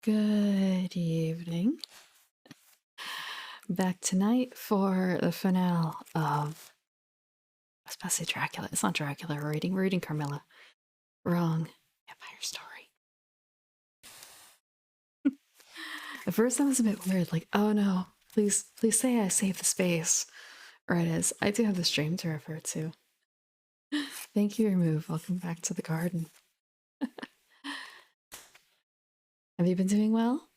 Good evening. Back tonight for the finale of, I was about to say Dracula. It's not Dracula we're reading Carmilla. Wrong. Vampire story. At first that was a bit weird, like, oh no, please say I saved the space. Or it is. I do have the stream to refer to. Thank you, Remove. Welcome back to the garden. Have you been doing well?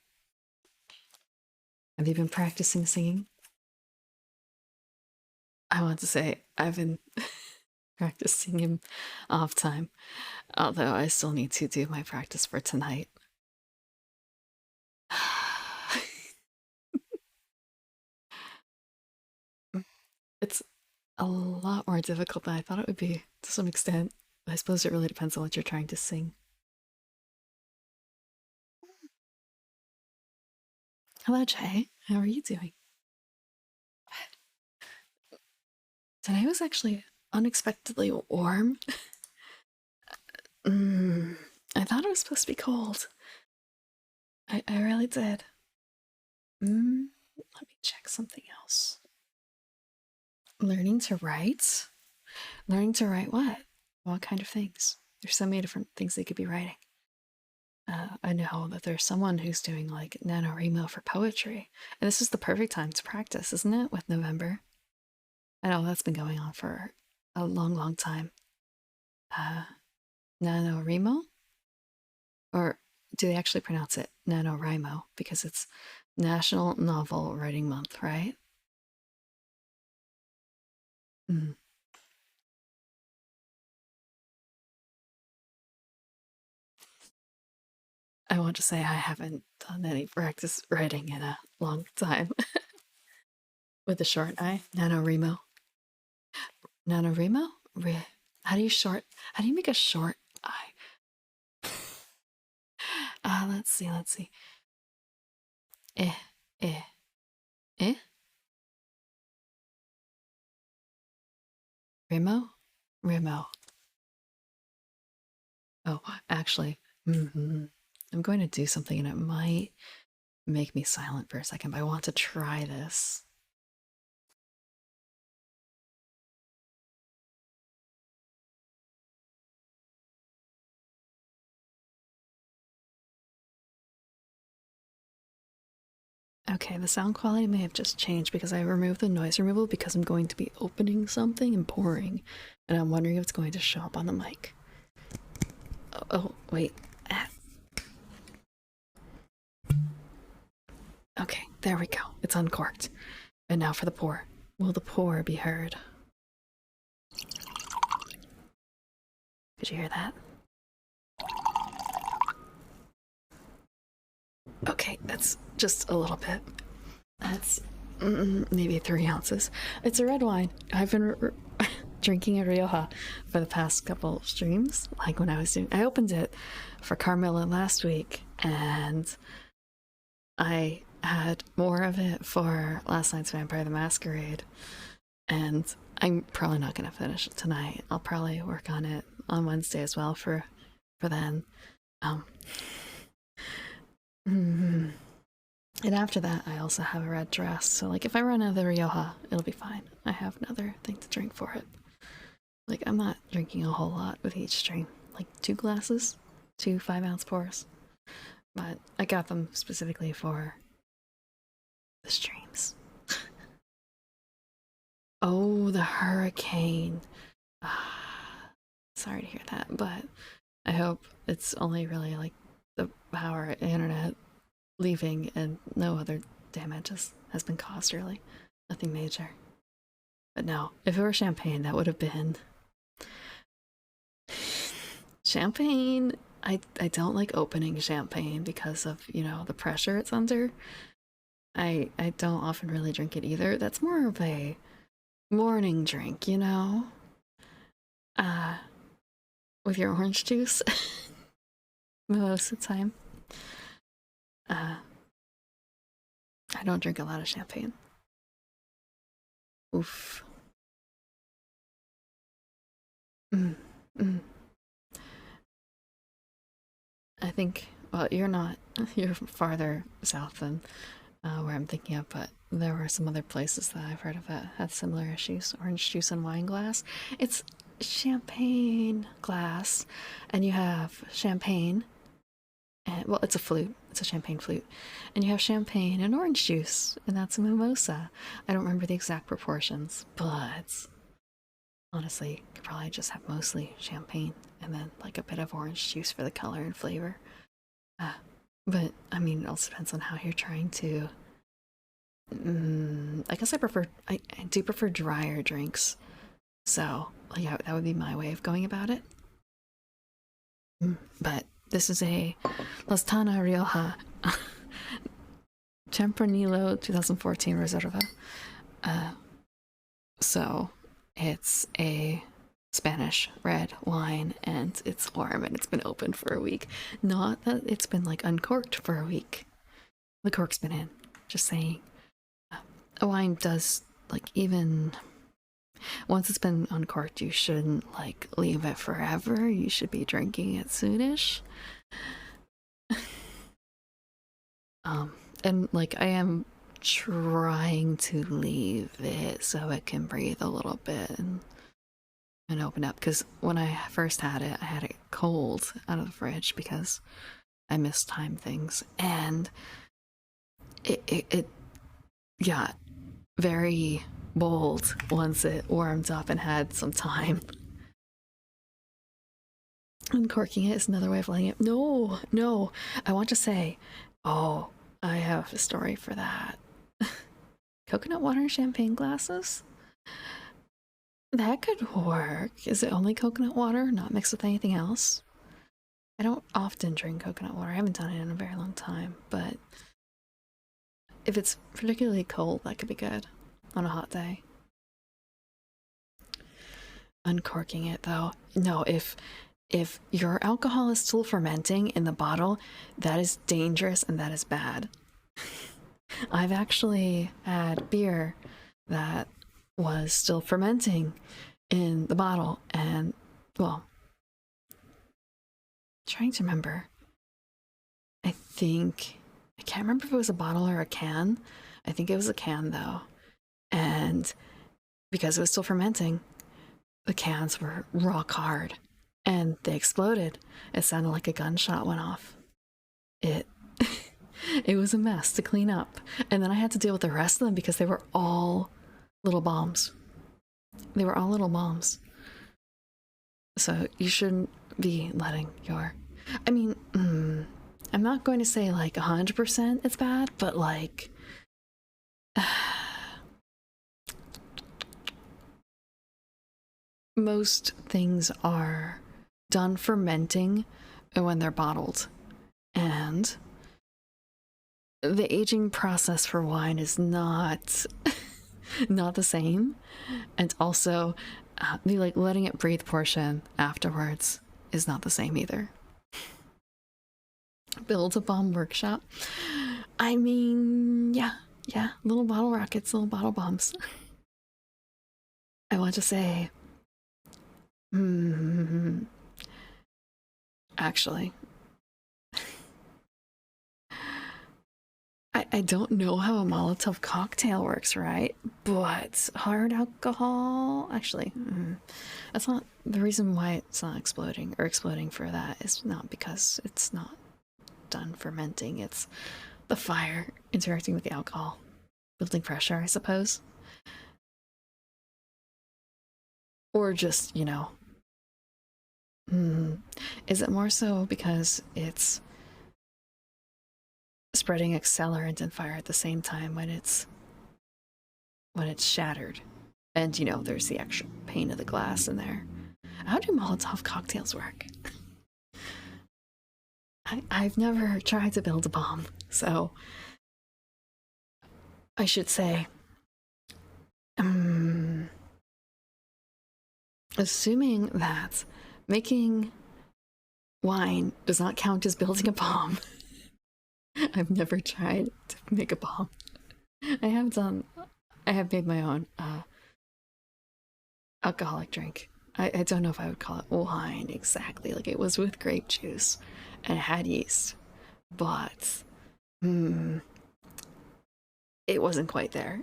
Have you been practicing singing? I want to say I've been practicing him off time, although I still need to do my practice for tonight. It's a lot more difficult than I thought it would be to some extent. I suppose it really depends on what you're trying to sing. Hello, Jay. How are you doing? Today was actually unexpectedly warm. I thought it was supposed to be cold. I really did. Let me check something else. Learning to write? Learning to write what? What kind of things? There's so many different things they could be writing. I know that there's someone who's doing like NaNoWriMo for poetry. And this is the perfect time to practice, isn't it? With November. I know that's been going on for a long, long time. NaNoWriMo? Or do they actually pronounce it NaNoWriMo? Because it's National Novel Writing Month, right? I want to say I haven't done any practice writing in a long time. With a short I, NaNoWriMo. NaNoWriMo? How do you make a short I? Let's see. Eh, eh, eh? Rimo? Rimo. Oh, actually, I'm going to do something and it might make me silent for a second, but I want to try this. Okay, the sound quality may have just changed because I removed the noise removal because I'm going to be opening something and pouring, and I'm wondering if it's going to show up on the mic. Oh wait. Okay, there we go. It's uncorked. And now for the pour. Will the pour be heard? Did you hear that? Okay, that's just a little bit. That's maybe 3 ounces. It's a red wine. I've been drinking a Rioja for the past couple streams. Like when I opened it for Carmilla last week, and I had more of it for last night's Vampire the Masquerade. And I'm probably not going to finish it tonight. I'll probably work on it on Wednesday as well for then. And after that, I also have a red dress. So, like, if I run out of the Rioja, it'll be fine. I have another thing to drink for it. Like, I'm not drinking a whole lot with each stream. Like, 2 glasses, 2 5-ounce pours. But I got them specifically for the streams. Oh, the hurricane. Sorry to hear that, but I hope it's only really like the power internet leaving and no other damage has been caused, really. Nothing major. But no, if it were champagne, that would have been champagne. I don't like opening champagne because of, you know, the pressure it's under. I don't often really drink it either. That's more of a morning drink, you know? With your orange juice most of the time. I don't drink a lot of champagne. Oof. I think well, you're not. You're farther south than where I'm thinking of, but there were some other places that I've heard of that had similar issues. Orange juice and wine glass. It's champagne glass, and you have champagne, and well, it's a flute. It's a champagne flute, and you have champagne and orange juice, and that's a mimosa. I don't remember the exact proportions, but honestly, you could probably just have mostly champagne and then like a bit of orange juice for the color and flavor. Uh, but I mean, it also depends on how you're trying to. I guess I do prefer drier drinks. So, yeah, that would be my way of going about it. But this is a Lastana Rioja Tempranillo 2014 Reserva. So, it's a Spanish red wine and it's warm and it's been open for a week. Not that it's been like uncorked for a week. The cork's been in. Just saying. A wine does, like, even once it's been uncorked, you shouldn't like leave it forever. You should be drinking it soonish. And like I am trying to leave it so it can breathe a little bit and open up, because when I first had it, I had it cold out of the fridge because I mistimed things, and it got very bold once it warmed up and had some time. Uncorking it is another way of letting it. No, no. I want to say, oh, I have a story for that. Coconut water and champagne glasses? That could work. Is it only coconut water, not mixed with anything else? I don't often drink coconut water. I haven't done it in a very long time, but if it's particularly cold, that could be good on a hot day. Uncorking it though. No, if your alcohol is still fermenting in the bottle, that is dangerous and that is bad. I've actually had beer that was still fermenting in the bottle, and well, trying to remember. I can't remember if it was a bottle or a can. I think it was a can though. And because it was still fermenting, the cans were rock hard and they exploded. It sounded like a gunshot went off. It it was a mess to clean up. And then I had to deal with the rest of them because they were all little bombs. They were all little bombs. So you shouldn't be letting your... I mean, I'm not going to say like 100% it's bad, but like... most things are done fermenting when they're bottled. And the aging process for wine is not not the same. And also the like letting it breathe portion afterwards is not the same either. Build a bomb workshop. I mean, yeah, little bottle rockets, little bottle bombs. I want to say, actually, I don't know how a Molotov cocktail works, right? But hard alcohol, actually, that's not the reason why it's not exploding, or exploding for that is not because it's not done fermenting. It's the fire interacting with the alcohol, building pressure, I suppose. Or just, is it more so because it's spreading accelerant and fire at the same time when it's shattered, and there's the extra pain of the glass in there? How do Molotov cocktails work? I've never tried to build a bomb, so I should say, assuming that making wine does not count as building a bomb. I've never tried to make a bomb. I have made my own alcoholic drink. I don't know if I would call it wine exactly. Like, it was with grape juice and it had yeast. but hmm, it wasn't quite there.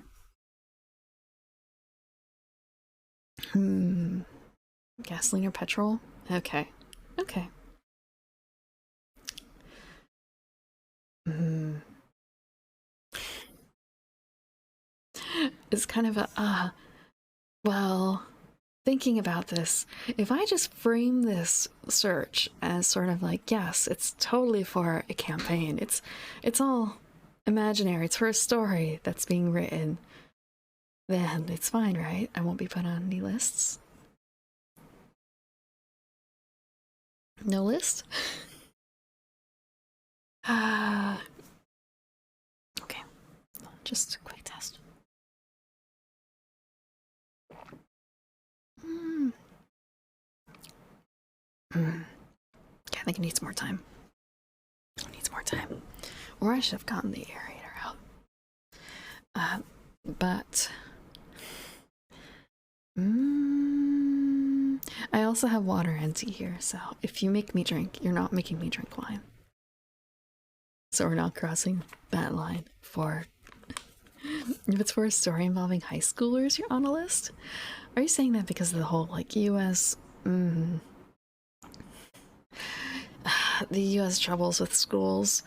Hmm. Gasoline or petrol? Okay. Okay. Hmm. It's kind of a, well, thinking about this, if I just frame this search as sort of like, yes, it's totally for a campaign. It's all imaginary. It's for a story that's being written. Then it's fine, right? I won't be put on any lists. No list? Ah, okay. Just a quick test. Hmm. Hmm. Yeah, I think it needs more time. It needs more time. Or I should have gotten the aerator out. But I also have water and tea here, so if you make me drink, you're not making me drink wine. So we're not crossing that line for. If it's for a story involving high schoolers, you're on a list. Are you saying that because of the whole like U.S. The U.S. troubles with schools?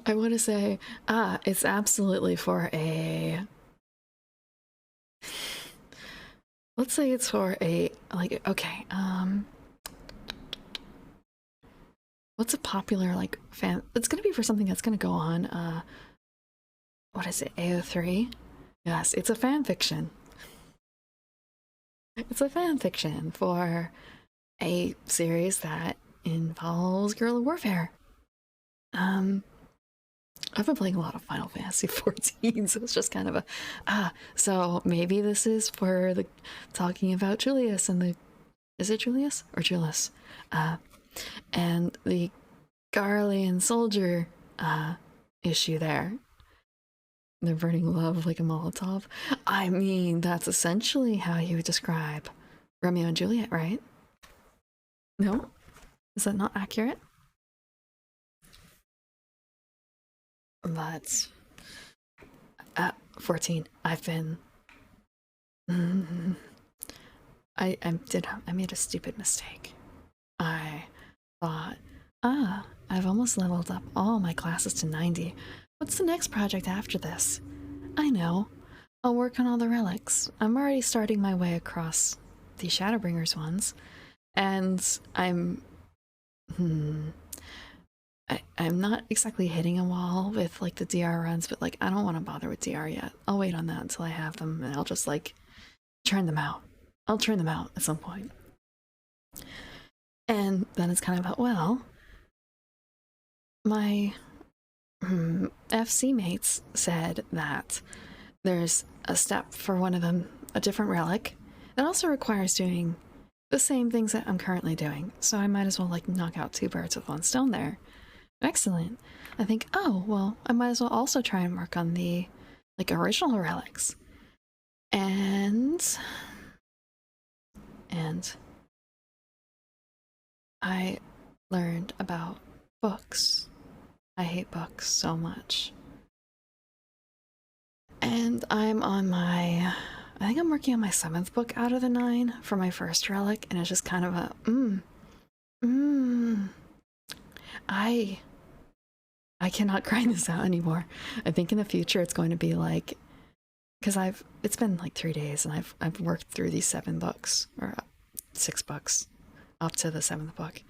I want to say, it's absolutely for a. Let's say it's for a like okay, what's a popular like fan? It's gonna be for something that's gonna go on. What is it? AO3. Yes, it's a fan fiction. It's a fan fiction for a series that involves guerrilla warfare. Um, I've been playing a lot of Final Fantasy 14, so it's just kind of a so maybe this is for the talking about Julius and the is it Julius or Julius? And the Garlean soldier issue there. They're burning love like a Molotov. I mean, that's essentially how you would describe Romeo and Juliet, right? No? Is that not accurate? But at 14, I've been. I made a stupid mistake. I thought, I've almost leveled up all my classes to 90. What's the next project after this? I know. I'll work on all the relics. I'm already starting my way across the Shadowbringers ones, and hmm, I'm not exactly hitting a wall with like the DR runs, but like I don't want to bother with DR yet. I'll wait on that until I have them, and I'll just like turn them out. I'll turn them out at some point. And then it's kind of about, well, my FC mates said that there's a step for one of them, a different relic, that also requires doing the same things that I'm currently doing. So I might as well like knock out two birds with one stone there. Excellent. I think, oh, well, I might as well also try and work on the like original relics. And I learned about books. I hate books so much. And I think I'm working on my 7th book out of the 9 for my first relic, and it's just kind of a, I cannot grind this out anymore. I think in the future it's going to be like, because it's been like 3 days and I've worked through these 7 books, or 6 books, up to the 7th book,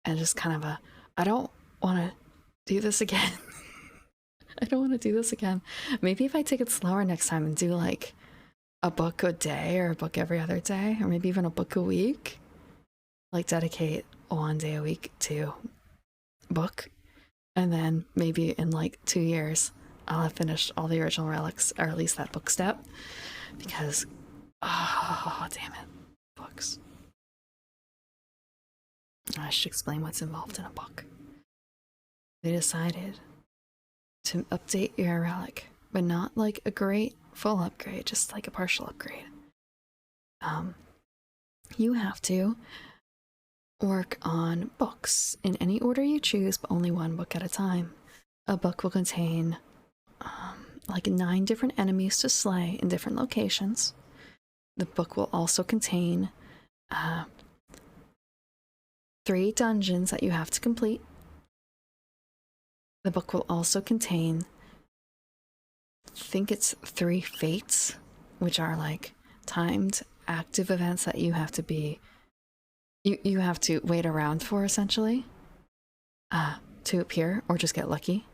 and just kind of a, I don't want to do this again. I don't want to do this again. Maybe if I take it slower next time and do like a book a day or a book every other day, or maybe even a book a week, like dedicate 1 day a week to book, and then maybe in like 2 years I'll have finished all the original relics, or at least that book step, because oh damn it, books. I should explain what's involved in a book. They decided to update your relic, but not like a great full upgrade, just like a partial upgrade. You have to work on books in any order you choose, but only one book at a time. A book will contain like 9 different enemies to slay in different locations. The book will also contain 3 dungeons that you have to complete. The book will also contain, I think it's 3 fates, which are like timed active events that you have to be, you have to wait around for essentially to appear or just get lucky.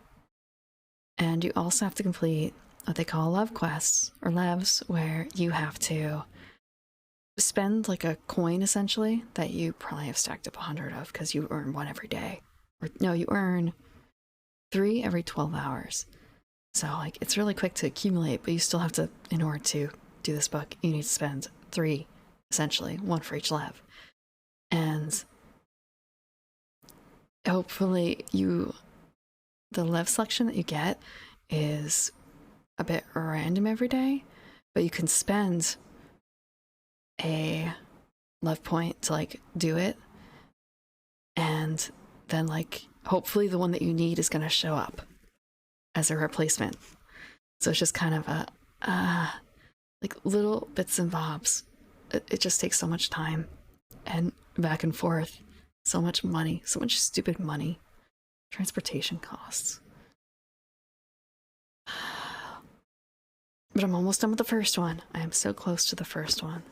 And you also have to complete what they call love quests or levs, where you have to spend like a coin essentially that you probably have stacked up 100 of because you earn 1 every day. Or no, you earn 3 every 12 hours. So like it's really quick to accumulate, but you still have to, in order to do this book, you need to spend 3 essentially, 1 for each lev. And hopefully the lev selection that you get is a bit random every day, but you can spend a lev point to like do it, and then like hopefully the one that you need is going to show up as a replacement. So it's just kind of a like little bits and bobs. It just takes so much time and back and forth, so much money, so much stupid money, transportation costs. But I'm almost done with the first one. I am so close to the first one.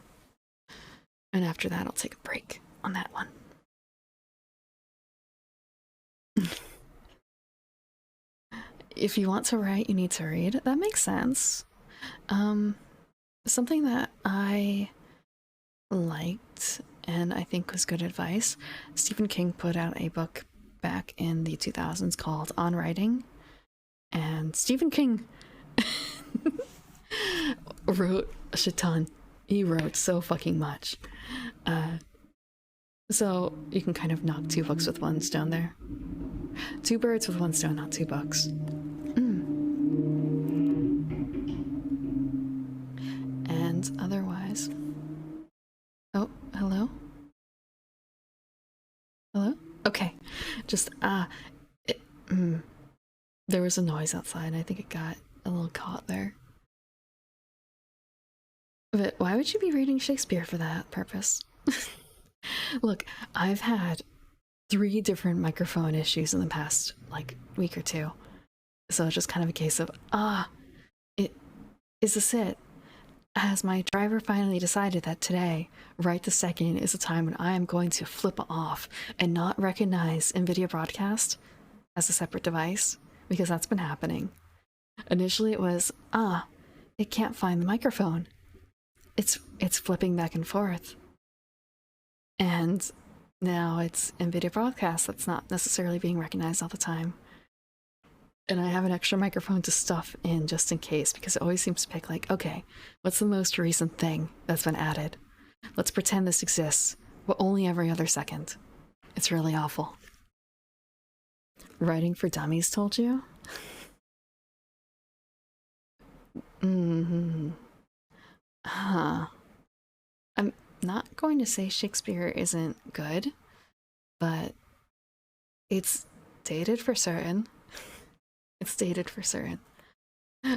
And after that, I'll take a break on that one. If you want to write, you need to read. That makes sense. Something that I liked and I think was good advice, Stephen King put out a book back in the 2000s called On Writing. And Stephen King wrote a shit ton. He wrote so fucking much. So you can kind of knock 2 books with 1 stone there. 2 birds with 1 stone, not 2 books. And otherwise... Oh, hello? Hello? Okay. Just, there was a noise outside. I think it got a little caught there. But why would you be reading Shakespeare for that purpose? Look, I've had 3 different microphone issues in the past, like, week or 2. So it's just kind of a case of, is this it? Has my driver finally decided that today, right this second, is a time when I am going to flip off and not recognize NVIDIA Broadcast as a separate device? Because that's been happening. Initially it was, it can't find the microphone. It's flipping back and forth. And now it's NVIDIA Broadcast that's not necessarily being recognized all the time. And I have an extra microphone to stuff in just in case, because it always seems to pick like, okay, what's the most recent thing that's been added? Let's pretend this exists, but only every other second. It's really awful. Writing for Dummies told you? I'm not going to say Shakespeare isn't good, but it's dated for certain. It's dated for certain.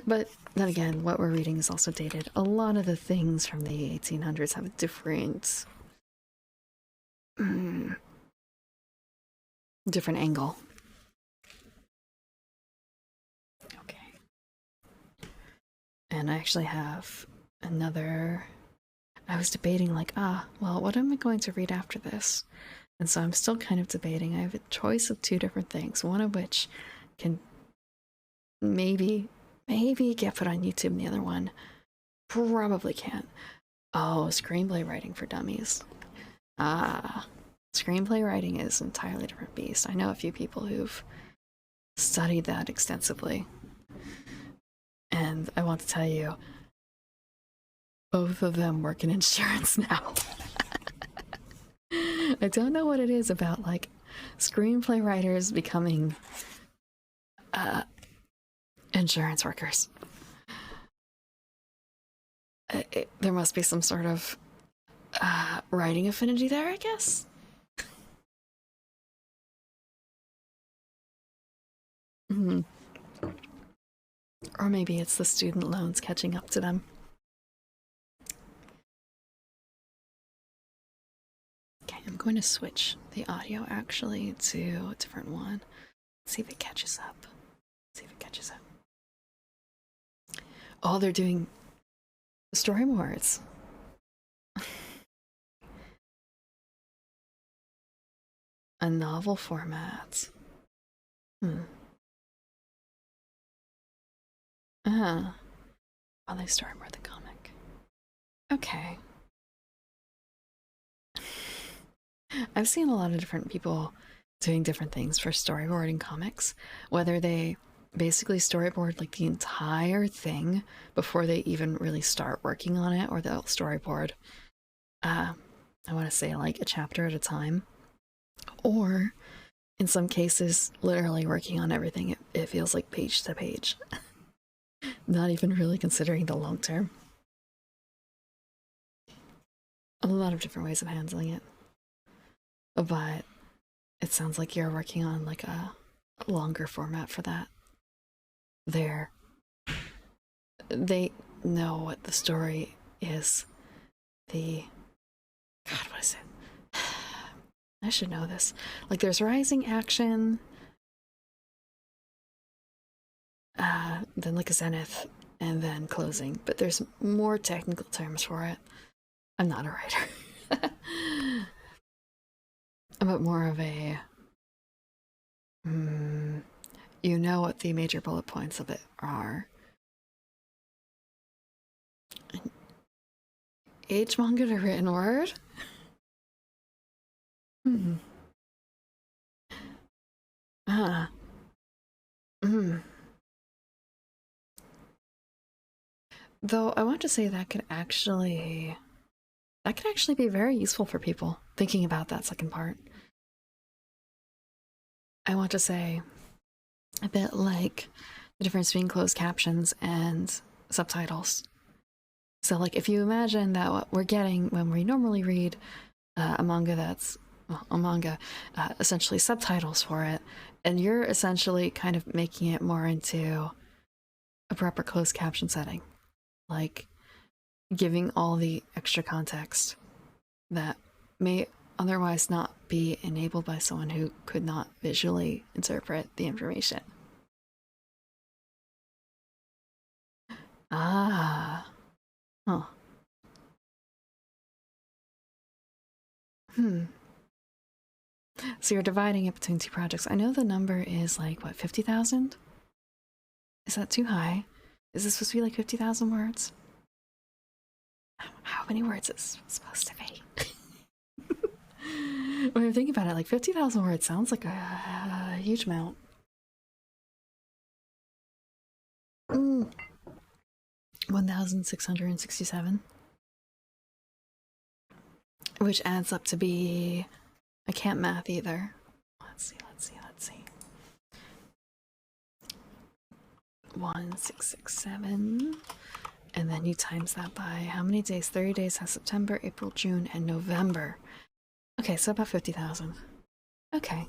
But then again, what we're reading is also dated. A lot of the things from the 1800s have a different... different angle. Okay. And I actually have another... I was debating like, well, what am I going to read after this? And so I'm still kind of debating. I have a choice of 2 different things, one of which can maybe get put on YouTube, and the other one probably can't. Oh, screenplay writing for dummies. Screenplay writing is an entirely different beast. I know a few people who've studied that extensively. And I want to tell you, both of them work in insurance now. I don't know what it is about, like, screenplay writers becoming insurance workers. There must be some sort of writing affinity there, I guess. Mhm. Or maybe it's the student loans catching up to them. Okay, I'm going to switch the audio actually to a different one. See if it catches up. See if it catches up. Oh, they're doing storyboards. A novel format. Hmm. Uh-huh. Oh, they storyboard the comic. Okay. I've seen a lot of different people doing different things for storyboarding comics, whether they basically storyboard like the entire thing before they even really start working on it, or they'll storyboard, uh, I want to say like a chapter at a time, or in some cases, literally working on everything. It feels like page to page, not even really considering the long term. A lot of different ways of handling it, but it sounds like you're working on like a longer format for that. There, they know what the story is. The God, what is it? I should know this. Like, there's rising action, then like a zenith, and then closing. But there's more technical terms for it. I'm not a writer. But more of a, you know what the major bullet points of it are. Age manga to written word? Hmm. Ah. Hmm. Though I want to say that could actually be very useful for people thinking about that second part. I want to say a bit like the difference between closed captions and subtitles. So, like, if you imagine that what we're getting when we normally read a manga that's a manga, essentially subtitles for it, and you're essentially kind of making it more into a proper closed caption setting, like giving all the extra context that may otherwise not be enabled by someone who could not visually interpret the information. Ah, huh. Hmm. So you're dividing it between two projects. I know the number is like, what, 50,000? Is that too high? Is this supposed to be like 50,000 words? How many words is it supposed to be? When you think about it, like 50,000 words sounds like a huge amount. 1,667. Which adds up to be. I can't math either. Let's see. 1,667. And then you times that by how many days? 30 days has September, April, June, and November. Okay, so about 50,000. Okay.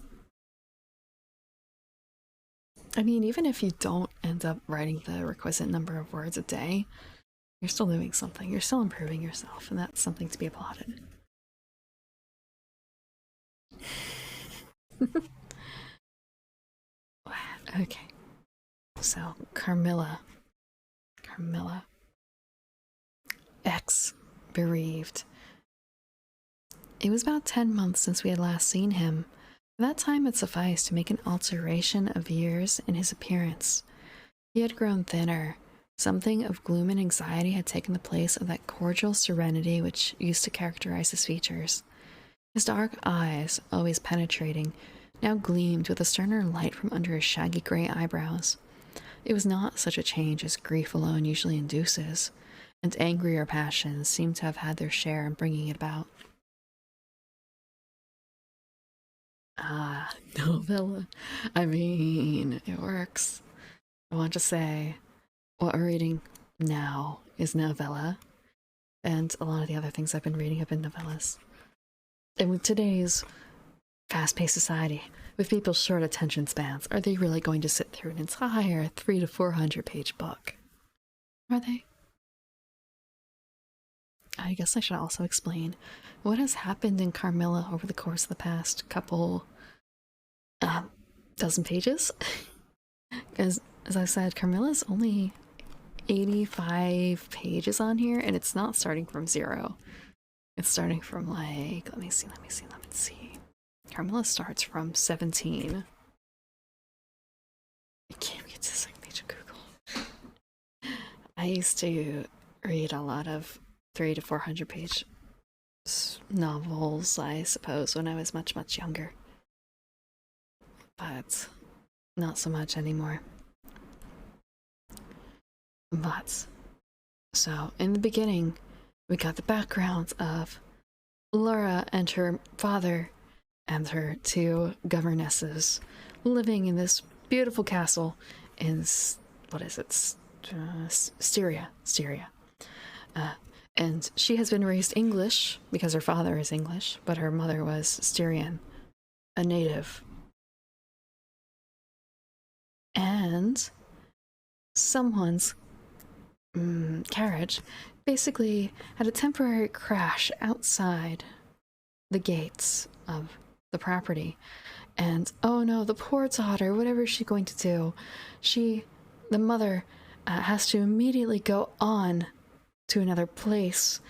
I mean, even if you don't end up writing the requisite number of words a day, you're still doing something. You're still improving yourself, and that's something to be applauded. Okay. So, Carmilla. X. Bereaved. It was about 10 months since we had last seen him. That time had sufficed to make an alteration of years in his appearance. He had grown thinner. Something of gloom and anxiety had taken the place of that cordial serenity which used to characterize his features. His dark eyes, always penetrating, now gleamed with a sterner light from under his shaggy gray eyebrows. It was not such a change as grief alone usually induces, and angrier passions seemed to have had their share in bringing it about. Ah, novella. I mean, it works. I want to say what we're reading now is novella, and a lot of the other things I've been reading have been novellas. And with today's fast-paced society, with people's short attention spans, are they really going to sit through an entire 300 to 400 page book? Are they? I guess I should also explain what has happened in Carmilla over the course of the past couple dozen pages. Because, as I said, Carmilla's only 85 pages on here, and it's not starting from 0. It's starting from, like, let me see. Carmilla starts from 17. I can't get to the second page of Google. I used to read a lot of 300 to 400 page novels, I suppose, when I was much, much younger. But not so much anymore. But, so, in the beginning, we got the background of Laura and her father and her 2 governesses living in this beautiful castle in, what is it, Styria. And she has been raised English because her father is English, but her mother was Styrian, a native. And someone's carriage basically had a temporary crash outside the gates of the property. And oh no, the poor daughter, whatever is she going to do? The mother has to immediately go on to another place,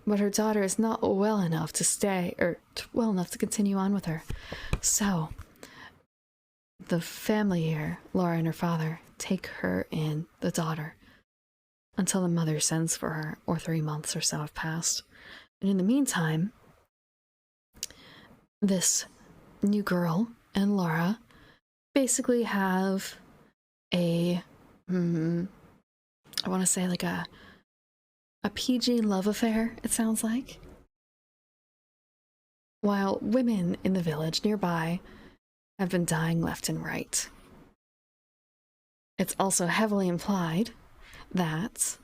but her daughter is not well enough to stay, or well enough to continue on with her. So the family here, Laura and her father, take her in, the daughter, until the mother sends for her, or 3 months or so have passed. And in the meantime, this new girl and Laura basically have I want to say like a PG love affair, it sounds like. While women in the village nearby have been dying left and right. It's also heavily implied that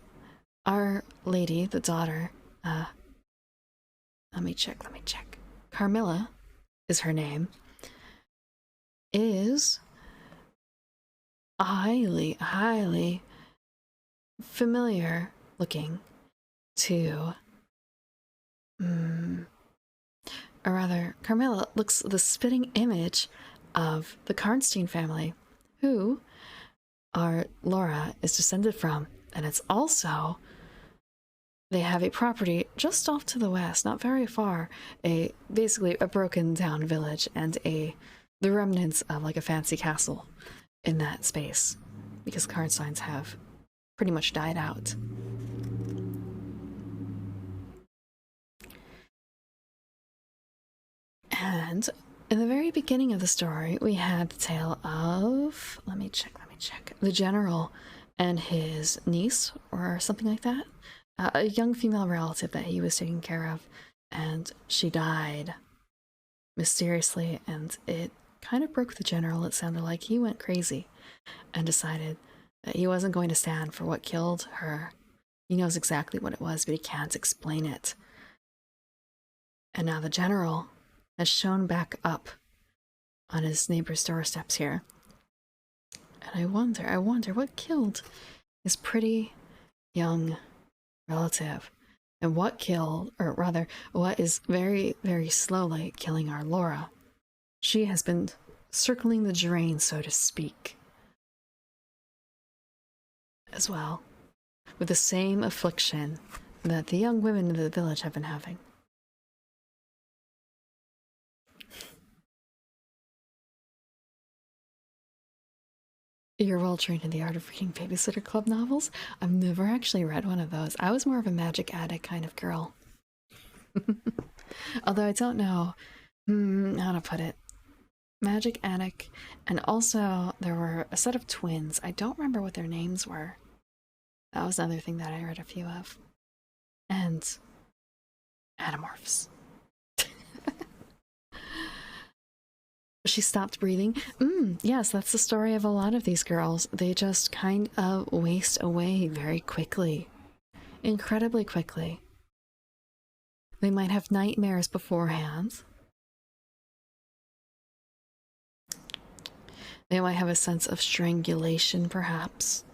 our lady, the daughter, let me check. Carmilla is her name, is highly familiar looking to, or rather, Carmilla looks the spitting image of the Karnstein family, who our Laura is descended from. And it's also, they have a property just off to the west, not very far, basically a broken down village and the remnants of like a fancy castle in that space, because Karnsteins have pretty much died out. And in the very beginning of the story, we had the tale of, let me check, the general and his niece, or something like that. A young female relative that he was taking care of, and she died mysteriously, and it kind of broke the general. It sounded like he went crazy and decided that he wasn't going to stand for what killed her. He knows exactly what it was, but he can't explain it. And now the general has shown back up on his neighbor's doorsteps here. And I wonder what killed his pretty young relative, and what killed, or rather, what is very, very slowly killing our Laura. She has been circling the drain, so to speak, as well, with the same affliction that the young women of the village have been having. You're well trained in the art of reading Babysitter Club novels? I've never actually read one of those. I was more of a magic addict kind of girl. Although I don't know how to put it. Magic addict, and also there were a set of twins. I don't remember what their names were. That was another thing that I read a few of. And Animorphs. She stopped breathing. Yes, that's the story of a lot of these girls. They just kind of waste away very quickly. Incredibly quickly. They might have nightmares beforehand. They might have a sense of strangulation, perhaps.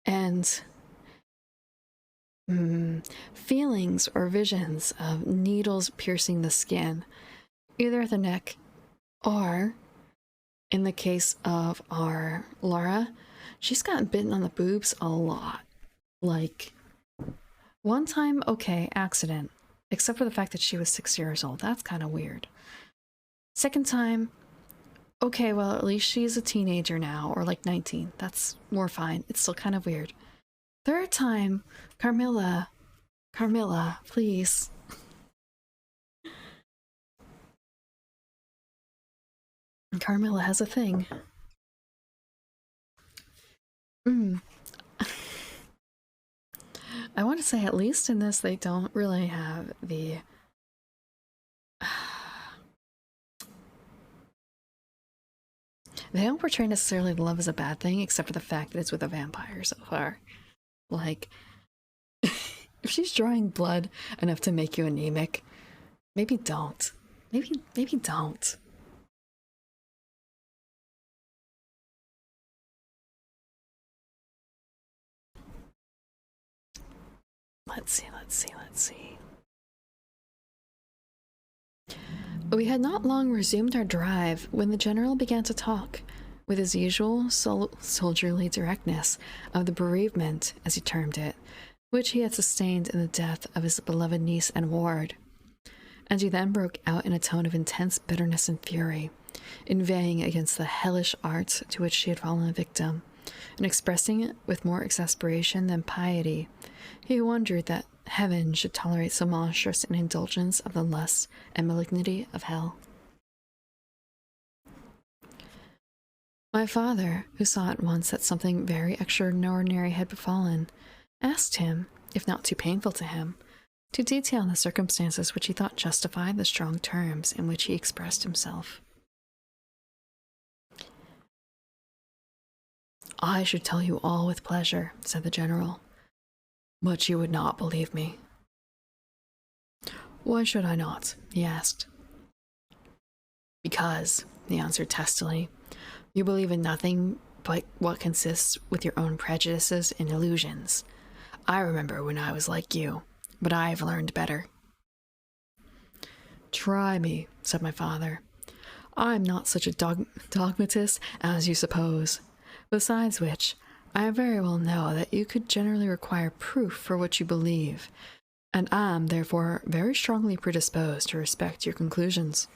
And feelings or visions of needles piercing the skin, either at the neck or, in the case of our Laura, she's gotten bitten on the boobs a lot. Like, one time, okay, accident, except for the fact that she was 6 years old. That's kind of weird. Second time, okay, well, at least she's a teenager now, or like 19. That's more fine. It's still kind of weird. Third time, Carmilla, please. Carmilla has a thing. I want to say, at least in this, they don't really have the... They don't portray necessarily love as a bad thing, except for the fact that it's with a vampire so far. Like, if she's drawing blood enough to make you anemic, maybe don't. Maybe don't. Let's see. We had not long resumed our drive when the general began to talk, with his usual soldierly directness, of the bereavement, as he termed it, which he had sustained in the death of his beloved niece and ward. And he then broke out in a tone of intense bitterness and fury, inveighing against the hellish arts to which she had fallen a victim, and expressing it with more exasperation than piety. He wondered that heaven should tolerate so monstrous an indulgence of the lust and malignity of hell. My father, who saw at once that something very extraordinary had befallen, asked him, if not too painful to him, to detail the circumstances which he thought justified the strong terms in which he expressed himself. I should tell you all with pleasure, said the general, but you would not believe me. Why should I not? He asked. Because, he answered testily, you believe in nothing but what consists with your own prejudices and illusions. I remember when I was like you, but I have learned better. Try me, said my father. I am not such a dogmatist as you suppose. Besides which, I very well know that you could generally require proof for what you believe, and am therefore very strongly predisposed to respect your conclusions.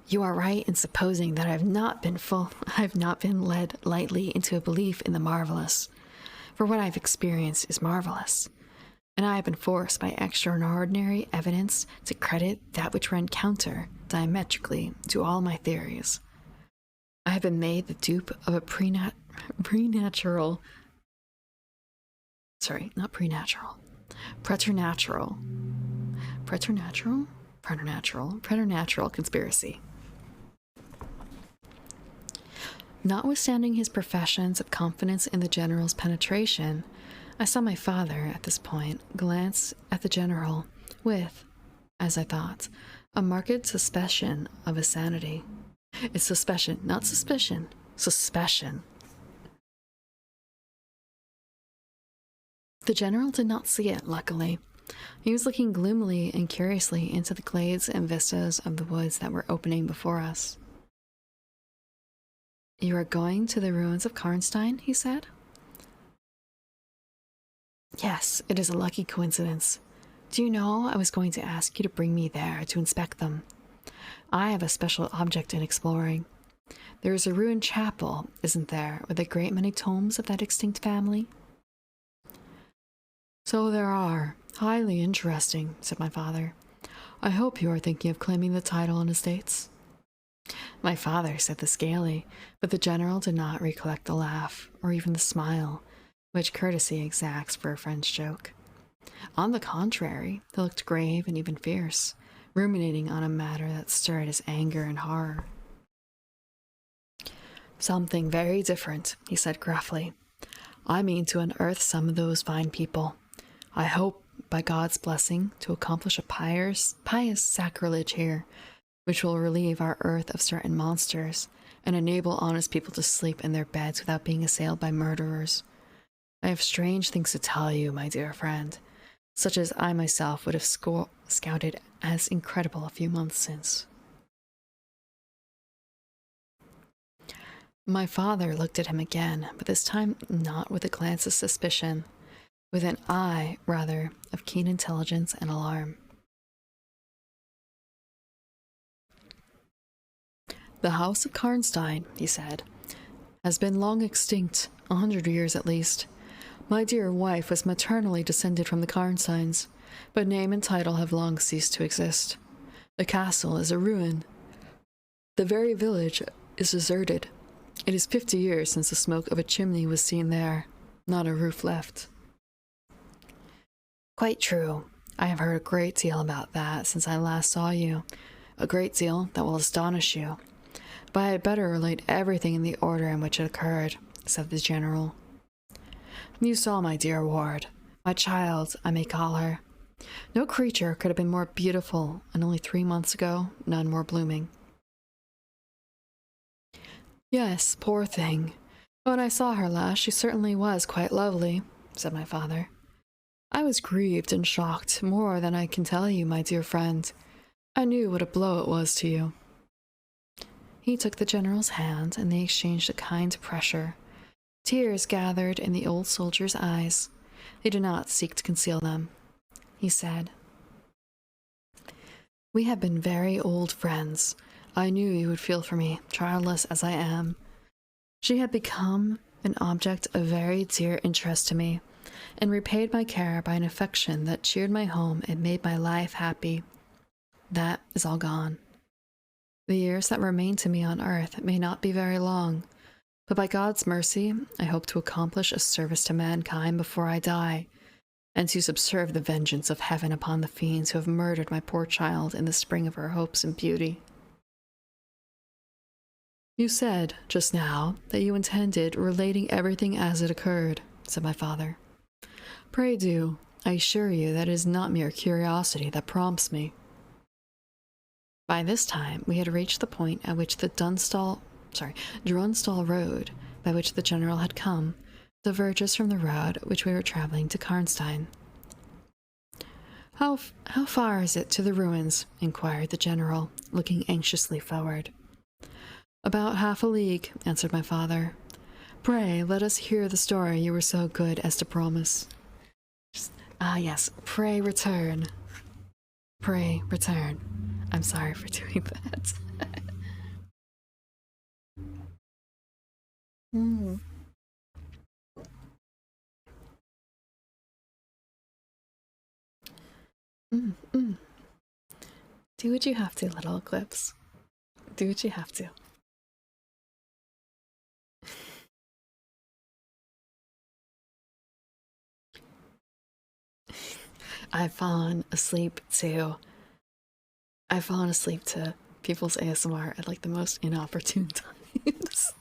You are right in supposing that I have not been led lightly into a belief in the marvelous, for what I have experienced is marvelous, and I have been forced by extraordinary evidence to credit that which ran counter, diametrically, to all my theories. I have been made the dupe of a preternatural, conspiracy. Notwithstanding his professions of confidence in the general's penetration, I saw my father, at this point, glance at the general with, as I thought, a marked suspicion of his sanity. It's suspicion, not suspicion. Suspicion. The general did not see it, luckily. He was looking gloomily and curiously into the glades and vistas of the woods that were opening before us. You are going to the ruins of Karnstein, he said. Yes, it is a lucky coincidence. Do you know, I was going to ask you to bring me there to inspect them. I have a special object in exploring. There is a ruined chapel, isn't there, with a great many tomes of that extinct family? So there are. Highly interesting, said my father. I hope you are thinking of claiming the title and estates. My father said this gaily, but the general did not recollect the laugh, or even the smile, which courtesy exacts for a French joke. On the contrary, he looked grave and even fierce, ruminating on a matter that stirred his anger and horror. Something very different, he said gruffly. I mean to unearth some of those fine people. I hope by God's blessing, to accomplish a pious sacrilege here, which will relieve our earth of certain monsters and enable honest people to sleep in their beds without being assailed by murderers. I have strange things to tell you, my dear friend, such as I myself would have scouted as incredible a few months since. My father looked at him again, but this time not with a glance of suspicion, with an eye, rather, of keen intelligence and alarm. The house of Karnstein, he said, has been long extinct, 100 years at least. My dear wife was maternally descended from the Karnsteins, but name and title have long ceased to exist. The castle is a ruin. The very village is deserted. It is 50 years since the smoke of a chimney was seen there, not a roof left. Quite true. I have heard a great deal about that since I last saw you, a great deal that will astonish you. But I had better relate everything in the order in which it occurred, said the general. You saw my dear ward, my child, I may call her. No creature could have been more beautiful, and only 3 months ago, none more blooming. Yes, poor thing. When I saw her last, she certainly was quite lovely, said my father. I was grieved and shocked more than I can tell you, my dear friend. I knew what a blow it was to you. He took the general's hand, and they exchanged a kind pressure. Tears gathered in the old soldier's eyes. They did not seek to conceal them. He said, We have been very old friends. I knew you would feel for me, childless as I am. She had become an object of very dear interest to me, and repaid my care by an affection that cheered my home and made my life happy. That is all gone. The years that remain to me on earth may not be very long, but by God's mercy, I hope to accomplish a service to mankind before I die, and to subserve the vengeance of heaven upon the fiends who have murdered my poor child in the spring of her hopes and beauty. You said, just now, that you intended relating everything as it occurred, said my father. Pray do. I assure you that it is not mere curiosity that prompts me. By this time, we had reached the point at which the Drunstall road, by which the general had come, diverges from the road which we were traveling to Karnstein. How far is it to the ruins? Inquired the general, looking anxiously forward. About half a league, answered my father. Pray, let us hear the story you were so good as to promise. Yes, pray return. Pray return. I'm sorry for doing that. Do what you have to, little Eclipse. Do what you have to. I've fallen asleep to people's ASMR at like the most inopportune times.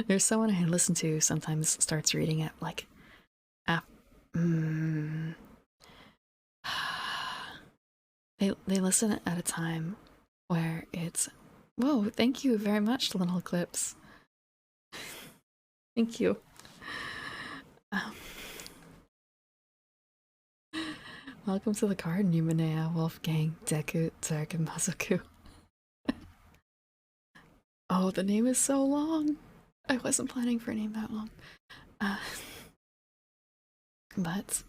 There's someone I listen to sometimes starts reading it like they listen at a time where it's whoa, thank you very much, little Eclipse. Thank you. Welcome to the garden, Yumanea, Wolfgang, Deku, Zerg, and Mazoku. Oh, the name is so long. I wasn't planning for a name that long. But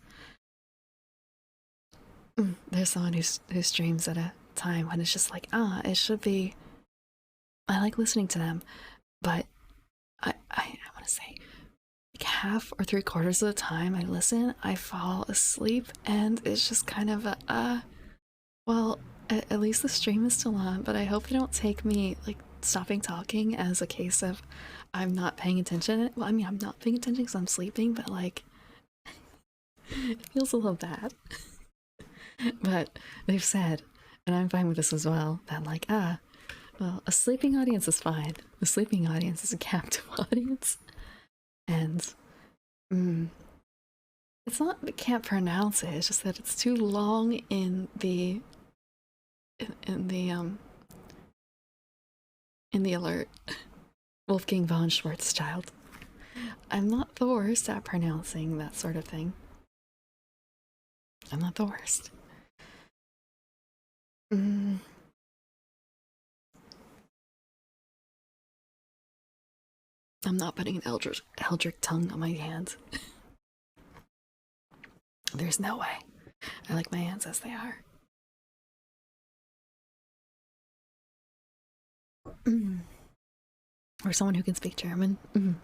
there's someone who streams at a time when it's just like, it should be. I like listening to them, but I want to say like half or 3/4 of the time I listen, I fall asleep, and it's just kind of well, at least the stream is still on, but I hope they don't take me like stopping talking as a case of I'm not paying attention. Well, I mean, I'm not paying attention because I'm sleeping, but like it feels a little bad. But they've said, and I'm fine with this as well, that like well, a sleeping audience is fine. A sleeping audience is a captive audience. And It's not I can't pronounce it, it's just that it's too long in the in the alert. Wolfgang von Schwarzschild. I'm not the worst at pronouncing that sort of thing. I'm not the worst. Mm. I'm not putting an Eldritch tongue on my hands. There's no way. I like my hands as they are. Mm. Or someone who can speak German. Mm.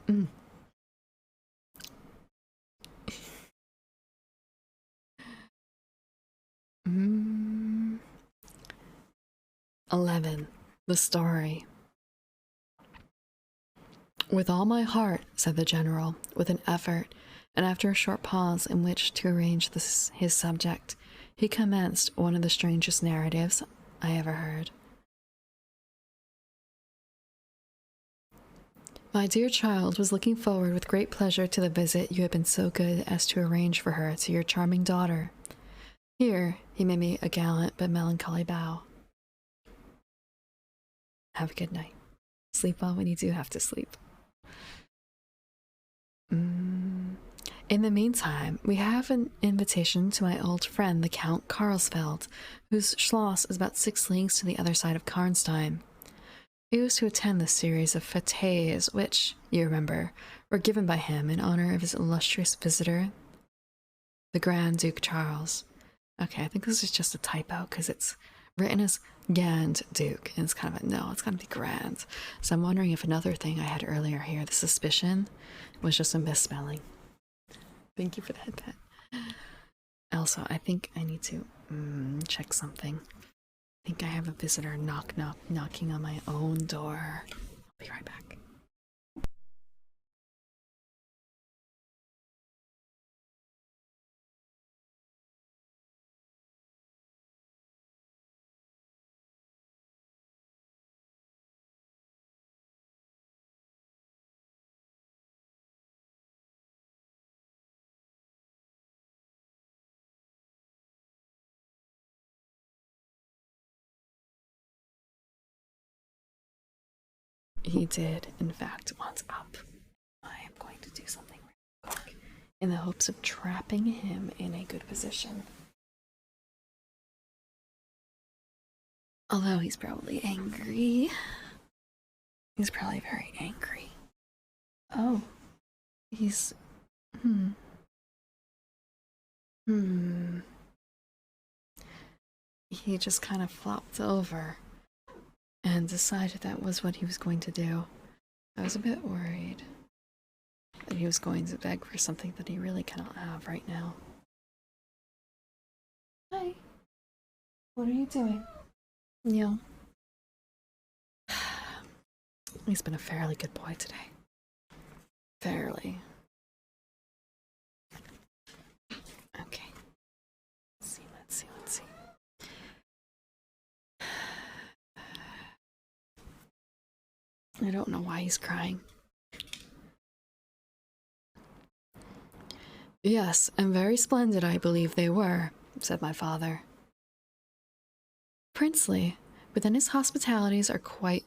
11. The story. With all my heart, said the general, with an effort, and after a short pause in which to arrange his subject, he commenced one of the strangest narratives I ever heard. My dear child was looking forward with great pleasure to the visit you had been so good as to arrange for her to your charming daughter. Here he made me a gallant but melancholy bow. Have a good night. Sleep well when you do have to sleep. In the meantime, we have an invitation to my old friend, the Count Karlsfeld, whose Schloss is about 6 leagues to the other side of Karnstein. He was to attend the series of fêtes which, you remember, were given by him in honor of his illustrious visitor, the Grand Duke Charles. Okay, I think this is just a typo because it's written as Grand Duke, and it's kind of no, it's gotta be Grand. So I'm wondering if another thing I had earlier here, the suspicion, was just a misspelling. Thank you for that pet. Also, I think I need to check something. I think I have a visitor knocking on my own door. I'll be right back. He did, in fact, once up. I am going to do something real quick in the hopes of trapping him in a good position. Although he's probably angry. He's probably very angry. Oh. He's... He just kind of flopped over and decided that was what he was going to do. I was a bit worried that he was going to beg for something that he really cannot have right now. Hi. What are you doing? Yeah. He's been a fairly good boy today. Fairly. Okay. Let's see. I don't know why he's crying. Yes, and very splendid I believe they were, said my father. Princely, but then his hospitalities are quite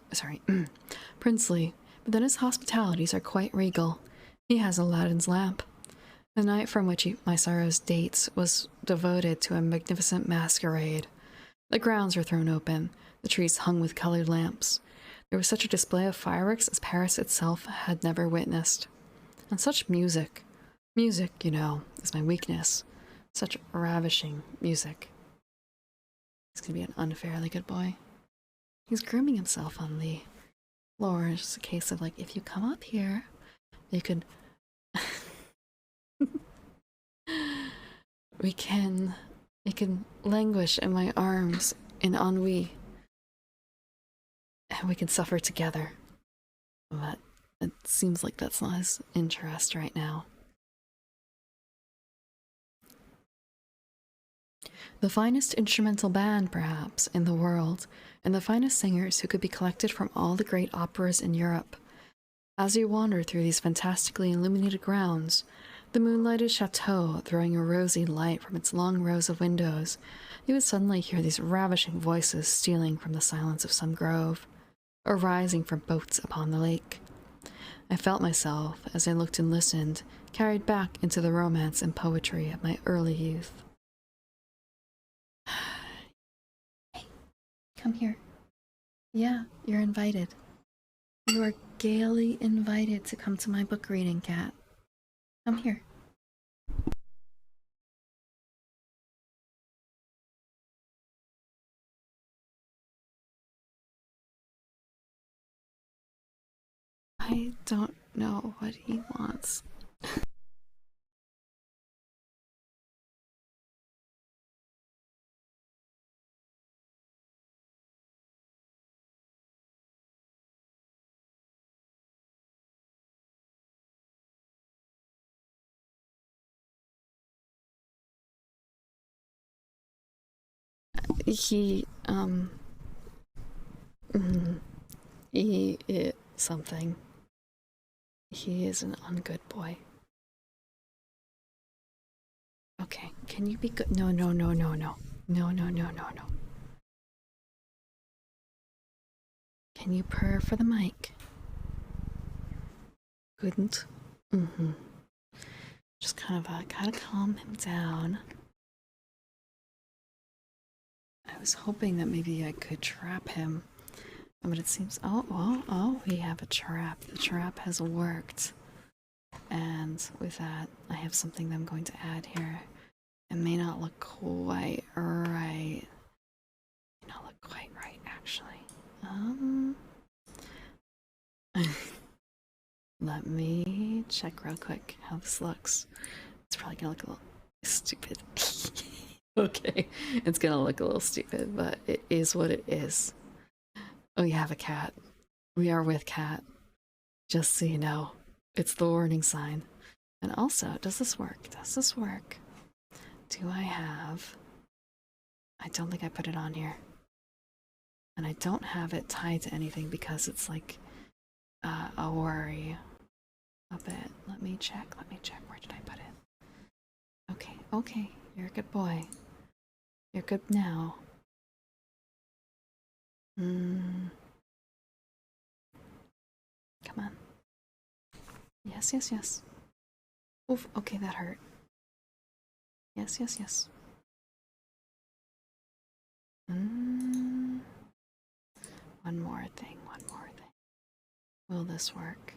regal. He has Aladdin's lamp. The night from which my sorrows dates was devoted to a magnificent masquerade. The grounds were thrown open, the trees hung with colored lamps. There was such a display of fireworks as Paris itself had never witnessed. And such music. Music, you know, is my weakness. Such ravishing music. He's gonna be an unfairly good boy. He's grooming himself on the floor. It's just a case of, like, if you come up here, you could... we can languish in my arms in ennui. And we can suffer together. But it seems like that's not his interest right now. The finest instrumental band, perhaps, in the world, and the finest singers who could be collected from all the great operas in Europe. As you wander through these fantastically illuminated grounds, The moonlighted chateau throwing a rosy light from its long rows of windows, you would suddenly hear these ravishing voices stealing from the silence of some grove, or rising from boats upon the lake. I felt myself, as I looked and listened, carried back into the romance and poetry of my early youth. Hey, come here. Yeah, you're invited. You are gaily invited to come to my book reading, Cat. Come here. I don't know what he wants. He, he is something. He is an ungood boy. Okay, can you be good? No, no, no, no, no. No, no, no, no, no. Can you purr for the mic? Couldn't? Just kind of gotta calm him down. I was hoping that maybe I could trap him, but it seems, oh, we have a trap. The trap has worked. And with that, I have something that I'm going to add here. It may not look quite right. It may not look quite right, actually. Let me check real quick how this looks. It's probably gonna look a little stupid. Okay, it's gonna look a little stupid, but it is what it is. Oh, you have a cat. We are with Cat. Just so you know, it's the warning sign. And also, does this work? Does this work? Do I have... I don't think I put it on here. And I don't have it tied to anything because it's like a worry a bit. Let me check. Where did I put it? Okay. You're a good boy. You're good now. Come on. Yes. Oof, okay, that hurt. Yes. One more thing. Will this work?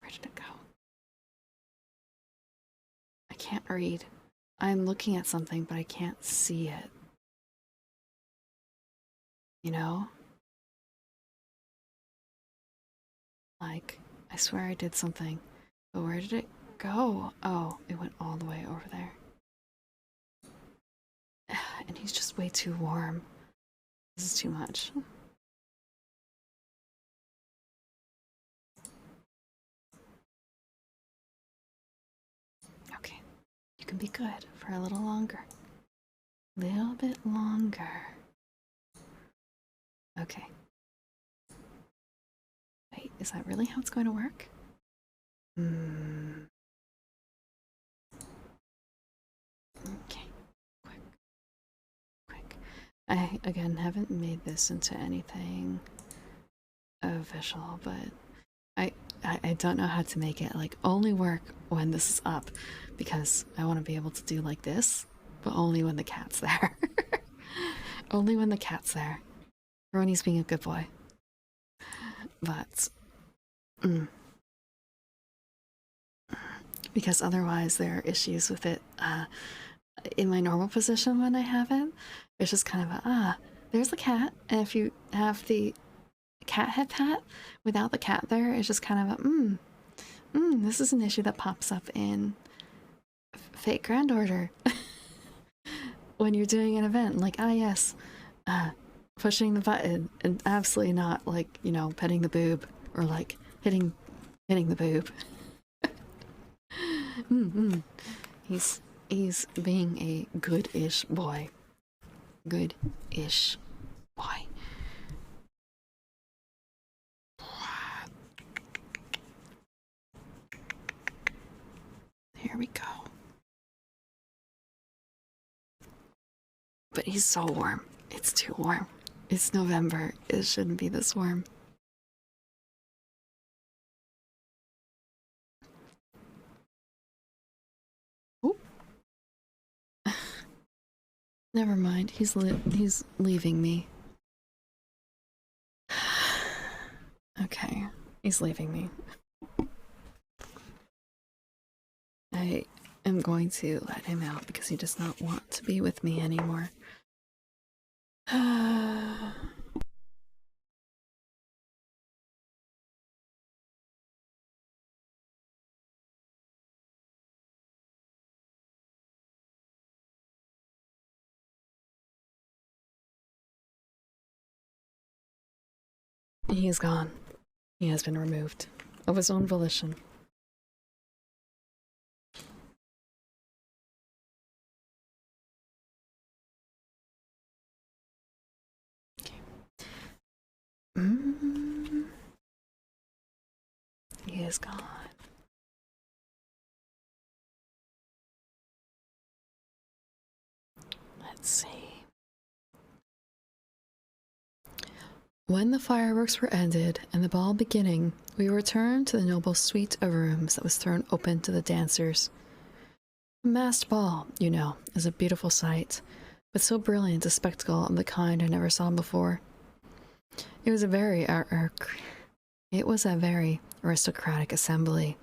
Where did it go? I can't read. I'm looking at something, but I can't see it. You know? Like, I swear I did something, but where did it go? Oh, it went all the way over there. And he's just way too warm. This is too much. Okay, you can be good for a little longer. Little bit longer. Okay. Wait, is that really how it's going to work? Okay. Quick. I, again, haven't made this into anything official, but I don't know how to make it like only work when this is up, because I want to be able to do like this, but only when the cat's there. Only when the cat's there. Or when he's being a good boy. But because otherwise there are issues with it in my normal position when I have it. It's just kind of there's the cat, and if you have the cat head pat without the cat there, it's just kind of this is an issue that pops up in Fate Grand Order when you're doing an event like yes, pushing the button and absolutely not like, you know, petting the boob or like hitting the boob. He's being a good-ish boy. Good-ish boy. Here we go. But he's so warm. It's too warm. It's November. It shouldn't be this warm. Oop. Never mind. He's leaving me. Okay. He's leaving me. I am going to let him out because he does not want to be with me anymore. He is gone. He has been removed of his own volition. He is gone. Let's see. When the fireworks were ended and the ball beginning, we returned to the noble suite of rooms that was thrown open to the dancers. A masked ball, you know, is a beautiful sight, but so brilliant a spectacle of the kind I never saw before. It was a very aristocratic assembly.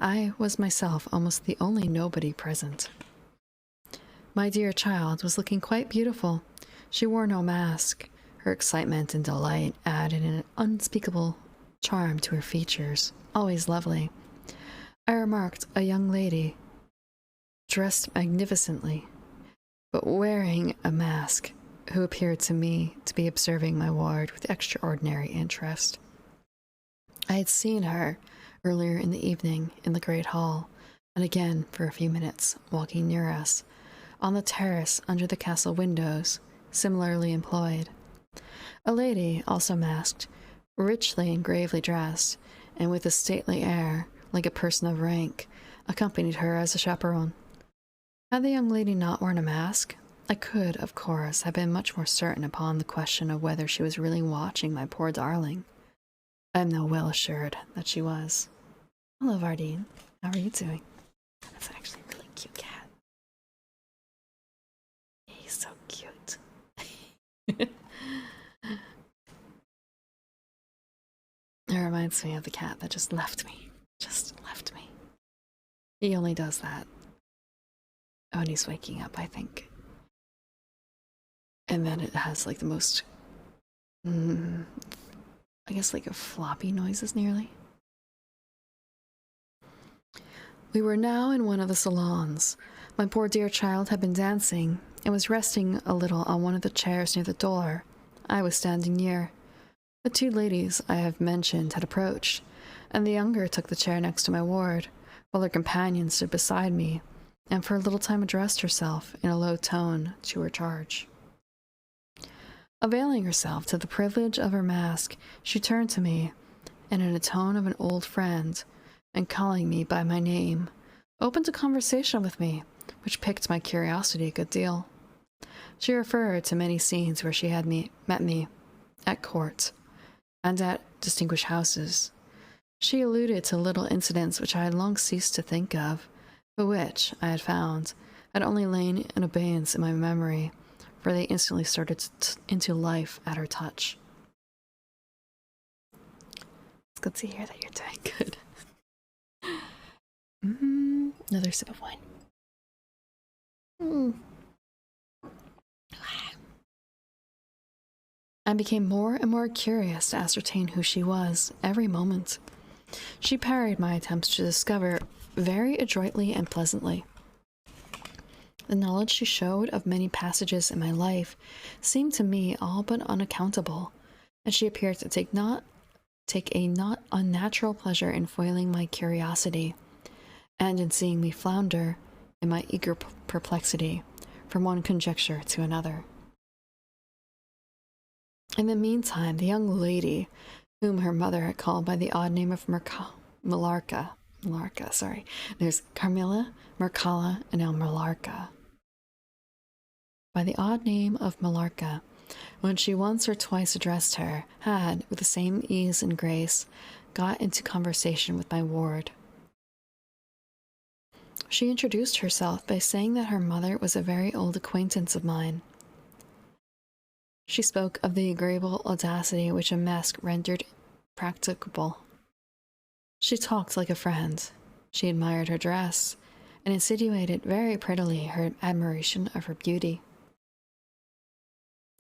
I was myself almost the only nobody present. My dear child was looking quite beautiful. She wore no mask. Her excitement and delight added an unspeakable charm to her features, always lovely. I remarked a young lady, dressed magnificently, but wearing a mask, who appeared to me to be observing my ward with extraordinary interest. I had seen her earlier in the evening in the great hall, and again for a few minutes, walking near us, on the terrace under the castle windows, similarly employed. A lady, also masked, richly and gravely dressed, and with a stately air, like a person of rank, accompanied her as a chaperone. Had the young lady not worn a mask, I could, of course, have been much more certain upon the question of whether she was really watching my poor darling. I am now well assured that she was. Hello, Vardine. How are you doing? That's actually a really cute cat. He's so cute. It reminds me of the cat that just left me. He only does that when he's waking up, I think. And then it has like the most, I guess like a floppy noises nearly. We were now in one of the salons. My poor dear child had been dancing and was resting a little on one of the chairs near the door. I was standing near. The two ladies I have mentioned had approached, and the younger took the chair next to my ward, while her companion stood beside me, and for a little time addressed herself in a low tone to her charge. Availing herself to the privilege of her mask, she turned to me, and in a tone of an old friend, and calling me by my name, opened a conversation with me, which piqued my curiosity a good deal. She referred to many scenes where she had met me, at court, and at distinguished houses. She alluded to little incidents which I had long ceased to think of, but which, I had found, had only lain in abeyance in my memory, for they instantly started into life at her touch. It's good to hear that you're doing good. Another sip of wine. I became more and more curious to ascertain who she was every moment. She parried my attempts to discover very adroitly and pleasantly. The knowledge she showed of many passages in my life seemed to me all but unaccountable, and she appeared to take a not unnatural pleasure in foiling my curiosity, and in seeing me flounder in my eager perplexity from one conjecture to another. In the meantime, the young lady, whom her mother had called by the odd name of Millarca, there's Carmilla, Mircalla, and now Millarca. By the odd name of Millarca, when she once or twice addressed her, had, with the same ease and grace, got into conversation with my ward. She introduced herself by saying that her mother was a very old acquaintance of mine. She spoke of the agreeable audacity which a mask rendered practicable. She talked like a friend. She admired her dress, and insinuated very prettily her admiration of her beauty.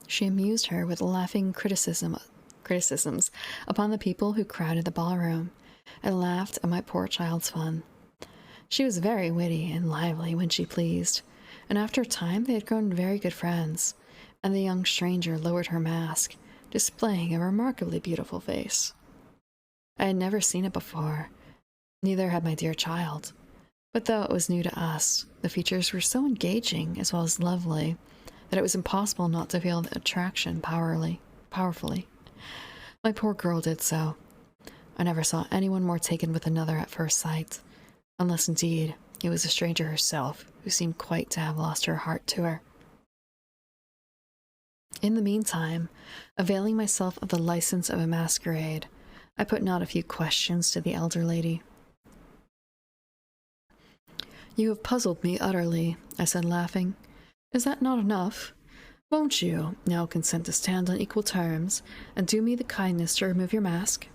She amused her with laughing criticisms upon the people who crowded the ballroom, and laughed at my poor child's fun. She was very witty and lively when she pleased, and after a time they had grown very good friends, and the young stranger lowered her mask, displaying a remarkably beautiful face. I had never seen it before, neither had my dear child, but though it was new to us, the features were so engaging as well as lovely that it was impossible not to feel the attraction powerfully. My poor girl did so. I never saw anyone more taken with another at first sight, unless indeed it was the stranger herself, who seemed quite to have lost her heart to her. In the meantime, availing myself of the license of a masquerade, I put not a few questions to the elder lady. "You have puzzled me utterly," I said, laughing. "Is that not enough? Won't you now consent to stand on equal terms, and do me the kindness to remove your mask?"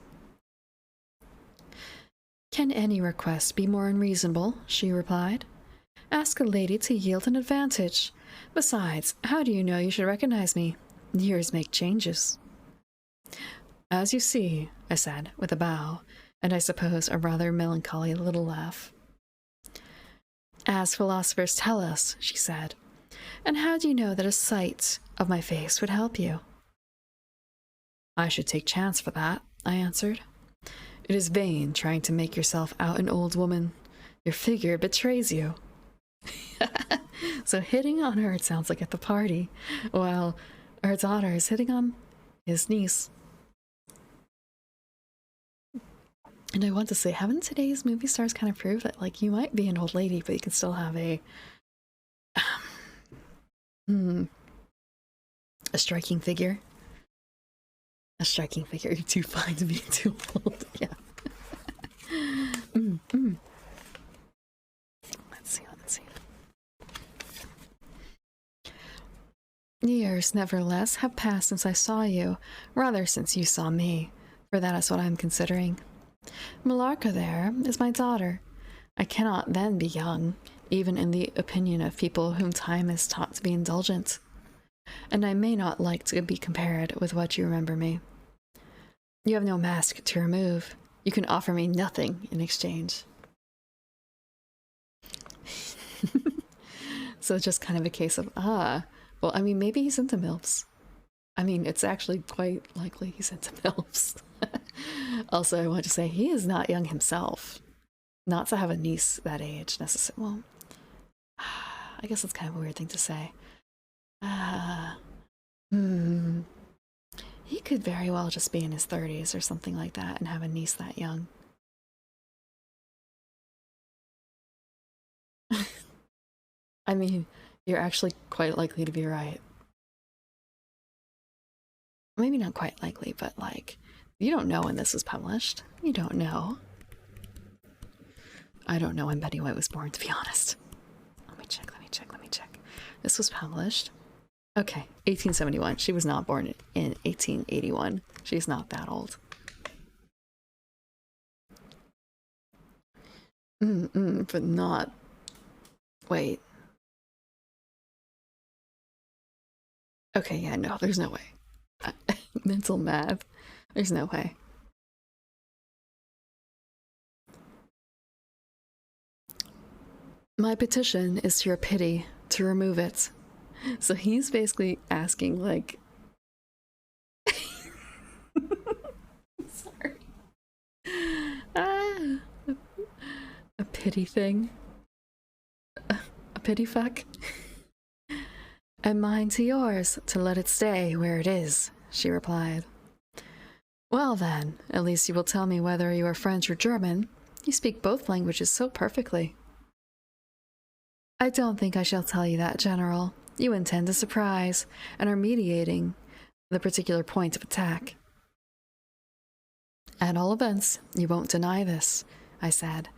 "Can any request be more unreasonable?" she replied. "Ask a lady to yield an advantage. Besides, how do you know you should recognize me? Years make changes." "As you see," I said, with a bow, and I suppose a rather melancholy little laugh. "As philosophers tell us," she said. "And how do you know that a sight of my face would help you?" "I should take chance for that," I answered. "It is vain trying to make yourself out an old woman. Your figure betrays you." So hitting on her, it sounds like at the party, while her daughter is hitting on his niece. And I want to say, haven't today's movie stars kind of proved that, like, you might be an old lady, but you can still have a striking figure? A striking figure. You're too fine to be too old. Yeah. Let's see. Years, nevertheless, have passed since I saw you, rather since you saw me, for that is what I am considering. Millarca there is my daughter. I cannot then be young, even in the opinion of people whom time is taught to be indulgent, and I may not like to be compared with what you remember me. You have no mask to remove. You can offer me nothing in exchange. So it's just kind of a case of, well, I mean, maybe he's into MILFs. I mean, it's actually quite likely he's into MILFs. Also, I want to say he is not young himself. Not to have a niece that age necessarily. Well, I guess it's kind of a weird thing to say. He could very well just be in his 30s or something like that and have a niece that young. I mean, you're actually quite likely to be right. Maybe not quite likely, but like, you don't know when this was published. You don't know. I don't know when Betty White was born, to be honest. Let me check. This was published. Okay, 1871. She was not born in 1881. She's not that old. But not... Wait. Okay, yeah, no, there's no way. Mental math. There's no way. My petition is to your pity to remove it. So he's basically asking, like... Sorry. A pity thing. pity fuck? And mine to yours to let it stay where it is, she replied. Well then, at least you will tell me whether you are French or German. You speak both languages so perfectly. I don't think I shall tell you that, General. You intend to surprise, and are mediating the particular point of attack. At all events, you won't deny this, I said,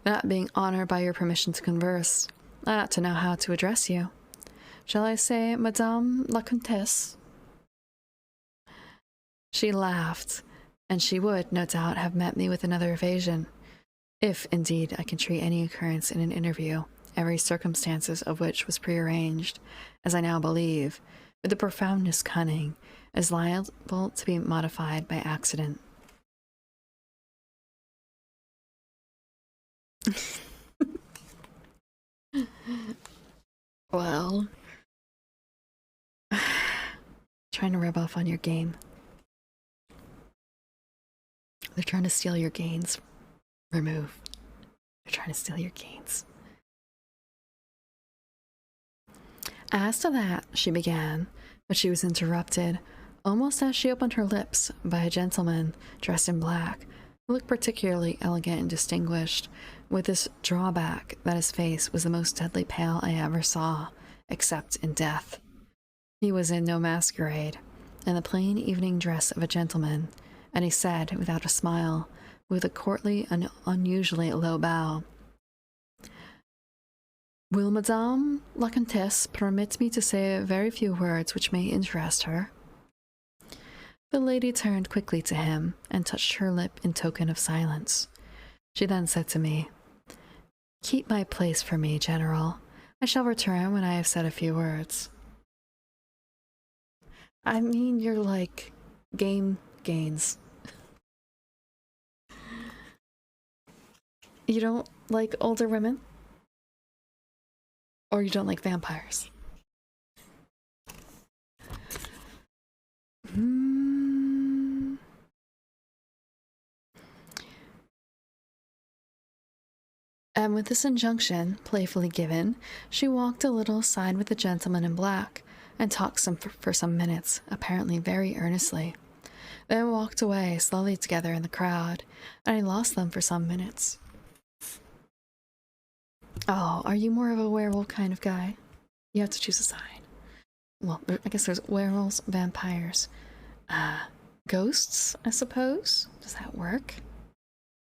not being honored by your permission to converse. I ought to know how to address you. Shall I say Madame la Comtesse? She laughed, and she would, no doubt, have met me with another evasion, if, indeed, I can treat any occurrence in an interview, every circumstances of which was prearranged, as I now believe, with the profoundest cunning, as liable to be modified by accident. Well, trying to rub off on your game. They're trying to steal your gains. Remove. They're trying to steal your gains. As to that, she began, but she was interrupted, almost as she opened her lips, by a gentleman dressed in black, who looked particularly elegant and distinguished, with this drawback that his face was the most deadly pale I ever saw, except in death. He was in no masquerade, in the plain evening dress of a gentleman, and he said, without a smile, with a courtly and unusually low bow, Will Madame la Comtesse permit me to say a very few words which may interest her? The lady turned quickly to him and touched her lip in token of silence. She then said to me, Keep my place for me, General. I shall return when I have said a few words. I mean, you're like game gains. You don't like older women? Or you don't like vampires? And with this injunction, playfully given, she walked a little aside with the gentleman in black, and talked for some minutes, apparently very earnestly. Then walked away slowly together in the crowd, and I lost them for some minutes. Oh, are you more of a werewolf kind of guy? You have to choose a side. Well, I guess there's werewolves, vampires, ghosts, I suppose? Does that work?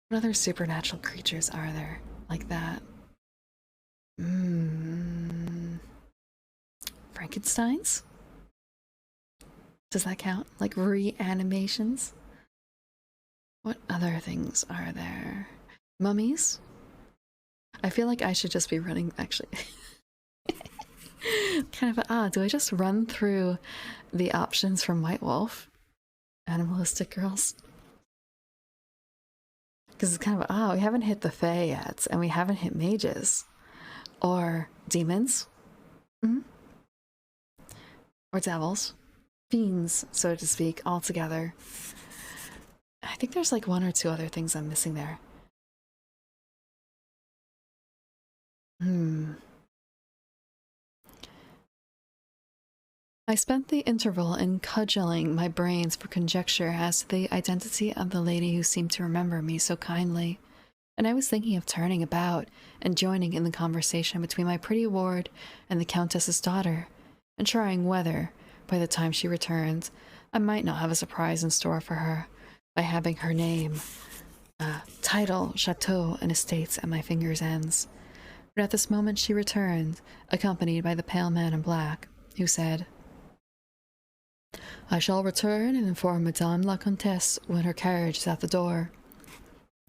What other supernatural creatures are there like that? Frankensteins? Does that count? Like reanimations? What other things are there? Mummies? I feel like I should just be running, actually. Kind of, do I just run through the options from White Wolf? Animalistic girls? Because it's kind of, we haven't hit the Fae yet, and we haven't hit mages. Or demons. Or devils. Fiends, so to speak, all together. I think there's like one or two other things I'm missing there. I spent the interval in cudgeling my brains for conjecture as to the identity of the lady who seemed to remember me so kindly, and I was thinking of turning about and joining in the conversation between my pretty ward and the Countess's daughter, and trying whether, by the time she returned, I might not have a surprise in store for her by having her name, title, chateau, and estates at my fingers' ends. But at this moment she returned, accompanied by the pale man in black, who said, I shall return and inform Madame la Comtesse when her carriage is at the door.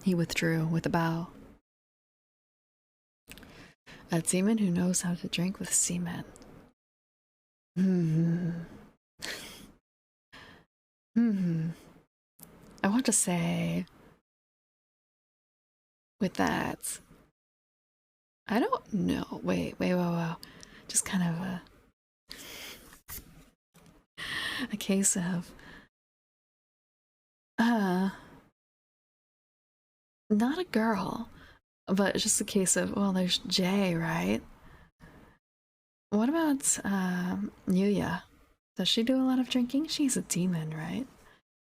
He withdrew with a bow. A demon who knows how to drink with seamen. I want to say, with that, I don't know. Wait. Just kind of a case of, not a girl, but it's just a case of, well, there's Jay, right? What about Yuya? Does she do a lot of drinking? She's a demon, right?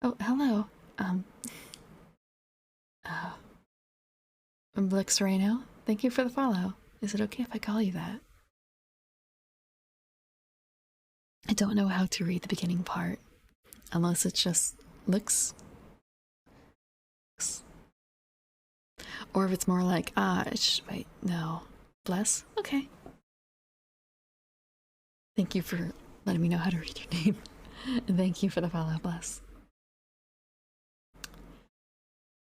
Oh, hello. Uh, Blix Reno, thank you for the follow. Is it okay if I call you that? I don't know how to read the beginning part, unless it's just looks. Or if it's more like, wait, no. Bless? Okay. Thank you for letting me know how to read your name. And thank you for the follow, Bless.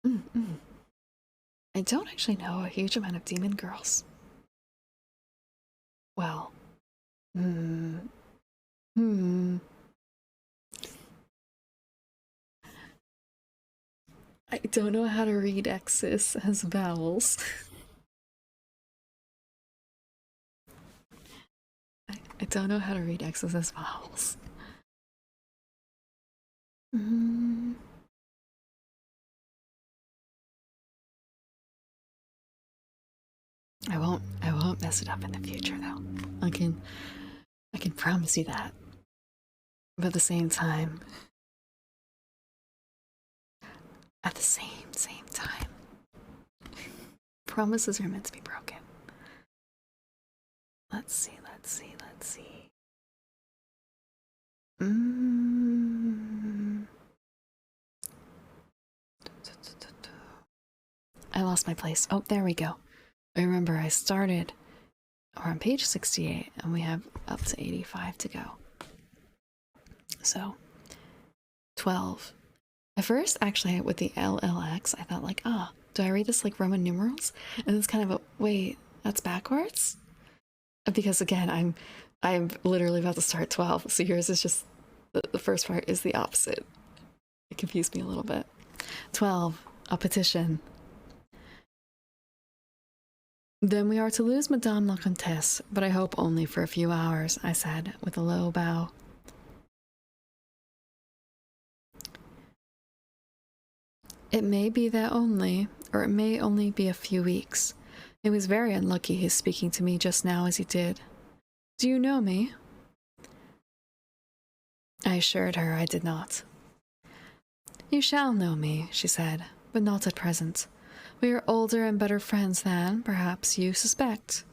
I don't actually know a huge amount of demon girls. Well, I don't know how to read X's as vowels. I don't know how to read X's as vowels. I won't mess it up in the future though. I can promise you that. But at the same time, promises are meant to be broken. Let's see. I lost my place. Oh, there we go. I remember I started, we're on page 68, and we have up to 85 to go. So, 12. At first, actually, with the LLX, I thought like, do I read this like Roman numerals? And it's kind of a, wait, that's backwards? Because again, I'm literally about to start 12, so yours is just, the first part is the opposite. It confused me a little bit. 12, a petition. Then we are to lose Madame la Comtesse, but I hope only for a few hours, I said, with a low bow. It may be that only, or it may only be a few weeks. It was very unlucky his speaking to me just now as he did. Do you know me? I assured her I did not. You shall know me, she said, but not at present. We are older and better friends than, perhaps, you suspect.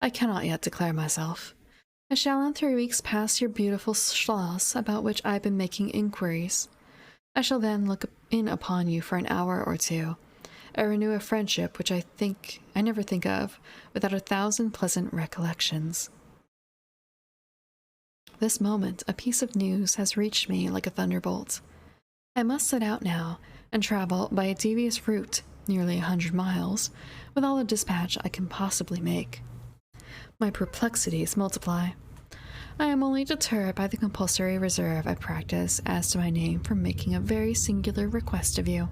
I cannot yet declare myself. I shall in 3 weeks pass your beautiful schloss about which I've been making inquiries. I shall then look in upon you for an hour or two, and renew a friendship which I never think of without 1,000 pleasant recollections. This moment, a piece of news has reached me like a thunderbolt. I must set out now, and travel by a devious route, nearly 100 miles, with all the dispatch I can possibly make. My perplexities multiply. I am only deterred by the compulsory reserve I practice as to my name from making a very singular request of you.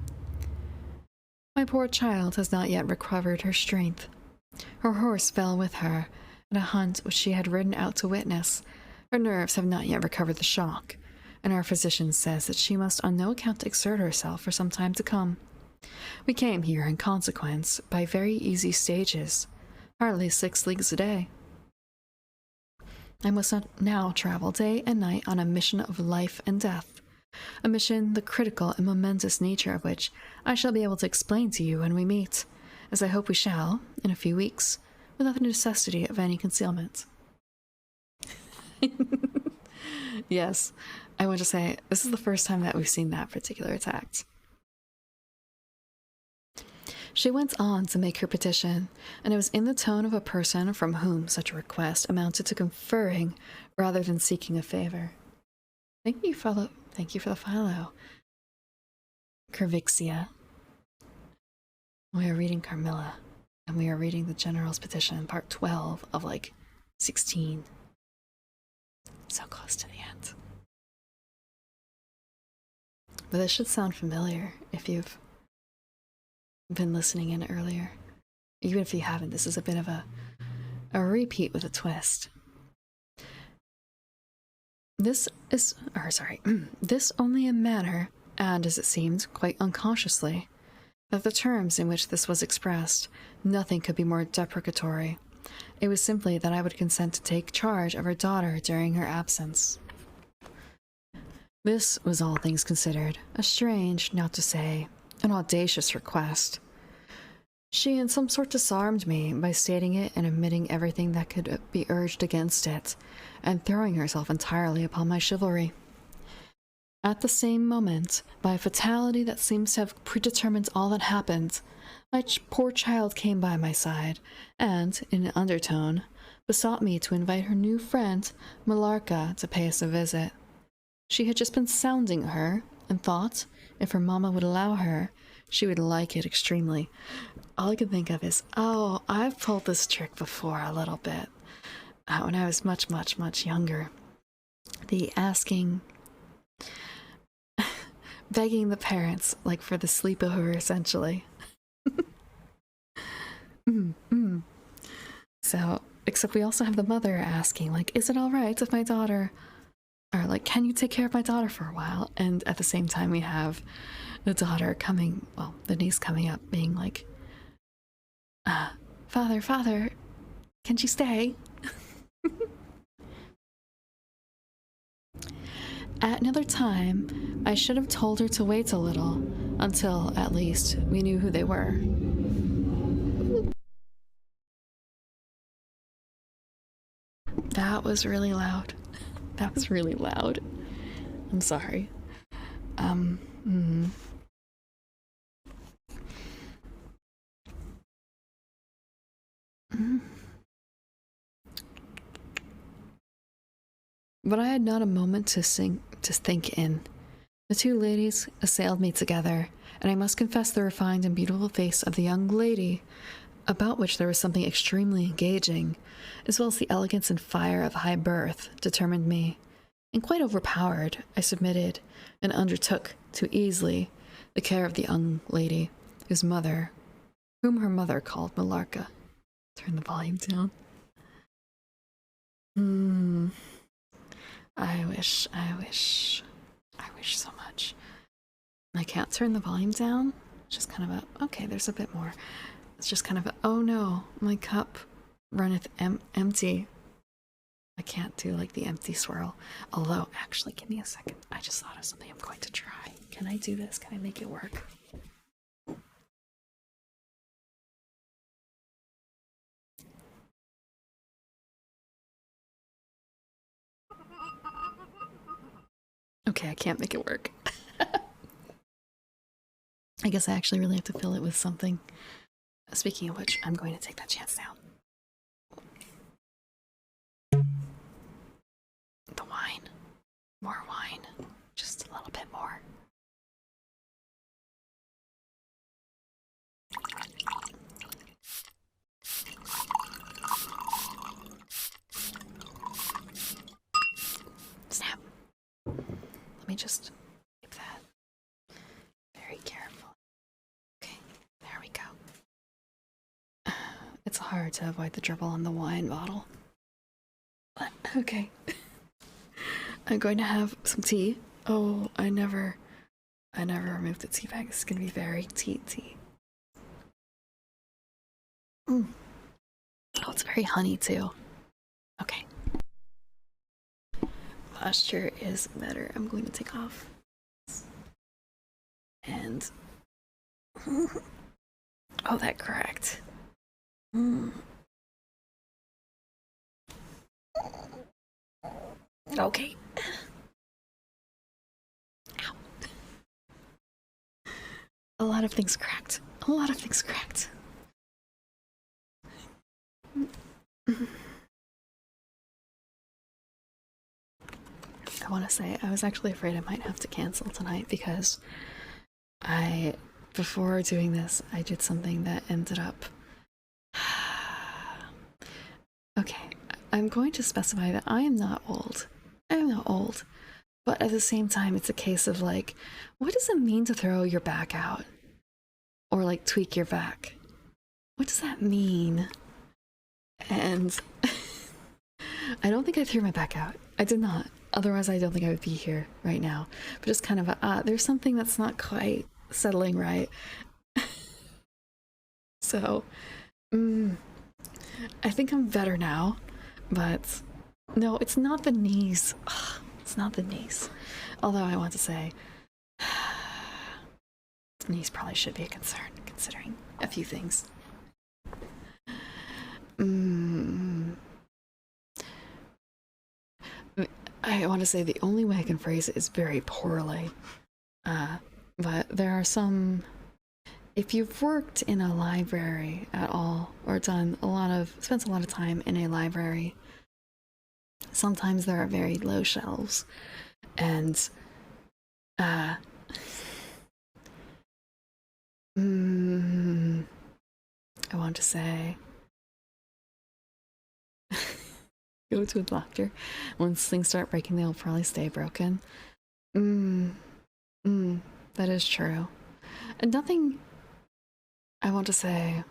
My poor child has not yet recovered her strength. Her horse fell with her at a hunt which she had ridden out to witness. Her nerves have not yet recovered the shock, and our physician says that she must on no account exert herself for some time to come. We came here, in consequence, by very easy stages, hardly 6 leagues a day. I must now travel day and night on a mission of life and death, a mission the critical and momentous nature of which I shall be able to explain to you when we meet, as I hope we shall, in a few weeks, without the necessity of any concealment. Yes, I want to say, this is the first time that we've seen that particular attack. She went on to make her petition, and it was in the tone of a person from whom such a request amounted to conferring rather than seeking a favor. Thank you for the follow, Curvixia. We are reading Carmilla, and we are reading the General's Petition, part 12 of like 16. So close to the end. But this should sound familiar if you've been listening in earlier. Even if you haven't, this is a bit of a repeat with a twist. This only in manner, and as it seemed, quite unconsciously, that the terms in which this was expressed, nothing could be more deprecatory, It was simply that I would consent to take charge of her daughter during her absence. This was, all things considered, a strange, not to say an audacious request. She in some sort disarmed me by stating it and admitting everything that could be urged against it, and throwing herself entirely upon my chivalry. At the same moment, by a fatality that seems to have predetermined all that happened, my poor child came by my side, and, in an undertone, besought me to invite her new friend, Millarca, to pay us a visit. She had just been sounding her, and thought, if her mamma would allow her, she would like it extremely. All I could think of is, oh, I've pulled this trick before a little bit. When I was much, much, much younger. The asking, begging the parents, like for the sleepover, essentially. So, except we also have the mother asking, like, is it all right if my daughter, or like, can you take care of my daughter for a while? And at the same time, we have the daughter coming, well, the niece coming up, being like, father, can she stay? At another time, I should have told her to wait a little, until, at least, we knew who they were. That was really loud. That was really loud. I'm sorry. But I had not a moment to think in. The two ladies assailed me together, and I must confess the refined and beautiful face of the young lady, about which there was something extremely engaging, as well as the elegance and fire of high birth, determined me. And quite overpowered, I submitted, and undertook, too easily, the care of the young lady, whom her mother called Millarca. Turn the volume down. I wish so much. I can't turn the volume down. It's just kind of a, okay, there's a bit more. It's just kind of a, oh no, my cup runneth empty. I can't do like the empty swirl. Although, actually, give me a second. I just thought of something I'm going to try. Can I do this? Can I make it work? Okay, I can't make it work. I guess I actually really have to fill it with something. Speaking of which, I'm going to take that chance now. The wine. More wine. Just a little bit more. Snap. Let me just keep that very careful. Okay, there we go. It's hard to avoid the dribble on the wine bottle. But, okay. I'm going to have some tea. Oh, I never removed the tea bag. This is going to be very tea. Oh, it's very honey too. Okay. Posture is better. I'm going to take off. And oh, that cracked. Okay. Ow. A lot of things cracked. I want to say, I was actually afraid I might have to cancel tonight because before doing this, I did something that ended up... Okay, I'm going to specify that I am not old. But at the same time, it's a case of like, what does it mean to throw your back out? Or like tweak your back? What does that mean? And I don't think I threw my back out. I did not. Otherwise, I don't think I would be here right now. But just kind of there's something that's not quite settling right. So, I think I'm better now, but no, it's not the knees. Ugh, it's not the knees. Although I want to say, knees probably should be a concern, considering a few things. I want to say the only way I can phrase it is very poorly. But there are some. If you've worked in a library at all, or spent a lot of time in a library, sometimes there are very low shelves, and I want to say, go to a doctor. Once things start breaking, they'll probably stay broken. That is true. And nothing. I want to say,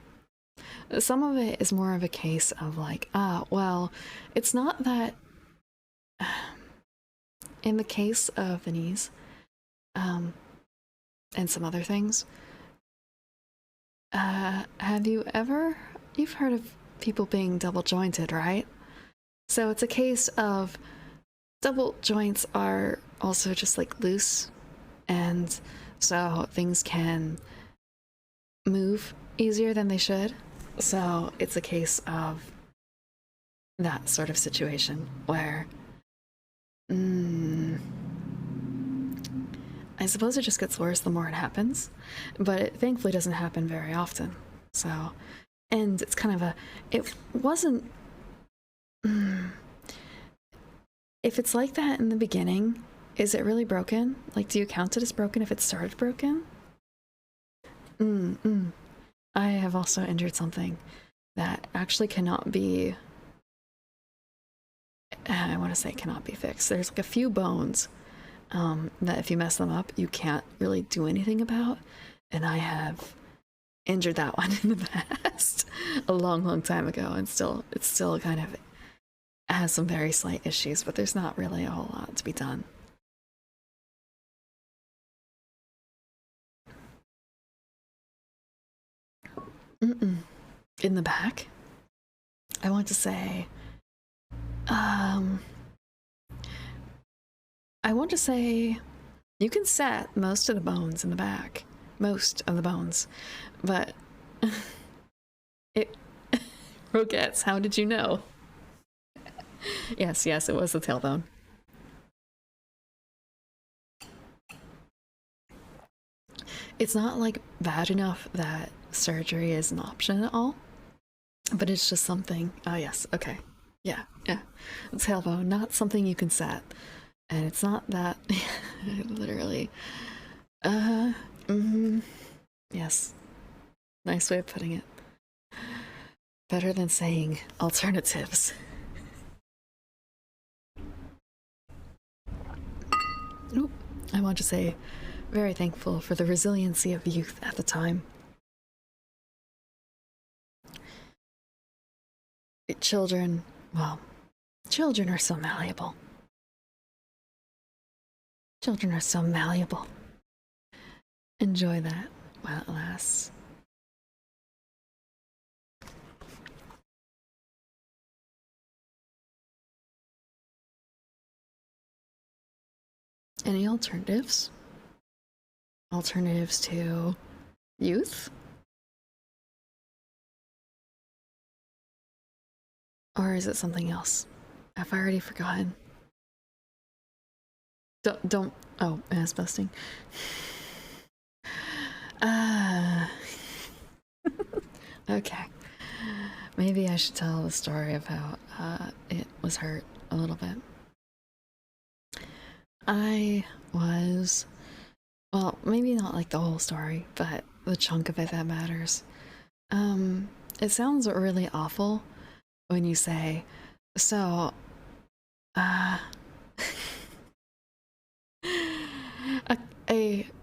some of it is more of a case of like, well, it's not that. In the case of the knees, and some other things, you've heard of people being double jointed, right? So it's a case of double joints are also just like loose, and so things can move easier than they should. So it's a case of that sort of situation where I suppose it just gets worse the more it happens, but it thankfully doesn't happen very often. So, and it's kind of it wasn't, if it's like that in the beginning, is it really broken? Like, do you count it as broken if it started broken? I have also injured something that actually cannot be, I want to say cannot be fixed. There's like a few bones that if you mess them up, you can't really do anything about. And I have injured that one in the past a long time ago, and it's still kind of has some very slight issues, but there's not really a whole lot to be done. In the back, I want to say, I want to say you can set most of the bones in the back, most of the bones, but it. Roquettes, how did you know? Yes, it was the tailbone. It's not like bad enough that surgery is an option at all, but it's just something. Oh, yes, okay. Yeah. Tailbone, not something you can set. And it's not that. Literally. Yes. Nice way of putting it. Better than saying alternatives. Oop. I want to say, very thankful for the resiliency of youth at the time. Children are so malleable. Children are so malleable. Enjoy that while it lasts. Any alternatives? Alternatives to youth? Or is it something else? Have I already forgotten? Don't. Oh, ass busting. Okay. Maybe I should tell the story of how it was hurt a little bit. I was, well, maybe not like the whole story, but the chunk of it that matters. It sounds really awful when you say, so, a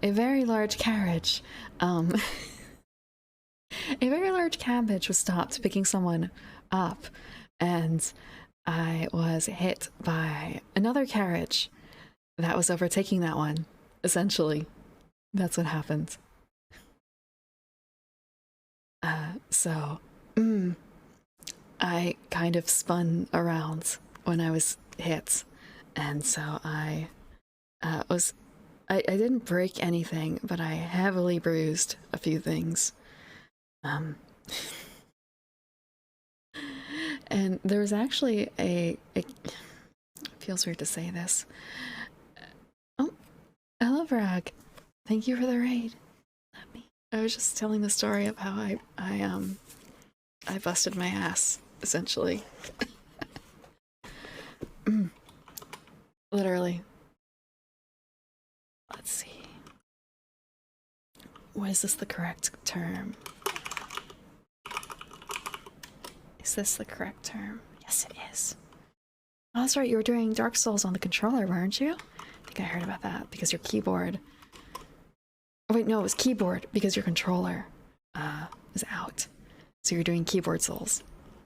very large carriage, a very large cabbage was stopped picking someone up, and I was hit by another carriage that was overtaking that one. Essentially, that's what happened. So, I kind of spun around when I was hit, and so I didn't break anything, but I heavily bruised a few things. Um, and there was actually it feels weird to say this. Oh, hello, Bragg. Thank you for the raid. I was just telling the story of how I busted my ass, essentially. Literally. Let's see. What is this the correct term? Is this the correct term? Yes, it is. Oh, that's right. You were doing Dark Souls on the controller, weren't you? I think I heard about that because your keyboard. Oh wait, no, it was keyboard because your controller was out. So you're doing keyboard Souls.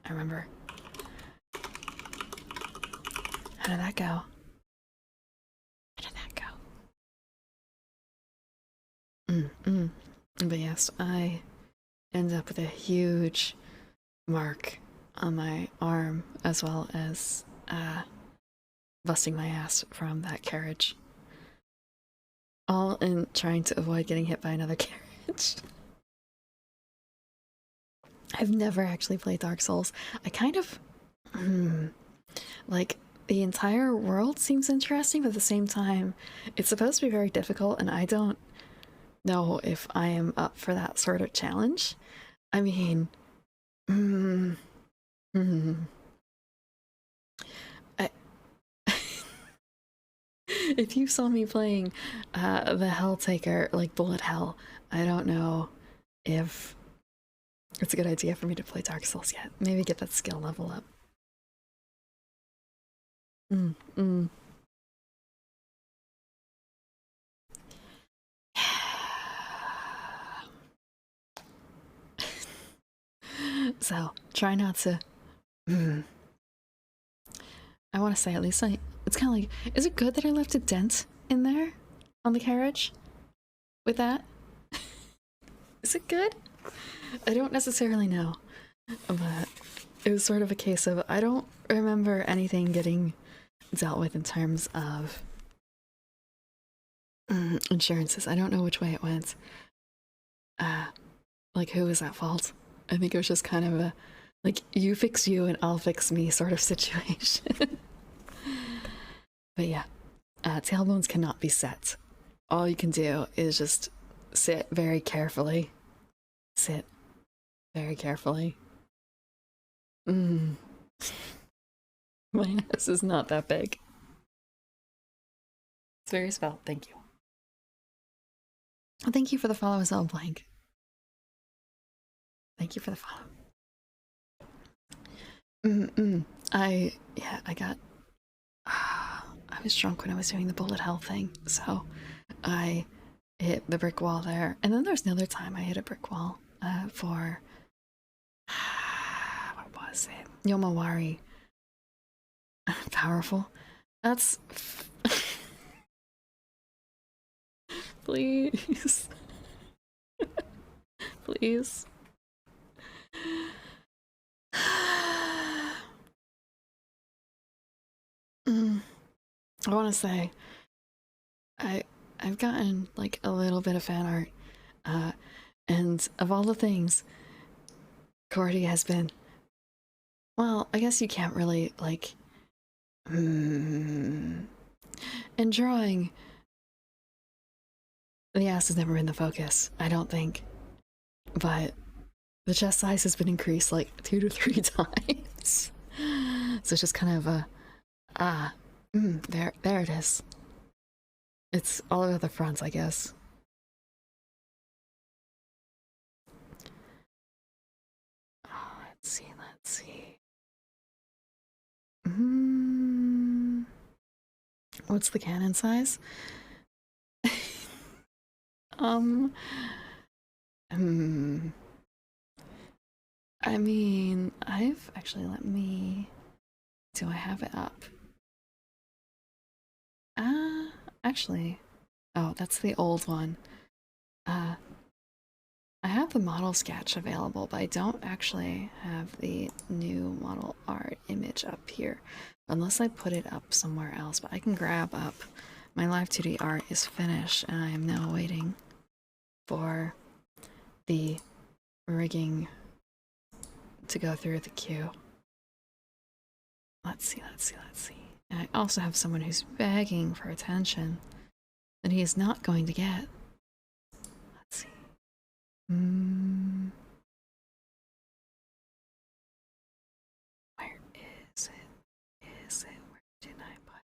I remember. How did that go? How did that go? But yes, I ended up with a huge mark on my arm as well as busting my ass from that carriage. All in trying to avoid getting hit by another carriage. I've never actually played Dark Souls. I kind of like the entire world seems interesting, but at the same time, it's supposed to be very difficult, and I don't know if I am up for that sort of challenge. I mean, I, if you saw me playing the Hell Taker, like Bullet Hell, I don't know if it's a good idea for me to play Dark Souls yet. Maybe get that skill level up. So, try not to. I want to say, at least it's kind of like, is it good that I left a dent in there on the carriage with that? Is it good? I don't necessarily know, but it was sort of a case of I don't remember anything getting dealt with in terms of insurances. I don't know which way it went. Like, who was at fault? I think it was just kind of a, like, you fix you and I'll fix me sort of situation. But yeah, tailbones cannot be set. All you can do is just sit very carefully. Sit very carefully. My ass is not that big. It's very spelled. Thank you. Thank you for the follow as well, Blank. Thank you for the follow. I got. I was drunk when I was doing the bullet hell thing, so I hit the brick wall there. And then there's another time I hit a brick wall for. What was it? Yomawari. Powerful. That's. Please. Please. I want to say, I've gotten like a little bit of fan art, and of all the things, Cordy has been. Well, I guess you can't really like. In drawing, the ass has never been the focus. I don't think, but the chest size has been increased like 2 to 3 times. So it's just kind of a there it is. It's all over the front, I guess. Let's see. What's the cannon size? I mean, I've actually do I have it up? Actually, oh, that's the old one. I have the model sketch available, but I don't actually have the new model art image up here. Unless I put it up somewhere else, but I can grab up. My live 2D art is finished, and I am now waiting for the rigging to go through the queue. Let's see. And I also have someone who's begging for attention that he is not going to get. Let's see. Where is it? Where did I put?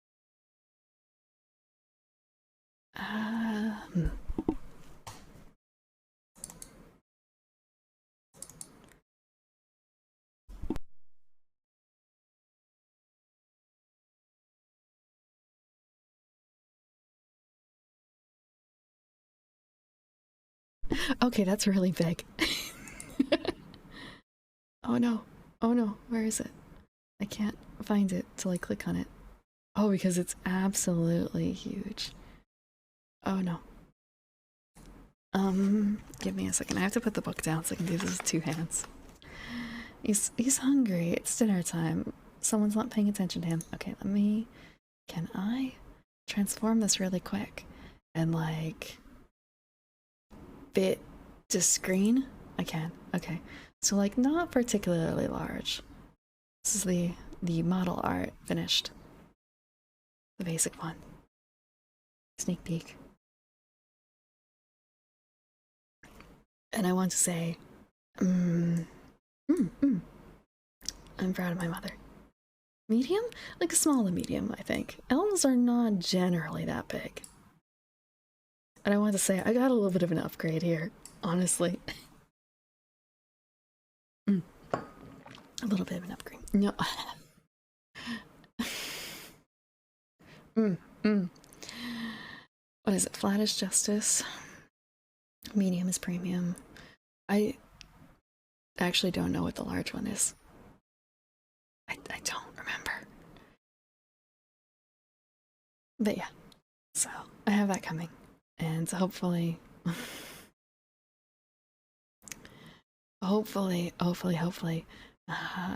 Okay, that's really big. Oh no. Oh no, where is it? I can't find it till I click on it. Oh, because it's absolutely huge. Oh no. Give me a second. I have to put the book down so I can do this with two hands. He's hungry. It's dinner time. Someone's not paying attention to him. Okay, can I transform this really quick and like fit to screen? I can. Okay. So like not particularly large. This is the model art finished. The basic one. Sneak peek. And I want to say, I'm proud of my mother. Medium? Like a small to medium, I think. Elves are not generally that big. And I want to say, I got a little bit of an upgrade here, honestly. A little bit of an upgrade. No. What is it? Flat is justice. Medium is premium. I actually don't know what the large one is. I don't remember. But yeah, so I have that coming. And hopefully,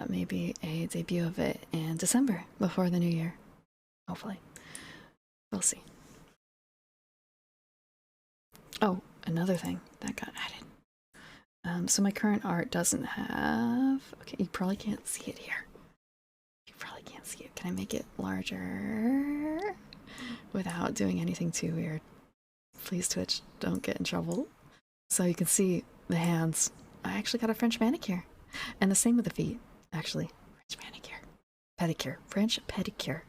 maybe a debut of it in December before the new year. Hopefully. We'll see. Oh, another thing that got added. So my current art doesn't have... Okay, you probably can't see it here. You probably can't see it. Can I make it larger? Without doing anything too weird. Please, Twitch, don't get in trouble. So you can see the hands. I actually got a French manicure. And the same with the feet, actually. French manicure. Pedicure. French pedicure.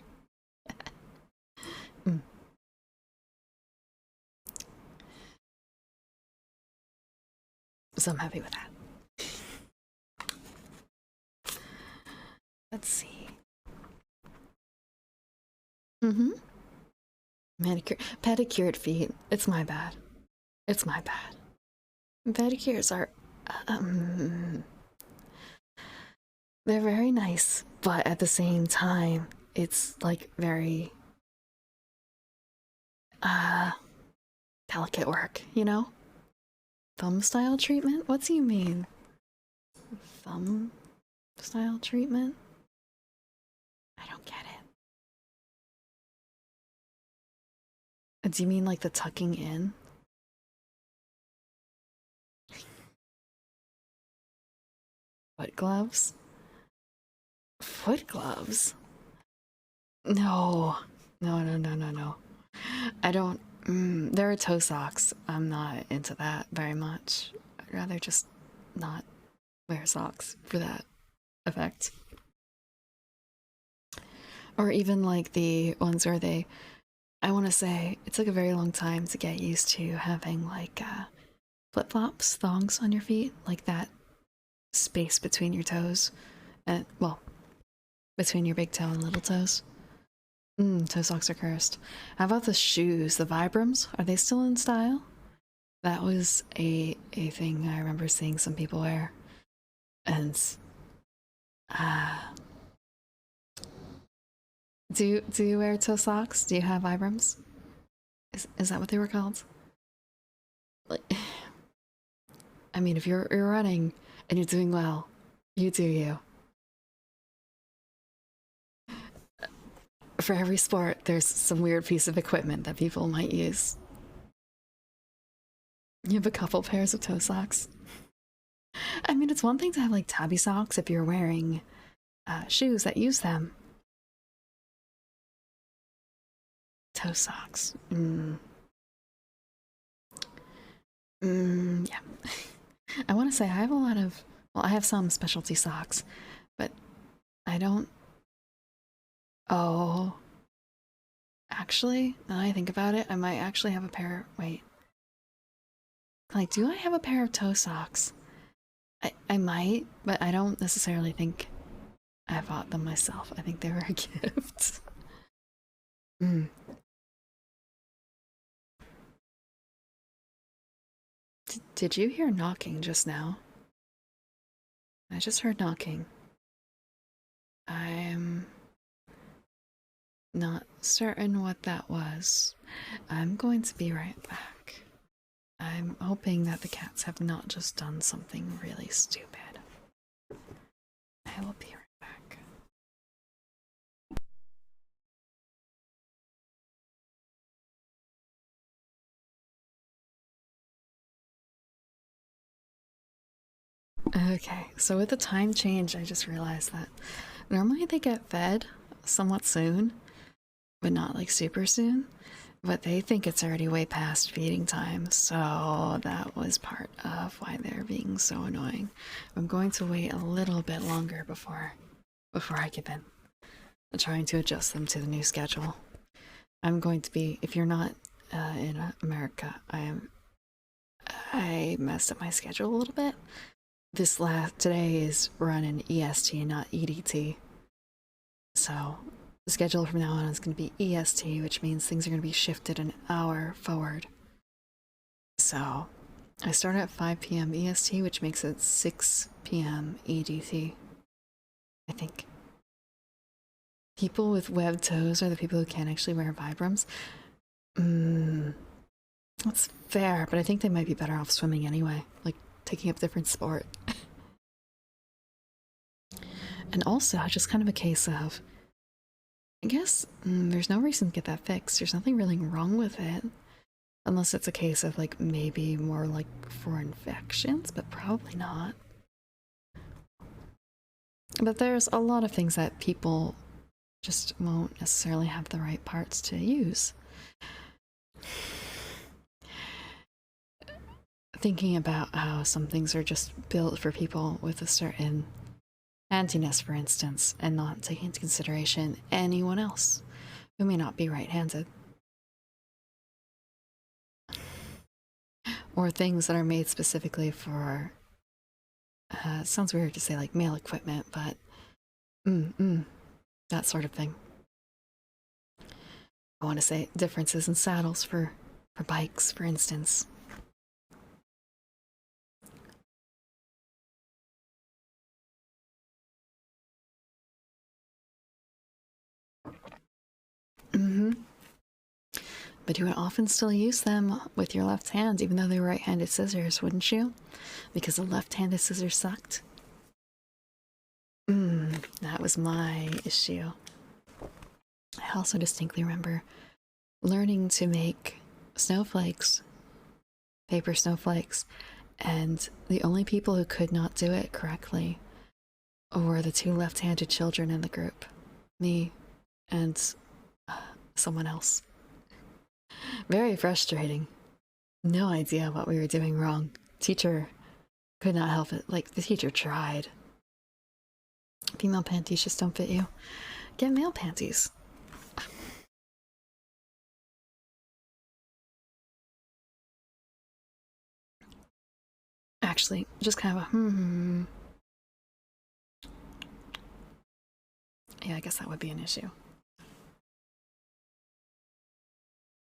So I'm happy with that. Let's see. Manicure. Pedicured feet. It's my bad. It's my bad. Pedicures are... they're very nice, but at the same time, it's like very... delicate work, you know? Thumb style treatment? What do you mean? Thumb style treatment? I don't get it. Do you mean like the tucking in? Foot gloves? Foot gloves? No. No. I don't... there are toe socks. I'm not into that very much. I'd rather just not wear socks for that effect. Or even like the ones where they... I want to say it took a very long time to get used to having like flip-flops, thongs on your feet, like that space between your toes, and well, between your big toe and little toes. Toe socks are cursed. How about the shoes, the Vibrams? Are they still in style? That was a thing I remember seeing some people wear, and do you wear toe socks? Do you have Vibrams? Is that what they were called? Like, I mean, if you're running and you're doing well, you do you. For every sport, there's some weird piece of equipment that people might use. You have a couple pairs of toe socks. I mean, it's one thing to have like tabby socks if you're wearing shoes that use them. Toe socks. Yeah. I want to say I have a lot of, well, I have some specialty socks, but I don't. Oh, actually, now that I think about it, I might actually have a pair. Wait. Like, do I have a pair of toe socks? I might, but I don't necessarily think I bought them myself. I think they were a gift. Did you hear knocking just now? I just heard knocking. I'm not certain what that was. I'm going to be right back. I'm hoping that the cats have not just done something really stupid. I will be right back. Okay, so with the time change, I just realized that normally they get fed somewhat soon, but not like super soon. But they think it's already way past feeding time, so that was part of why they're being so annoying. I'm going to wait a little bit longer before I give in. I'm trying to adjust them to the new schedule. I'm going to be, if you're not in America, I messed up my schedule a little bit. Today is run in EST, not EDT. So the schedule from now on is going to be EST, which means things are going to be shifted an hour forward. So I start at 5 p.m. EST, which makes it 6 p.m. EDT. I think. People with webbed toes are the people who can't actually wear Vibrams. That's fair, but I think they might be better off swimming anyway, like taking up a different sport. And also, just kind of a case of, I guess there's no reason to get that fixed. There's nothing really wrong with it. Unless it's a case of like maybe more like for infections, but probably not. But there's a lot of things that people just won't necessarily have the right parts to use. Thinking about how some things are just built for people with a certain handiness, for instance, and not taking into consideration anyone else who may not be right-handed. Or things that are made specifically for, it sounds weird to say like male equipment, but that sort of thing. I want to say differences in saddles for bikes, for instance. But you would often still use them with your left hand, even though they were right-handed scissors, wouldn't you? Because the left-handed scissors sucked. That was my issue. I also distinctly remember learning to make snowflakes, paper snowflakes, and the only people who could not do it correctly were the two left-handed children in the group, me and someone else. Very frustrating. No idea what we were doing wrong. Teacher could not help it. Like, the teacher tried. Female panties just don't fit you. Get male panties. Actually, just kind of a Yeah, I guess that would be an issue.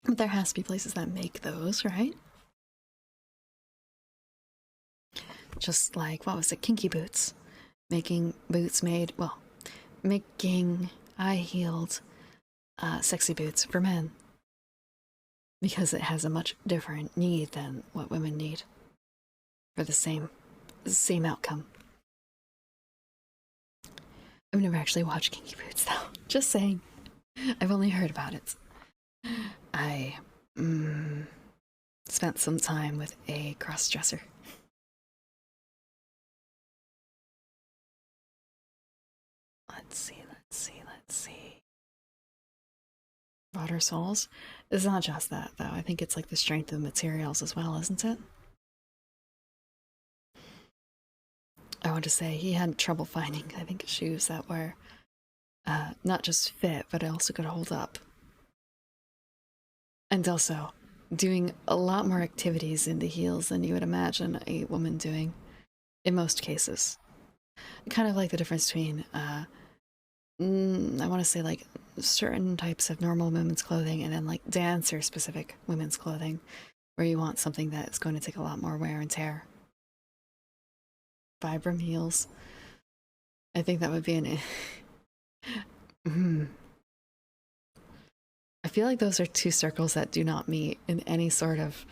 But there has to be places that make those, right? Just like, what was it, Kinky Boots? Making boots made, well, making high-heeled sexy boots for men. Because it has a much different need than what women need. for the same outcome. I've never actually watched Kinky Boots though. Just saying. I've only heard about it. I spent some time with a cross-dresser. Let's see. Water souls? It's not just that, though. I think it's like the strength of materials as well, isn't it? I want to say he had trouble finding, I think, shoes that were not just fit, but also could hold up. And also doing a lot more activities in the heels than you would imagine a woman doing in most cases. Kind of like the difference between, I want to say, like certain types of normal women's clothing and then like dancer specific women's clothing, where you want something that is going to take a lot more wear and tear. Vibram heels. I think that would be an. I feel like those are two circles that do not meet in any sort of.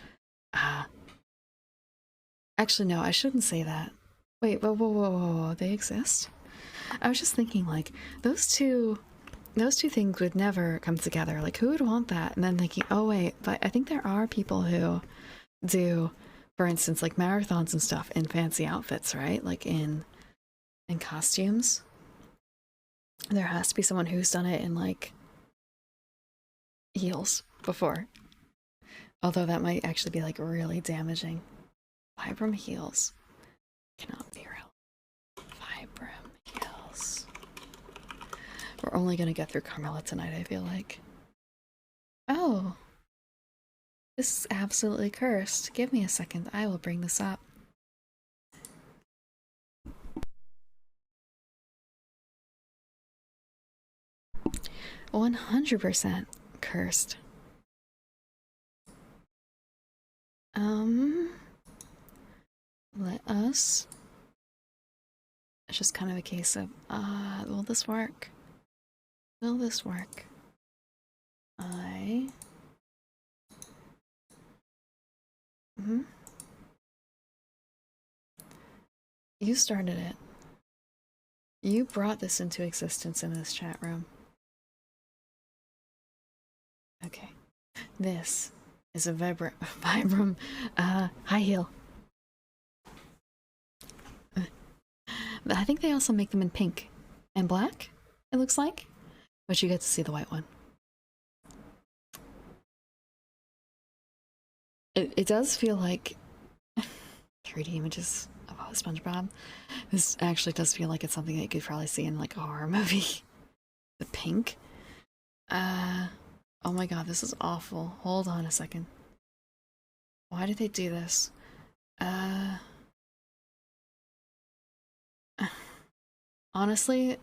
Actually, no, I shouldn't say that. Wait, whoa, they exist? I was just thinking, like, those two things would never come together. Like, who would want that? And then thinking, oh wait, but I think there are people who do, for instance, like marathons and stuff in fancy outfits, right? Like in costumes. There has to be someone who's done it in like heels before. Although that might actually be like really damaging. Vibram heels cannot be real. Vibram heels. We're only gonna get through Carmilla tonight, I feel like. Oh. This is absolutely cursed. Give me a second. I will bring this up. $100% cursed. Let us. It's just kind of a case of, will this work? Will this work? You started it. You brought this into existence in this chat room. Okay. This is a Vibram high heel. I think they also make them in pink and black, it looks like. But you get to see the white one. It does feel like 3D images of SpongeBob. This actually does feel like it's something that you could probably see in like a horror movie. The pink. Oh my god, this is awful. Hold on a second. Why did they do this? Honestly,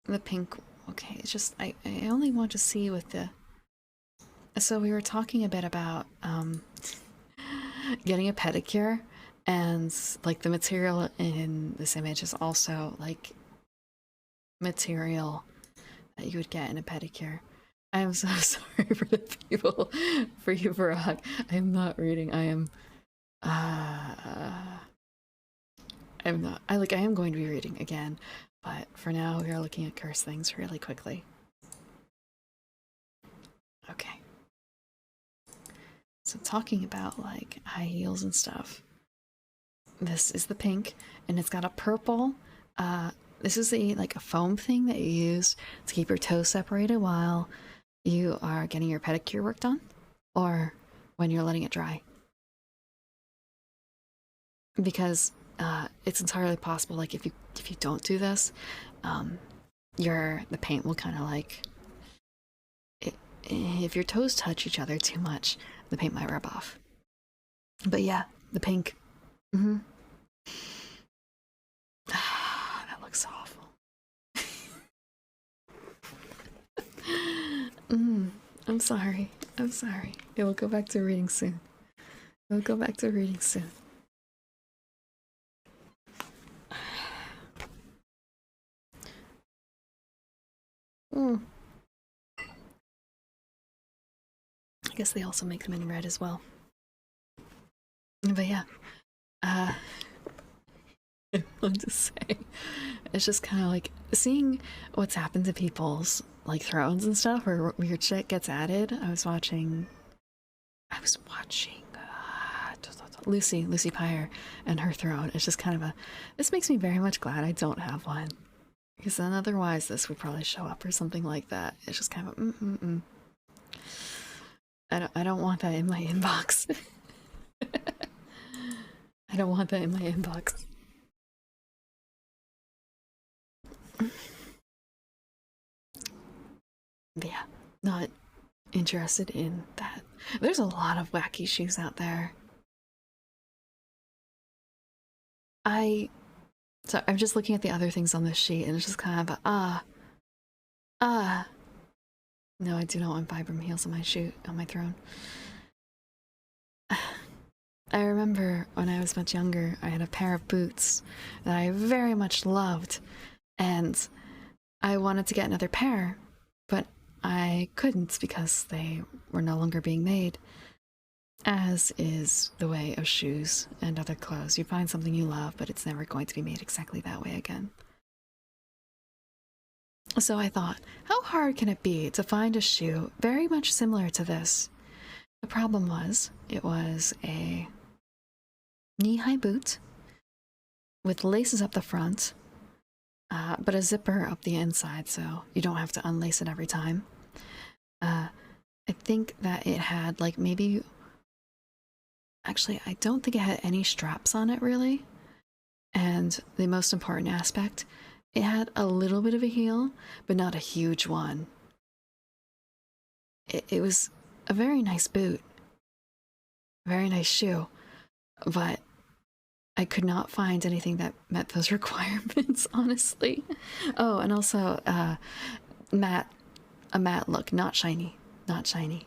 the pink. Okay, it's just I only want to see with the. So we were talking a bit about getting a pedicure, and like the material in this image is also like material that you would get in a pedicure. I am so sorry for the people, for you, Barack. I am not reading. I am not. I am going to be reading again, but for now we are looking at curse things really quickly. Okay. So talking about like high heels and stuff. This is the pink, and it's got a purple. This is like a foam thing that you use to keep your toes separated while you are getting your pedicure work done, or when you're letting it dry. Because it's entirely possible, like if you don't do this, the paint will kind of like if your toes touch each other too much, the paint might rub off. But yeah, the pink. That looks awful. I'm sorry. I'm sorry. It will go back to reading soon. We'll go back to reading soon. I guess they also make them in red as well. But yeah, Uh, I want to say, it's just kind of like seeing what's happened to people's like thrones and stuff, where weird shit gets added. I was watching Lucy Pyre and her throne. It's just kind of a. This makes me very much glad I don't have one, because then otherwise this would probably show up or something like that. It's just kind of a. I don't want that in my inbox. I don't want that in my inbox. But yeah, not interested in that. There's a lot of wacky shoes out there. I so I'm just looking at the other things on this sheet, and it's just kind of a ah. No, I do not want Vibram heels on my shoe on my throne. I remember when I was much younger, I had a pair of boots that I very much loved, and I wanted to get another pair, but I couldn't because they were no longer being made. As is the way of shoes and other clothes. You find something you love, but it's never going to be made exactly that way again. So I thought, how hard can it be to find a shoe very much similar to this? The problem was, it was a knee-high boot with laces up the front, but a zipper up the inside, so you don't have to unlace it every time. I think that it had like maybe. Actually, I don't think it had any straps on it really. And the most important aspect, it had a little bit of a heel, but not a huge one. It was a very nice boot, very nice shoe, but I could not find anything that met those requirements, honestly. Oh, and also matte, a matte look, not shiny, not shiny.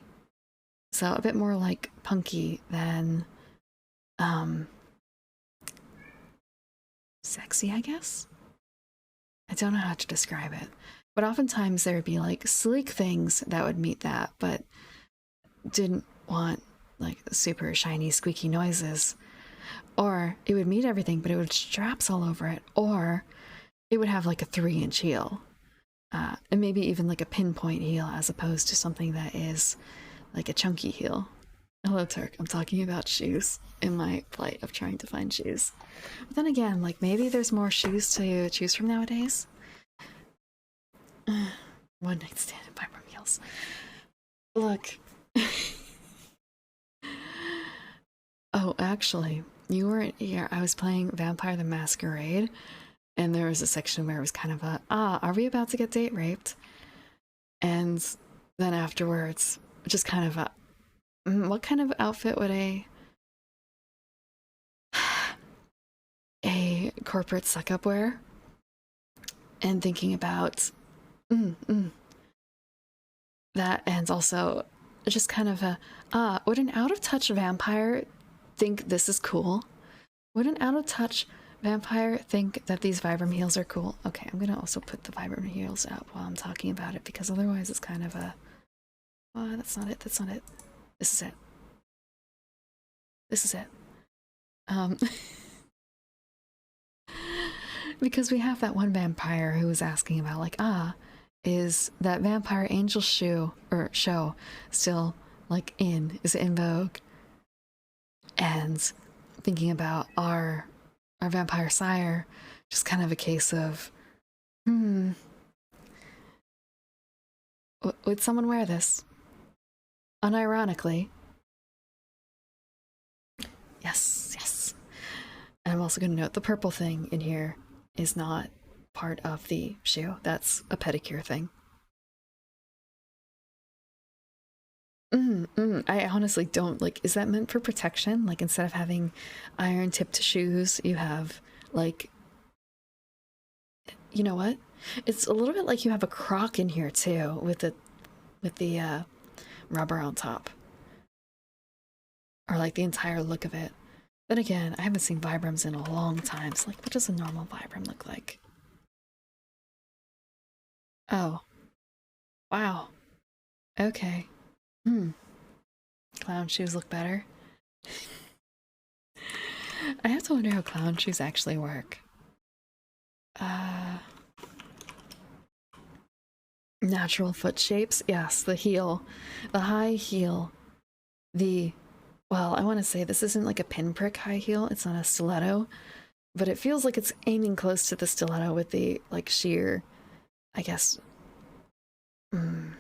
So a bit more like punky than sexy, I guess. I don't know how to describe it. But oftentimes there would be like sleek things that would meet that, but didn't want like super shiny, squeaky noises. Or it would meet everything, but it would have straps all over it. Or it would have like a 3-inch heel. And maybe even like a pinpoint heel as opposed to something that is like a chunky heel. Hello, Turk. I'm talking about shoes in my plight of trying to find shoes. But then again, like maybe there's more shoes to choose from nowadays. One night stand and Vibram heels. Look. Oh, actually, you weren't here. I was playing Vampire the Masquerade, and there was a section where it was kind of a, are we about to get date raped? And then afterwards, just kind of a, what kind of outfit would a corporate suck-up wear? And thinking about that, and also just kind of a, would an out-of-touch vampire think this is cool? Would an out-of-touch vampire think that these Vibram heels are cool? Okay, I'm gonna also put the Vibram heels up while I'm talking about it, because otherwise it's kind of a, that's not it, that's not it. This is it. This is it. Because we have that one vampire who was asking about like, is that vampire angel shoe or show still like is it in vogue? And thinking about our vampire sire, just kind of a case of would someone wear this unironically? Yes. And I'm also going to note the purple thing in here is not part of the shoe. That's a pedicure thing. I honestly don't like. Is that meant for protection? Like instead of having iron tipped shoes, you have like. You know what? It's a little bit like you have a croc in here too, with the rubber on top, or like the entire look of it. Then again, I haven't seen Vibrams in a long time. So like, what does a normal Vibram look like? Oh, wow. Okay. Clown shoes look better. I have to wonder how clown shoes actually work. Uh, Natural foot shapes. Yes, the heel. The high heel. The, well, I want to say this isn't like a pinprick high heel. It's not a stiletto, but it feels like it's aiming close to the stiletto with the, like, sheer, I guess, mm,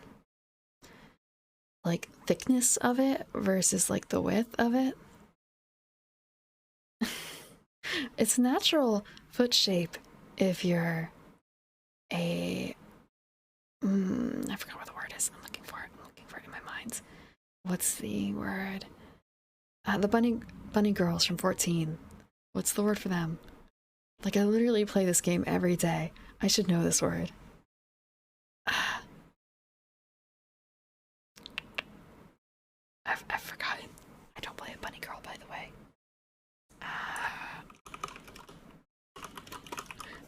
like, thickness of it versus, like, the width of it. It's natural foot shape if you're a I forgot what the word is. I'm looking for it. I'm looking for it in my mind. What's the word? The bunny girls from 14. What's the word for them? Like, I literally play this game every day. I should know this word. I've forgotten. I don't play a bunny girl, by the way.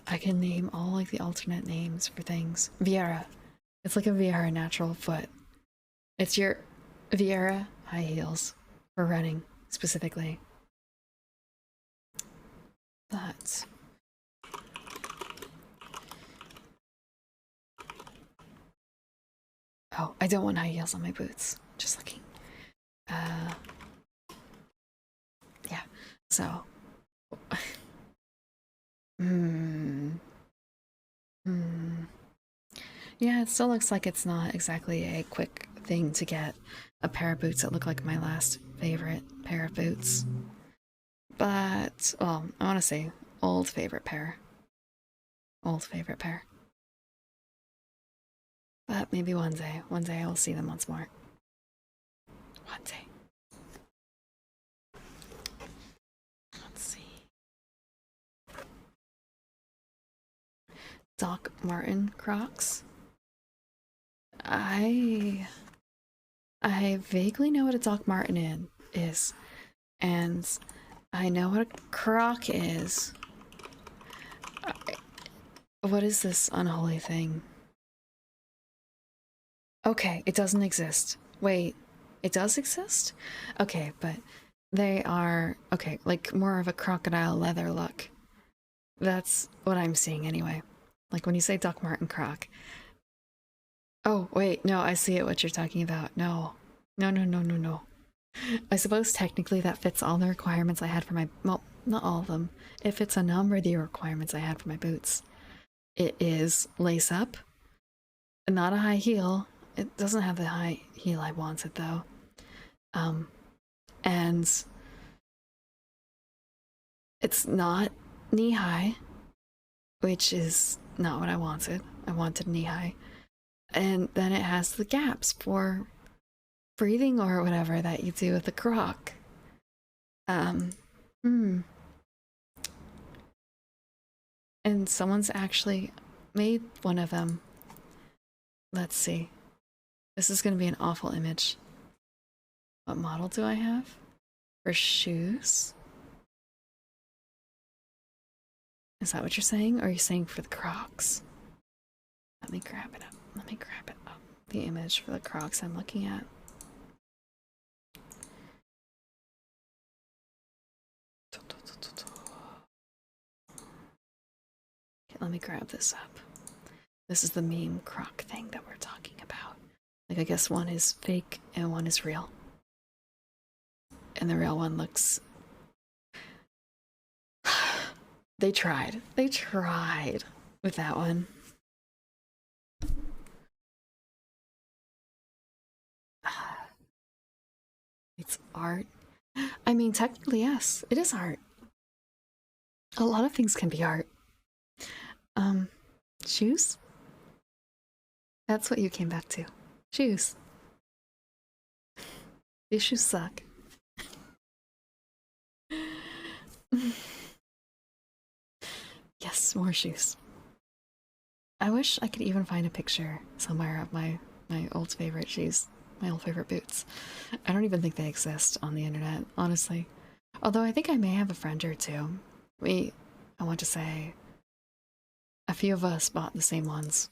I can name all, like, the alternate names for things. Vieira. It's like a Vieira natural foot. It's your Vieira high heels for running, specifically. But oh, I don't want high heels on my boots. Just looking. Yeah. So. Yeah, it still looks like it's not exactly a quick thing to get a pair of boots that look like my last favorite pair of boots. But, well, I want to say old favorite pair. Old favorite pair. But maybe one day I will see them once more. One day. Let's see. Doc Martin Crocs. I vaguely know what a Doc Martin is, and I know what a Croc is. What is this unholy thing? Okay, it doesn't exist. Wait, it does exist? Okay, but they are, okay, like more of a crocodile leather look. That's what I'm seeing anyway. Like when you say Doc Martin Croc. Oh, wait, no, I see it, what you're talking about. No. No, no, no, no, no. I suppose technically that fits all the requirements I had for my, well, not all of them. It fits a number of the requirements I had for my boots. It is lace up, not a high heel. It doesn't have the high heel I wanted though. And it's not knee high, which is not what I wanted. I wanted knee high. And then it has the gaps for breathing or whatever that you do with the croc. And someone's actually made one of them. Let's see. This is going to be an awful image. What model do I have? For shoes? Is that what you're saying? Or are you saying for the Crocs? Let me grab it up. Let me grab it up. The image for the Crocs I'm looking at. Okay, let me grab this up. This is the meme Croc thing that we're talking about. Like, I guess one is fake and one is real. And the real one looks... They tried. They tried with that one. It's art. I mean, technically, yes, it is art. A lot of things can be art. Shoes? That's what you came back to. Shoes. These shoes suck. Yes, more shoes. I wish I could even find a picture somewhere of my old favorite shoes, my old favorite boots. I don't even think they exist on the internet, honestly. Although I think I may have a friend or two. I want to say, a few of us bought the same ones.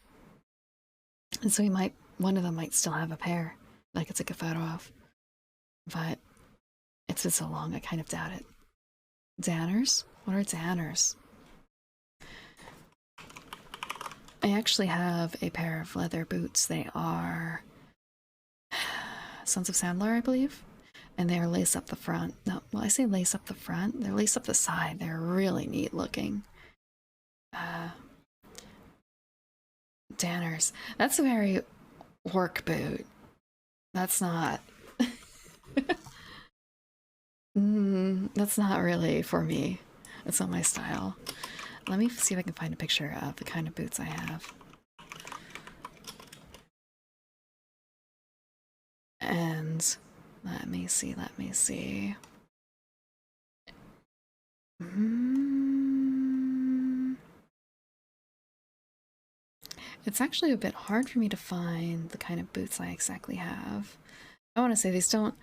And so one of them might still have a pair that I could take a photo of. But it's been so long, I kind of doubt it. Danners? What are Danners? I actually have a pair of leather boots. They are Sons of Sandler, I believe. And they're lace up the front. No, well, I say lace up the front. They're lace up the side. They're really neat looking. Danners. That's a very work boot. That's not. That's not really for me. It's not my style. Let me see if I can find a picture of the kind of boots I have. And let me see. It's actually a bit hard for me to find the kind of boots I exactly have. I want to say these don't.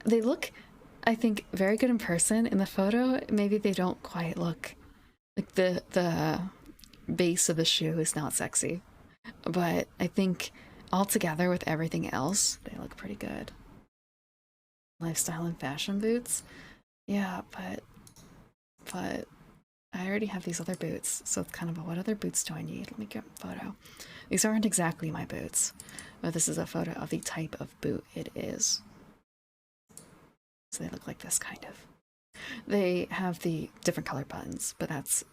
They look, I think, very good in person. In the photo, maybe they don't quite look like the base of the shoe is not sexy, but I think all together with everything else, they look pretty good. Lifestyle and fashion boots, yeah, but I already have these other boots, so it's kind of a what other boots do I need? Let me get a photo. These aren't exactly my boots, but this is a photo of the type of boot it is. So they look like this, kind of. They have the different color buttons, but that's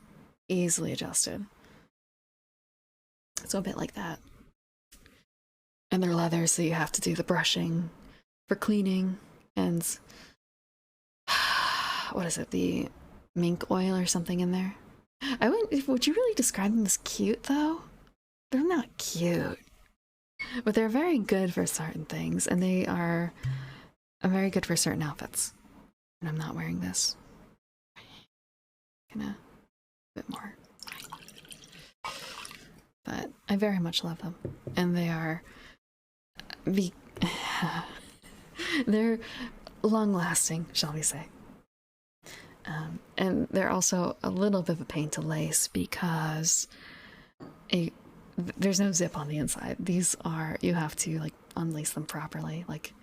easily adjusted. So a bit like that. And they're leather, so you have to do the brushing for cleaning and what is it, the mink oil or something in there. Would you really describe them as cute though? They're not cute. But they're very good for certain things, and they are very good for certain outfits. And I'm not wearing this. Gonna a bit more. But I very much love them. And they are they're long lasting, shall we say. And they're also a little bit of a pain to lace because there's no zip on the inside. These are, you have to like unlace them properly, like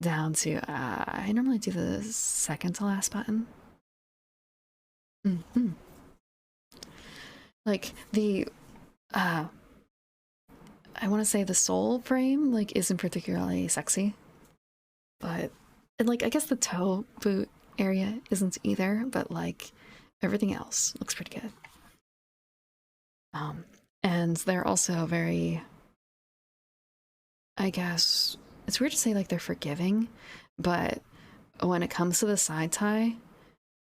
down to, I normally do the second to last button. Like the, I want to say the sole frame like isn't particularly sexy, but and like I guess the toe boot area isn't either, but like everything else looks pretty good. And they're also very, I guess it's weird to say like they're forgiving, but when it comes to the side tie,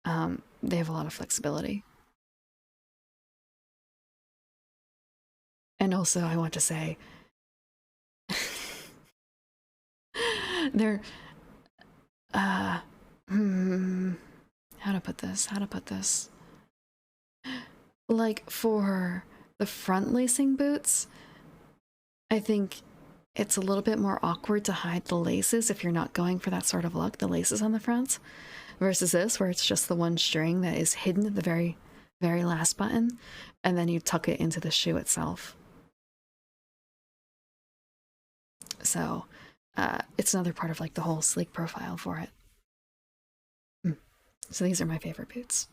they have a lot of flexibility. And also I want to say they're how to put this, like for the front lacing boots, I think it's a little bit more awkward to hide the laces if you're not going for that sort of look, the laces on the front, versus this where it's just the one string that is hidden at the very last button, and then you tuck it into the shoe itself. So it's another part of like the whole sleek profile for it. So these are my favorite boots.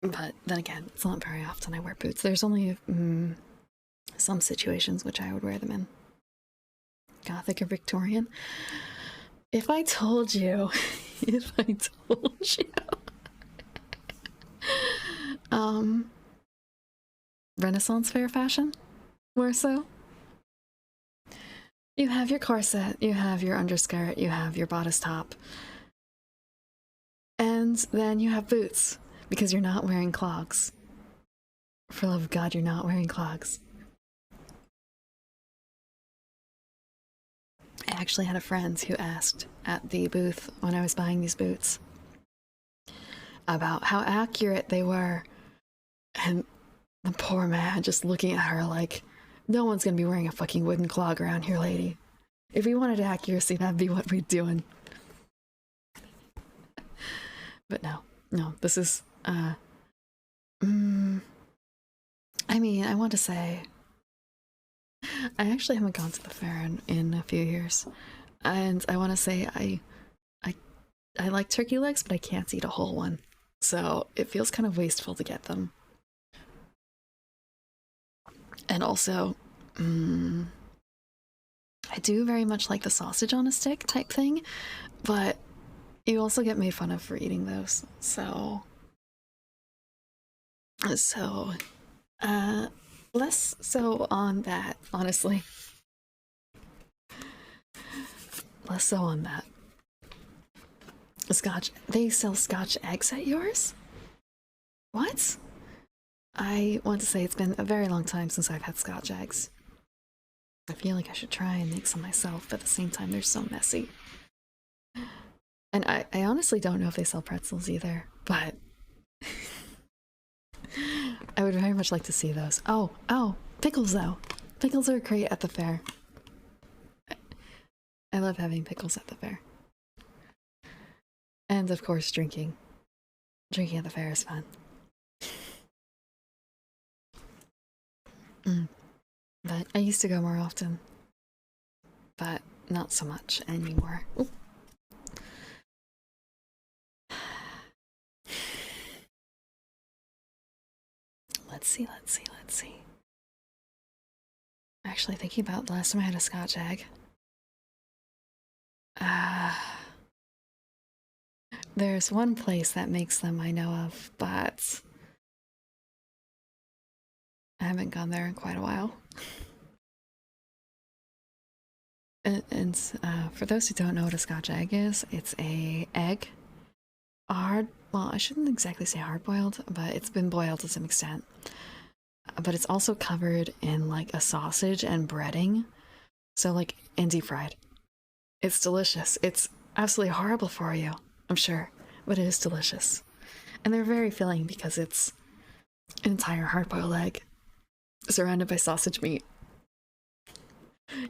But then again, it's not very often I wear boots. There's only some situations which I would wear them in. Gothic or Victorian. If I told you, Renaissance fair fashion, more so. You have your corset, you have your underskirt, you have your bodice top, and then you have boots because you're not wearing clogs. For the love of God, you're not wearing clogs. I actually had a friend who asked at the booth when I was buying these boots about how accurate they were, and the poor man just looking at her like, no one's gonna be wearing a fucking wooden clog around here, lady. If we wanted accuracy, that'd be what we're doing. But no, no, this is, mm, I mean, I want to say, I actually haven't gone to the fair in a few years. And I want to say I, I like turkey legs, but I can't eat a whole one. So it feels kind of wasteful to get them. And also, I do very much like the sausage on a stick type thing, but you also get made fun of for eating those. So, uh, less so on that, honestly. Less so on that. Scotch. They sell Scotch eggs at yours? What? I want to say it's been a very long time since I've had Scotch eggs. I feel like I should try and make some myself, but at the same time, they're so messy. And I honestly don't know if they sell pretzels either, but I would very much like to see those. Oh, pickles though. Pickles are great at the fair. I love having pickles at the fair. And of course, drinking. Drinking at the fair is fun. But I used to go more often. But not so much anymore. Ooh. Let's see. Actually, thinking about the last time I had a Scotch egg. There's one place that makes them I know of, but I haven't gone there in quite a while. And for those who don't know what a Scotch egg is, it's a egg, well, I shouldn't exactly say hard boiled, but it's been boiled to some extent. But it's also covered in like a sausage and breading, so like and deep fried. It's delicious. It's absolutely horrible for you, I'm sure, but it is delicious. And they're very filling because it's an entire hard boiled egg surrounded by sausage meat.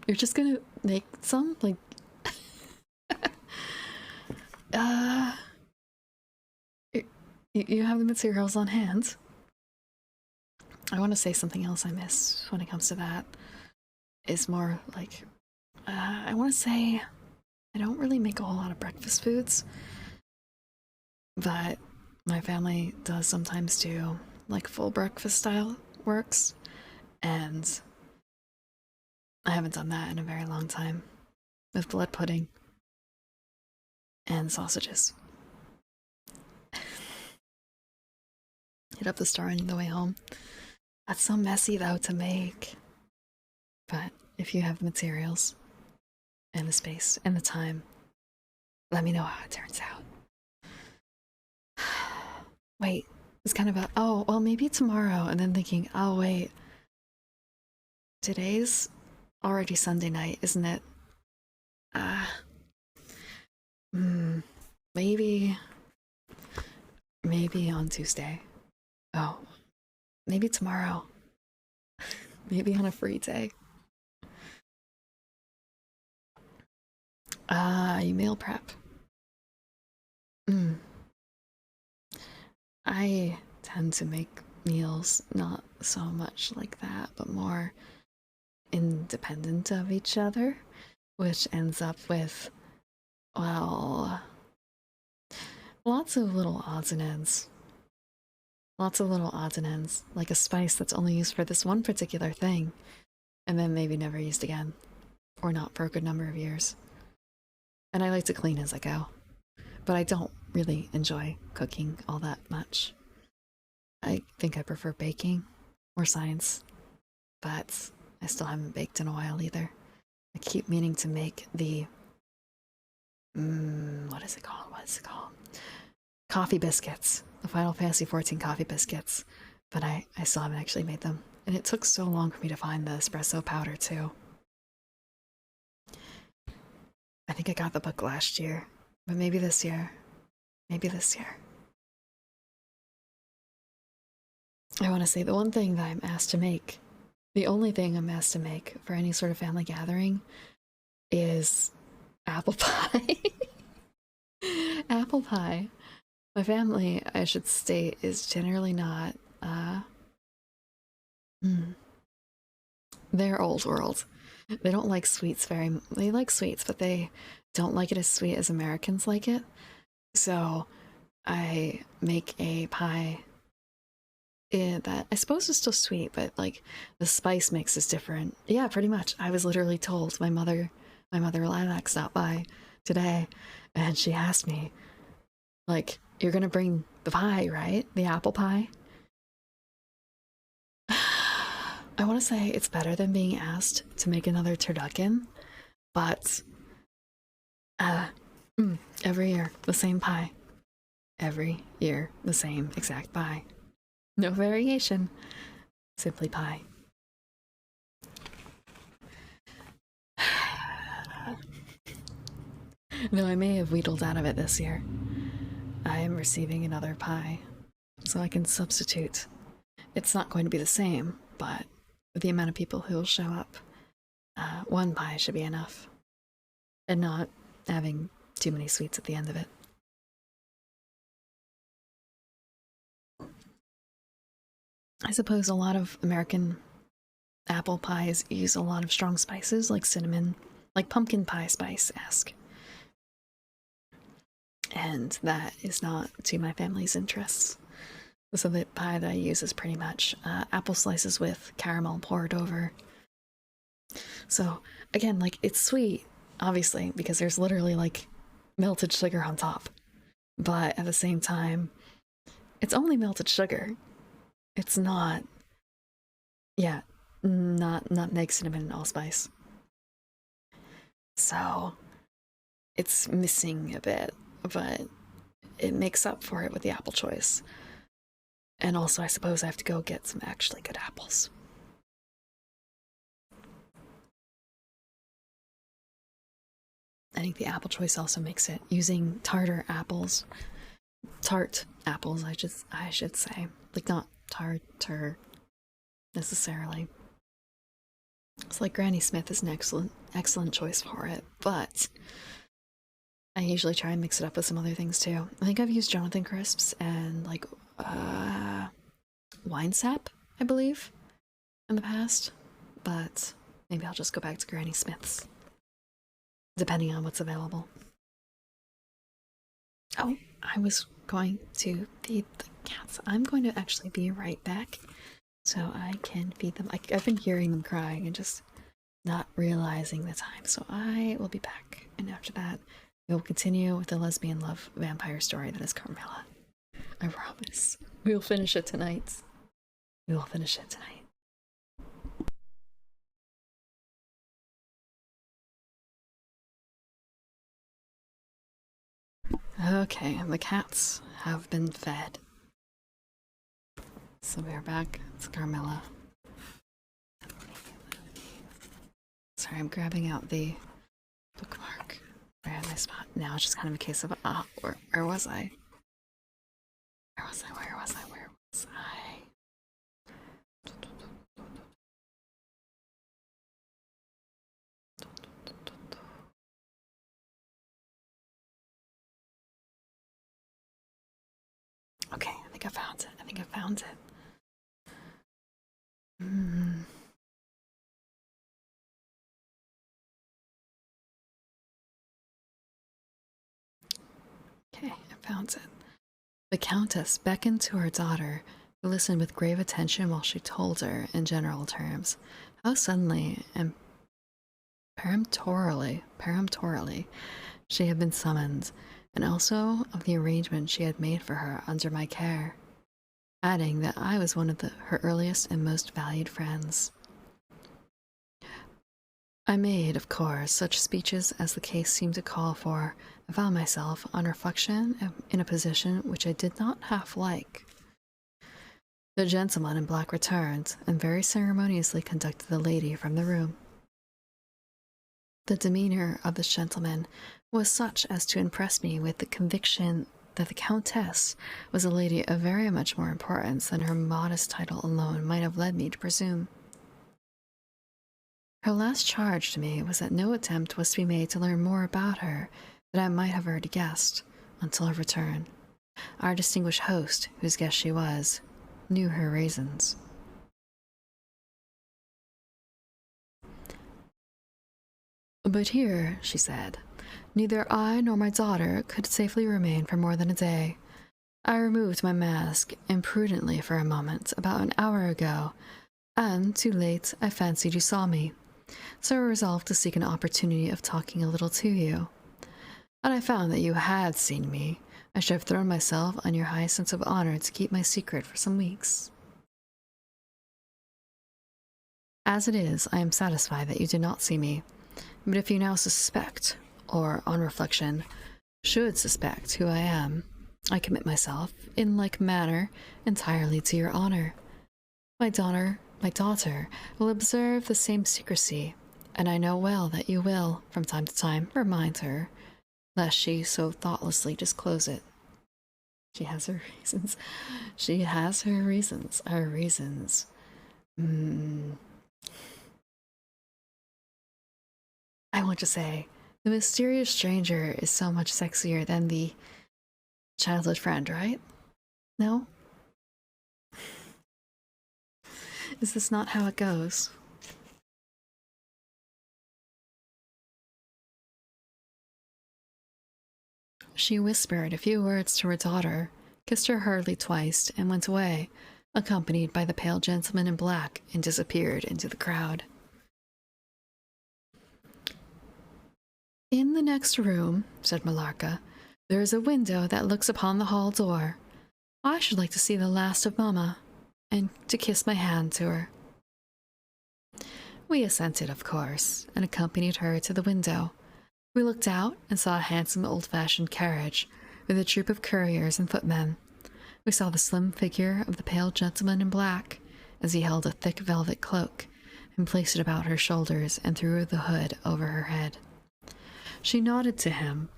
You're just gonna make some? Like, you have the materials on hand. I want to say something else I miss when it comes to that. Is more like, I want to say I don't really make a whole lot of breakfast foods, but my family does sometimes do like full breakfast style works, and I haven't done that in a very long time with blood pudding and sausages. Hit up the store on the way home. That's so messy though to make. But if you have the materials and the space and the time, let me know how it turns out. Wait, it's kind of a, oh, well, maybe tomorrow. And then thinking, oh, wait, today's already Sunday night, isn't it? Maybe on Tuesday. Oh, maybe tomorrow. Maybe on a free day. You meal prep. I tend to make meals not so much like that, but more independent of each other, which ends up with, well, lots of little odds and ends. Lots of little odds and ends, like a spice that's only used for this one particular thing, and then maybe never used again, or not for a good number of years. And I like to clean as I go, but I don't really enjoy cooking all that much. I think I prefer baking or science, but I still haven't baked in a while either. I keep meaning to make the what is it called? Coffee biscuits. The Final Fantasy XIV coffee biscuits. But I still haven't actually made them. And it took so long for me to find the espresso powder too. I think I got the book last year, but maybe this year. Maybe this year. I want to say the one thing that I'm asked to make, the only thing I'm asked to make for any sort of family gathering is apple pie. Apple pie. My family, I should state, is generally not, mm, they're old world. They don't like sweets they like sweets, but they don't like it as sweet as Americans like it. So I make a pie that I suppose is still sweet, but like the spice mix is different. Yeah, pretty much. I was literally told my mother Lilac stopped by today, and she asked me, like, "You're gonna bring the pie, right? The apple pie?" I want to say it's better than being asked to make another turducken, but uh, every year the same pie. Every year the same exact pie. No variation. Simply pie. No, I may have wheedled out of it this year. I am receiving another pie, so I can substitute. It's not going to be the same, but with the amount of people who will show up, one pie should be enough. And not having too many sweets at the end of it. I suppose a lot of American apple pies use a lot of strong spices like cinnamon, like pumpkin pie spice-esque. And that is not to my family's interests. So the pie that I use is pretty much apple slices with caramel poured over. So again, like it's sweet, obviously, because there's literally like melted sugar on top. But at the same time, it's only melted sugar. It's not, yeah, not nutmeg, cinnamon, and allspice. So it's missing a bit, but it makes up for it with the apple choice. And also, I suppose I have to go get some actually good apples. I think the apple choice also makes it using tart apples, I should say, like not tartar necessarily. It's like Granny Smith is an excellent choice for it, but I usually try and mix it up with some other things too. I think I've used Jonathan crisps and like wine sap, I believe, in the past, but maybe I'll just go back to Granny Smith's, depending on what's available. Oh, I was going to feed the cats. I'm going to actually be right back so I can feed them. I've been hearing them crying and just not realizing the time, so I will be back. And after that, we will continue with the lesbian love vampire story that is Carmilla. I promise. We will finish it tonight. We will finish it tonight. Okay, the cats have been fed. So we are back. It's Carmilla. Sorry, I'm grabbing out the bookmark. Where had my spot? Now it's just kind of a case of, where was I? Where was I? Where was I? Where was I? Okay, I think I found it. I think I found it. Okay, I found it. The Countess beckoned to her daughter, who listened with grave attention while she told her, in general terms, how suddenly and peremptorily she had been summoned, and also of the arrangement she had made for her under my care, adding that I was one of her earliest and most valued friends. I made, of course, such speeches as the case seemed to call for, and found myself, on reflection, in a position which I did not half like. The gentleman in black returned, and very ceremoniously conducted the lady from the room. The demeanor of this gentleman was such as to impress me with the conviction that the Countess was a lady of very much more importance than her modest title alone might have led me to presume. Her last charge to me was that no attempt was to be made to learn more about her than I might have already guessed, until her return, Our distinguished host, whose guest she was, knew her reasons. But here, she said, neither I nor my daughter could safely remain for more than a day. I removed my mask imprudently for a moment about an hour ago, and, too late, I fancied you saw me. So I resolved to seek an opportunity of talking a little to you. And I found that you had seen me. I should have thrown myself on your high sense of honor to keep my secret for some weeks. As it is, I am satisfied that you did not see me. But if you now suspect, or, on reflection, should suspect who I am, I commit myself, in like manner, entirely to your honor. My daughter will observe the same secrecy, and I know well that you will, from time to time, remind her, lest she so thoughtlessly disclose it. She has her reasons. She has her reasons. Her reasons. I want to say, the mysterious stranger is so much sexier than the childhood friend, right? No? Is this not how it goes? She whispered a few words to her daughter, kissed her hurriedly twice, and went away, accompanied by the pale gentleman in black, and disappeared into the crowd. In the next room, said Millarca, there is a window that looks upon the hall door. I should like to see the last of Mamma, and to kiss my hand to her. We assented, of course, and accompanied her to the window. We looked out and saw a handsome old-fashioned carriage, with a troop of couriers and footmen. We saw the slim figure of the pale gentleman in black, as he held a thick velvet cloak, and placed it about her shoulders and threw the hood over her head. She nodded to him,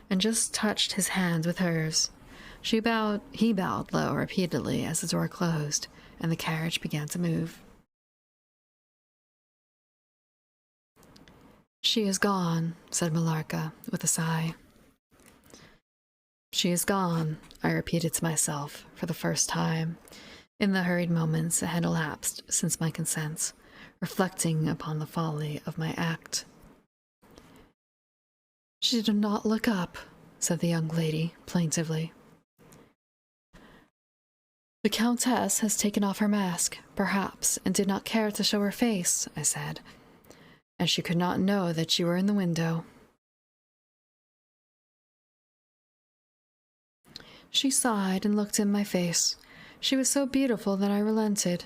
and just touched his hand with hers. He bowed low repeatedly as the door closed, and the carriage began to move. She is gone, said Millarca, with a sigh. She is gone, I repeated to myself, for the first time, in the hurried moments that had elapsed since my consent, reflecting upon the folly of my act. She did not look up, said the young lady, plaintively. The Countess has taken off her mask, perhaps, and did not care to show her face, I said, and she could not know that you were in the window. She sighed and looked in my face. She was so beautiful that I relented.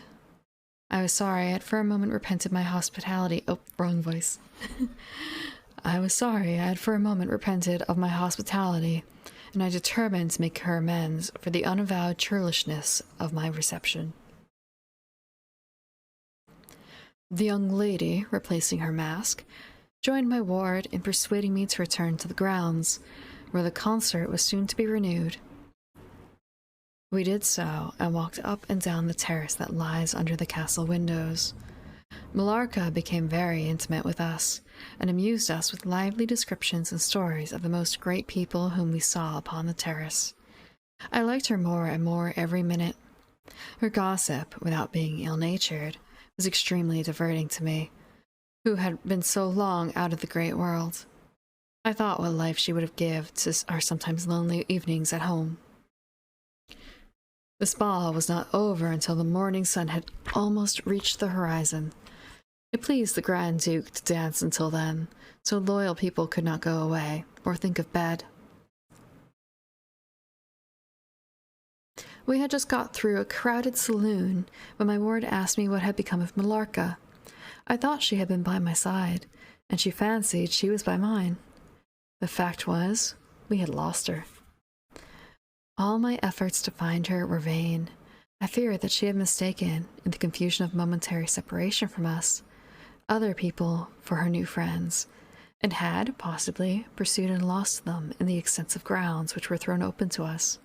I was sorry I had for a moment repented my hospitality. Oh, wrong voice. I was sorry I had for a moment repented of my hospitality, and I determined to make her amends for the unavowed churlishness of my reception. The young lady, replacing her mask, joined my ward in persuading me to return to the grounds, where the concert was soon to be renewed. We did so, and walked up and down the terrace that lies under the castle windows. Millarca became very intimate with us, and amused us with lively descriptions and stories of the most great people whom we saw upon the terrace. I liked her more and more every minute. Her gossip, without being ill-natured, was extremely diverting to me, who had been so long out of the great world. I thought what life she would have given to our sometimes lonely evenings at home. This ball was not over until the morning sun had almost reached the horizon. It pleased the Grand Duke to dance until then, so loyal people could not go away, or think of bed. We had just got through a crowded saloon when my ward asked me what had become of Millarca. I thought she had been by my side, and she fancied she was by mine. The fact was, we had lost her. All my efforts to find her were vain. I feared that she had mistaken, in the confusion of momentary separation from us, other people for her new friends, and had, possibly, pursued and lost them in the extensive grounds which were thrown open to us.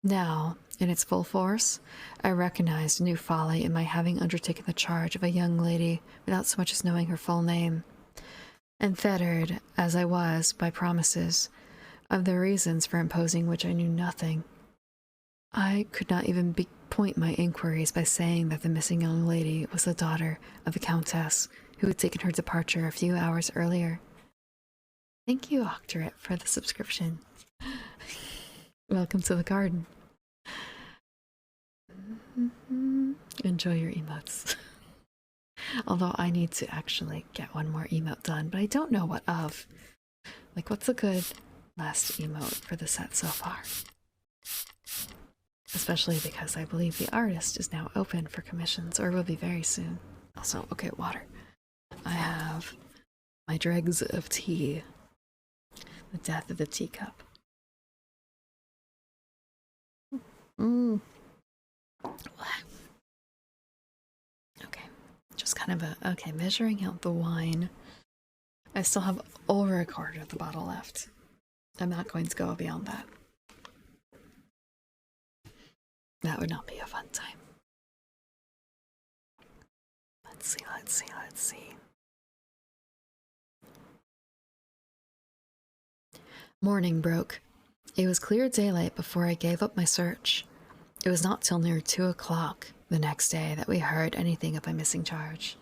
Now, in its full force, I recognized a new folly in my having undertaken the charge of a young lady without so much as knowing her full name, and fettered, as I was, by promises, of the reasons for imposing which I knew nothing. I could not even point my inquiries by saying that the missing young lady was the daughter of the Countess who had taken her departure a few hours earlier. Thank you, Octorate, for the subscription. Welcome to the garden. Enjoy your emotes. Although I need to actually get one more emote done, but I don't know what of. Like, what's a good last emote for the set so far? Especially because I believe the artist is now open for commissions, or will be very soon. Also, okay, water. I have my dregs of tea. The death of the teacup. Okay, just kind of okay, measuring out the wine. I still have over a quarter of the bottle left. I'm not going to go beyond that. That would not be a fun time. Let's see. Morning broke. It was clear daylight before I gave up my search. It was not till near 2 o'clock the next day that we heard anything of my missing charge.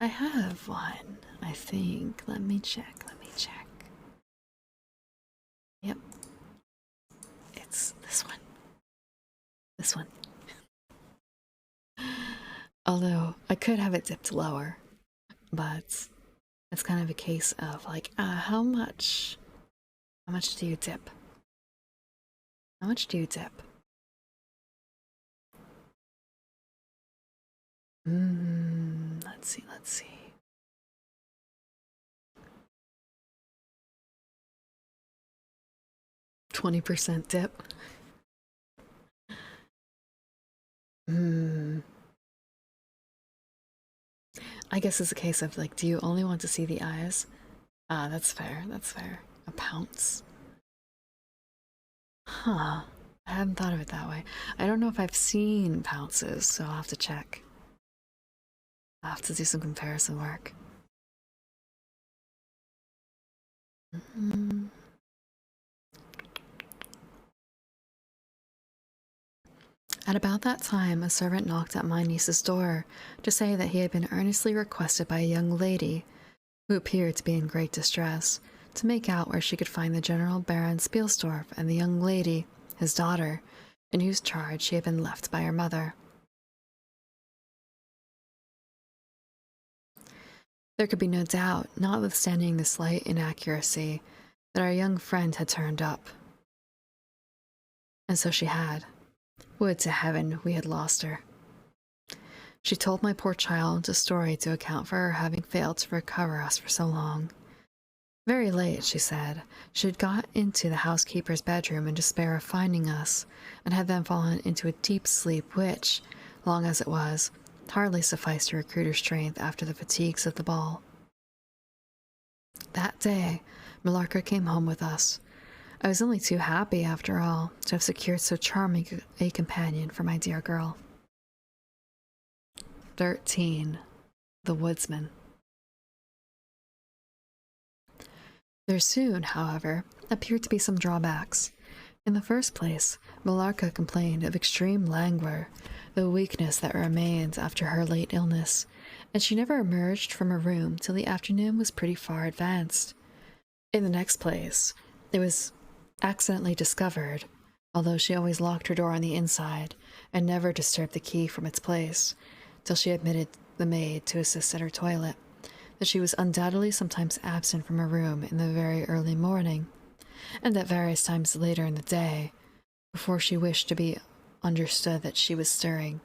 I have one, I think. Let me check. Yep. It's this one. Although, I could have it dipped lower, but it's kind of a case of like, how much do you dip? How much do you dip? Let's see. %20 dip. I guess it's a case of like, do you only want to see the eyes? That's fair. A pounce. Huh. I hadn't thought of it that way. I don't know if I've seen pounces, so I'll have to check. I'll have to do some comparison work. At about that time, a servant knocked at my niece's door to say that he had been earnestly requested by a young lady, who appeared to be in great distress, to make out where she could find the General Baron Spielsdorf and the young lady, his daughter, in whose charge she had been left by her mother. There could be no doubt, notwithstanding the slight inaccuracy, that our young friend had turned up. And so she had. Would to heaven we had lost her. She told my poor child a story to account for her having failed to recover us for so long. Very late, she said, she had got into the housekeeper's bedroom in despair of finding us, and had then fallen into a deep sleep which, long as it was, hardly sufficed to recruit her strength after the fatigues of the ball. That day, Millarca came home with us. I was only too happy, after all, to have secured so charming a companion for my dear girl. 13. The Woodsman. There soon, however, appeared to be some drawbacks. In the first place, Millarca complained of extreme languor, the weakness that remained after her late illness, and she never emerged from her room till the afternoon was pretty far advanced. In the next place, it was accidentally discovered, although she always locked her door on the inside and never disturbed the key from its place, till she admitted the maid to assist at her toilet, that she was undoubtedly sometimes absent from her room in the very early morning, and at various times later in the day, before she wished to be understood that she was stirring.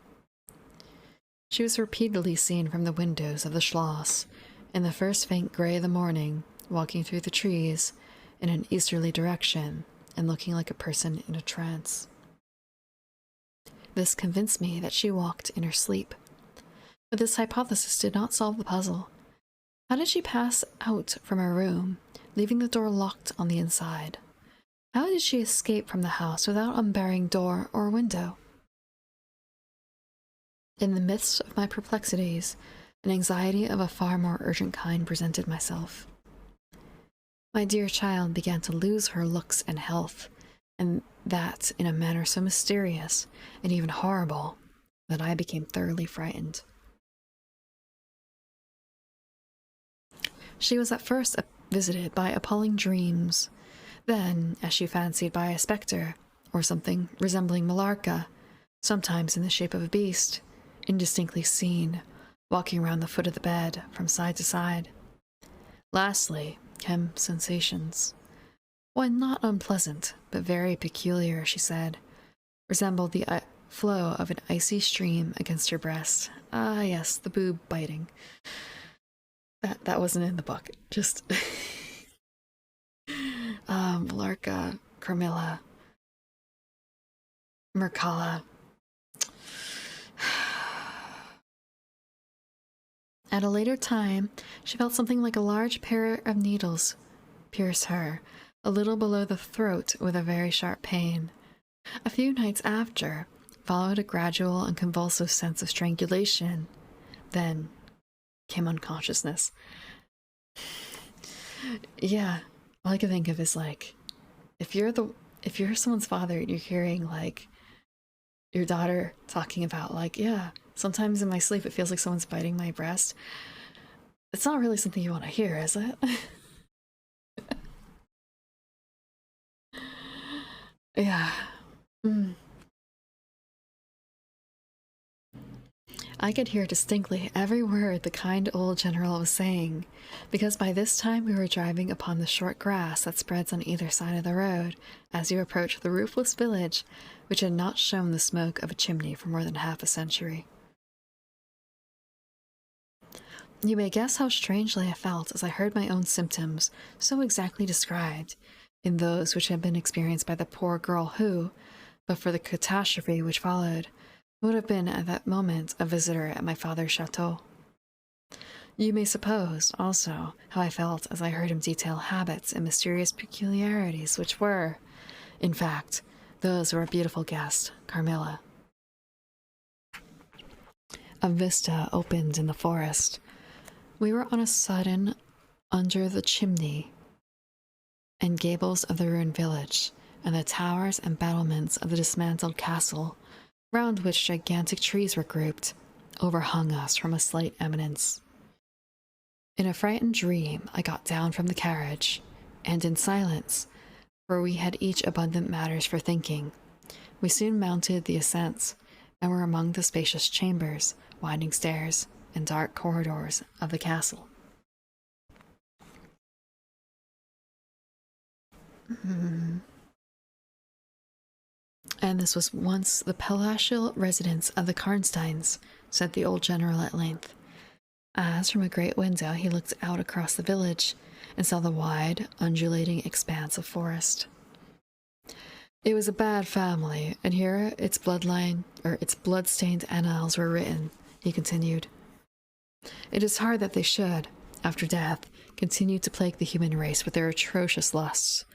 She was repeatedly seen from the windows of the Schloss, in the first faint grey of the morning, walking through the trees, in an easterly direction, and looking like a person in a trance. This convinced me that she walked in her sleep. But this hypothesis did not solve the puzzle. How did she pass out from her room, leaving the door locked on the inside? How did she escape from the house without unbarring door or window? In the midst of my perplexities, an anxiety of a far more urgent kind presented myself. My dear child began to lose her looks and health, and that in a manner so mysterious and even horrible that I became thoroughly frightened. She was at first visited by appalling dreams, then, as she fancied, by a spectre, or something resembling Millarca, sometimes in the shape of a beast, indistinctly seen, walking round the foot of the bed from side to side. Lastly came sensations. One not unpleasant, but very peculiar, she said, resembled the flow of an icy stream against her breast. Ah, yes, the boob biting. That wasn't in the book. Just Larka, Carmilla, Mercala. At a later time, she felt something like a large pair of needles pierce her, a little below the throat with a very sharp pain. A few nights after, followed a gradual and convulsive sense of strangulation. Then came unconsciousness. Yeah, all I can think of is like, if you're someone's father and you're hearing like your daughter talking about like, yeah, sometimes in my sleep it feels like someone's biting my breast. It's not really something you want to hear, is it? Yeah. I could hear distinctly every word the kind old general was saying, because by this time we were driving upon the short grass that spreads on either side of the road as you approach the roofless village, which had not shown the smoke of a chimney for more than half a century. You may guess how strangely I felt as I heard my own symptoms so exactly described in those which had been experienced by the poor girl who, but for the catastrophe which followed, would have been at that moment a visitor at my father's chateau. You may suppose, also, how I felt as I heard him detail habits and mysterious peculiarities which were, in fact, those of our beautiful guest, Carmilla. A vista opened in the forest. We were on a sudden under the chimney and gables of the ruined village, and the towers and battlements of the dismantled castle, round which gigantic trees were grouped, overhung us from a slight eminence. In a frightened dream, I got down from the carriage, and in silence, for we had each abundant matters for thinking, we soon mounted the ascents, and were among the spacious chambers, winding stairs, and dark corridors of the castle. And this was once the palatial residence of the Karnsteins, said the old general at length, as from a great window he looked out across the village and saw the wide, undulating expanse of forest. It was a bad family, and here its blood-stained annals were written, he continued. It is hard that they should, after death, continue to plague the human race with their atrocious lusts.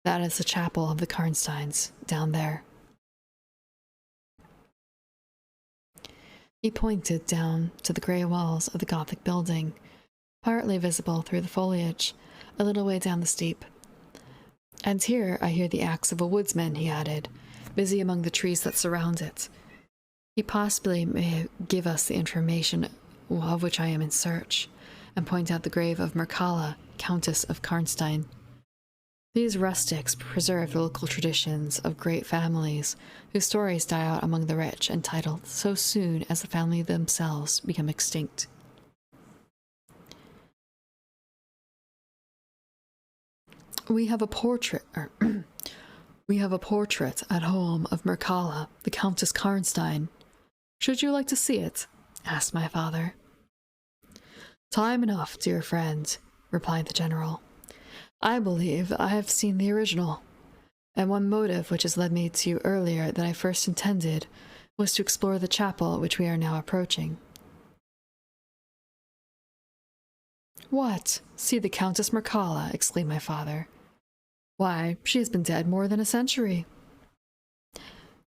That is the chapel of the Karnsteins, down there. He pointed down to the grey walls of the Gothic building, partly visible through the foliage, a little way down the steep. And here I hear the axe of a woodsman, he added, busy among the trees that surround it. He possibly may give us the information of which I am in search, and point out the grave of Mercala, Countess of Karnstein. These rustics preserve the local traditions of great families, whose stories die out among the rich and titled so soon as the family themselves become extinct. We have a portrait at home of Mercala, the Countess Karnstein. Should you like to see it? Asked my father. Time enough, dear friend, replied the general. I believe I have seen the original, and one motive which has led me to you earlier than I first intended was to explore the chapel which we are now approaching. What? See the Countess Mercala, exclaimed my father. Why, she has been dead more than a century.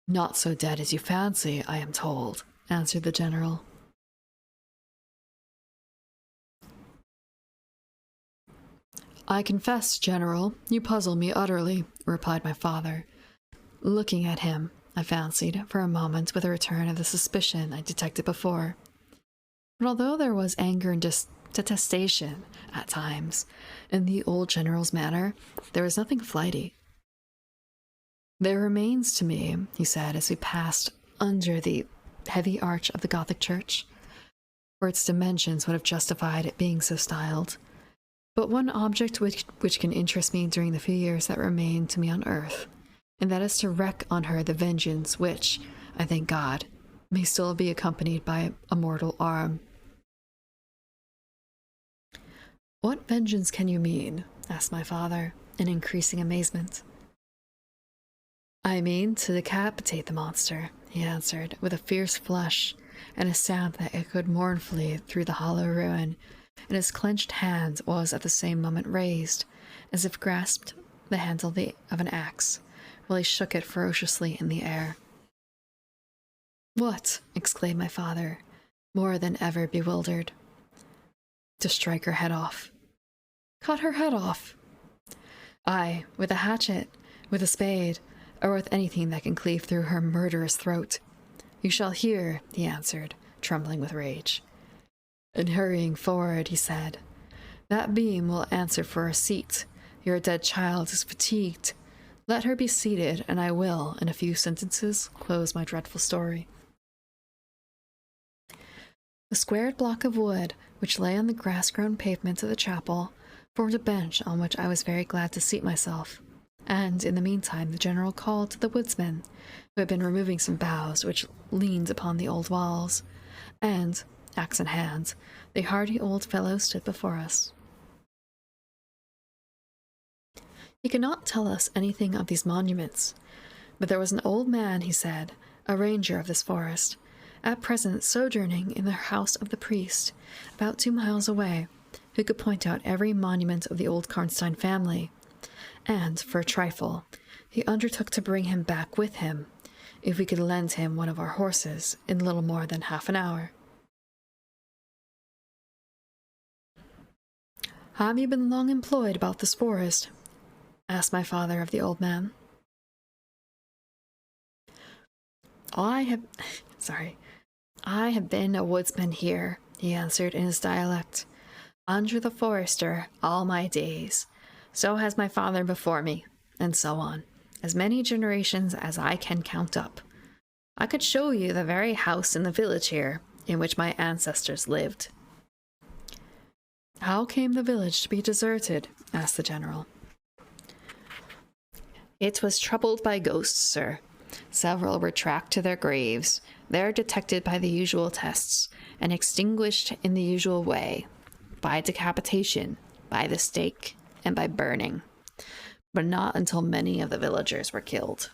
Not so dead as you fancy, I am told, answered the general. I confess, General, you puzzle me utterly, replied my father. Looking at him, I fancied, for a moment, with a return of the suspicion I detected before. But although there was anger and detestation, at times, in the old general's manner, there was nothing flighty. There remains to me, he said, as we passed under the heavy arch of the Gothic church, for its dimensions would have justified it being so styled, but one object which can interest me during the few years that remain to me on earth, and that is to wreak on her the vengeance which, I thank God, may still be accompanied by a mortal arm. What vengeance can you mean? Asked my father, in increasing amazement. I mean to decapitate the monster, he answered, with a fierce flush and a sound that echoed mournfully through the hollow ruin, and his clenched hand was at the same moment raised, as if grasped the handle of an axe, while he shook it ferociously in the air. What? Exclaimed my father, more than ever bewildered. To strike her head off. Cut her head off. Aye, with a hatchet, with a spade, or with anything that can cleave through her murderous throat. You shall hear, he answered, trembling with rage. And hurrying forward, he said, That beam will answer for a seat. Your dead child is fatigued. Let her be seated, and I will, in a few sentences, close my dreadful story. The squared block of wood, which lay on the grass-grown pavement of the chapel, formed a bench on which I was very glad to seat myself, and in the meantime the general called to the woodsmen, who had been removing some boughs which leaned upon the old walls, and, axe in hand, the hardy old fellow stood before us. He could not tell us anything of these monuments, but there was an old man, he said, a ranger of this forest, at present sojourning in the house of the priest, about 2 miles away, who could point out every monument of the old Karnstein family, and, for a trifle, he undertook to bring him back with him, if we could lend him one of our horses in little more than half an hour. Have you been long employed about this forest? Asked my father of the old man. I have been a woodsman here, he answered in his dialect, under the forester all my days. So has my father before me, and so on, as many generations as I can count up. I could show you the very house in the village here, in which my ancestors lived. How came the village to be deserted? Asked the general. It was troubled by ghosts, sir. Several were tracked to their graves, there detected by the usual tests, and extinguished in the usual way, by decapitation, by the stake, and by burning, but not until many of the villagers were killed.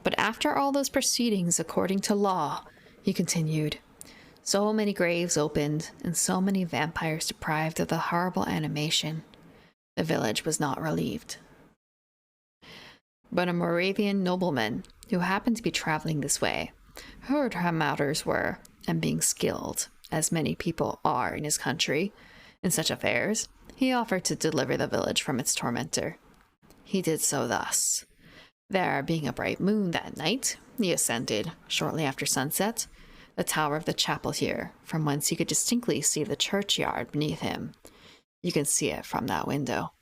But after all those proceedings according to law, he continued, so many graves opened, and so many vampires deprived of the horrible animation, the village was not relieved. But a Moravian nobleman, who happened to be traveling this way, heard how matters were, and being skilled, as many people are in his country, in such affairs, he offered to deliver the village from its tormentor. He did so thus. There being a bright moon that night, he ascended, shortly after sunset, the tower of the chapel here, from whence he could distinctly see the churchyard beneath him. You can see it from that window.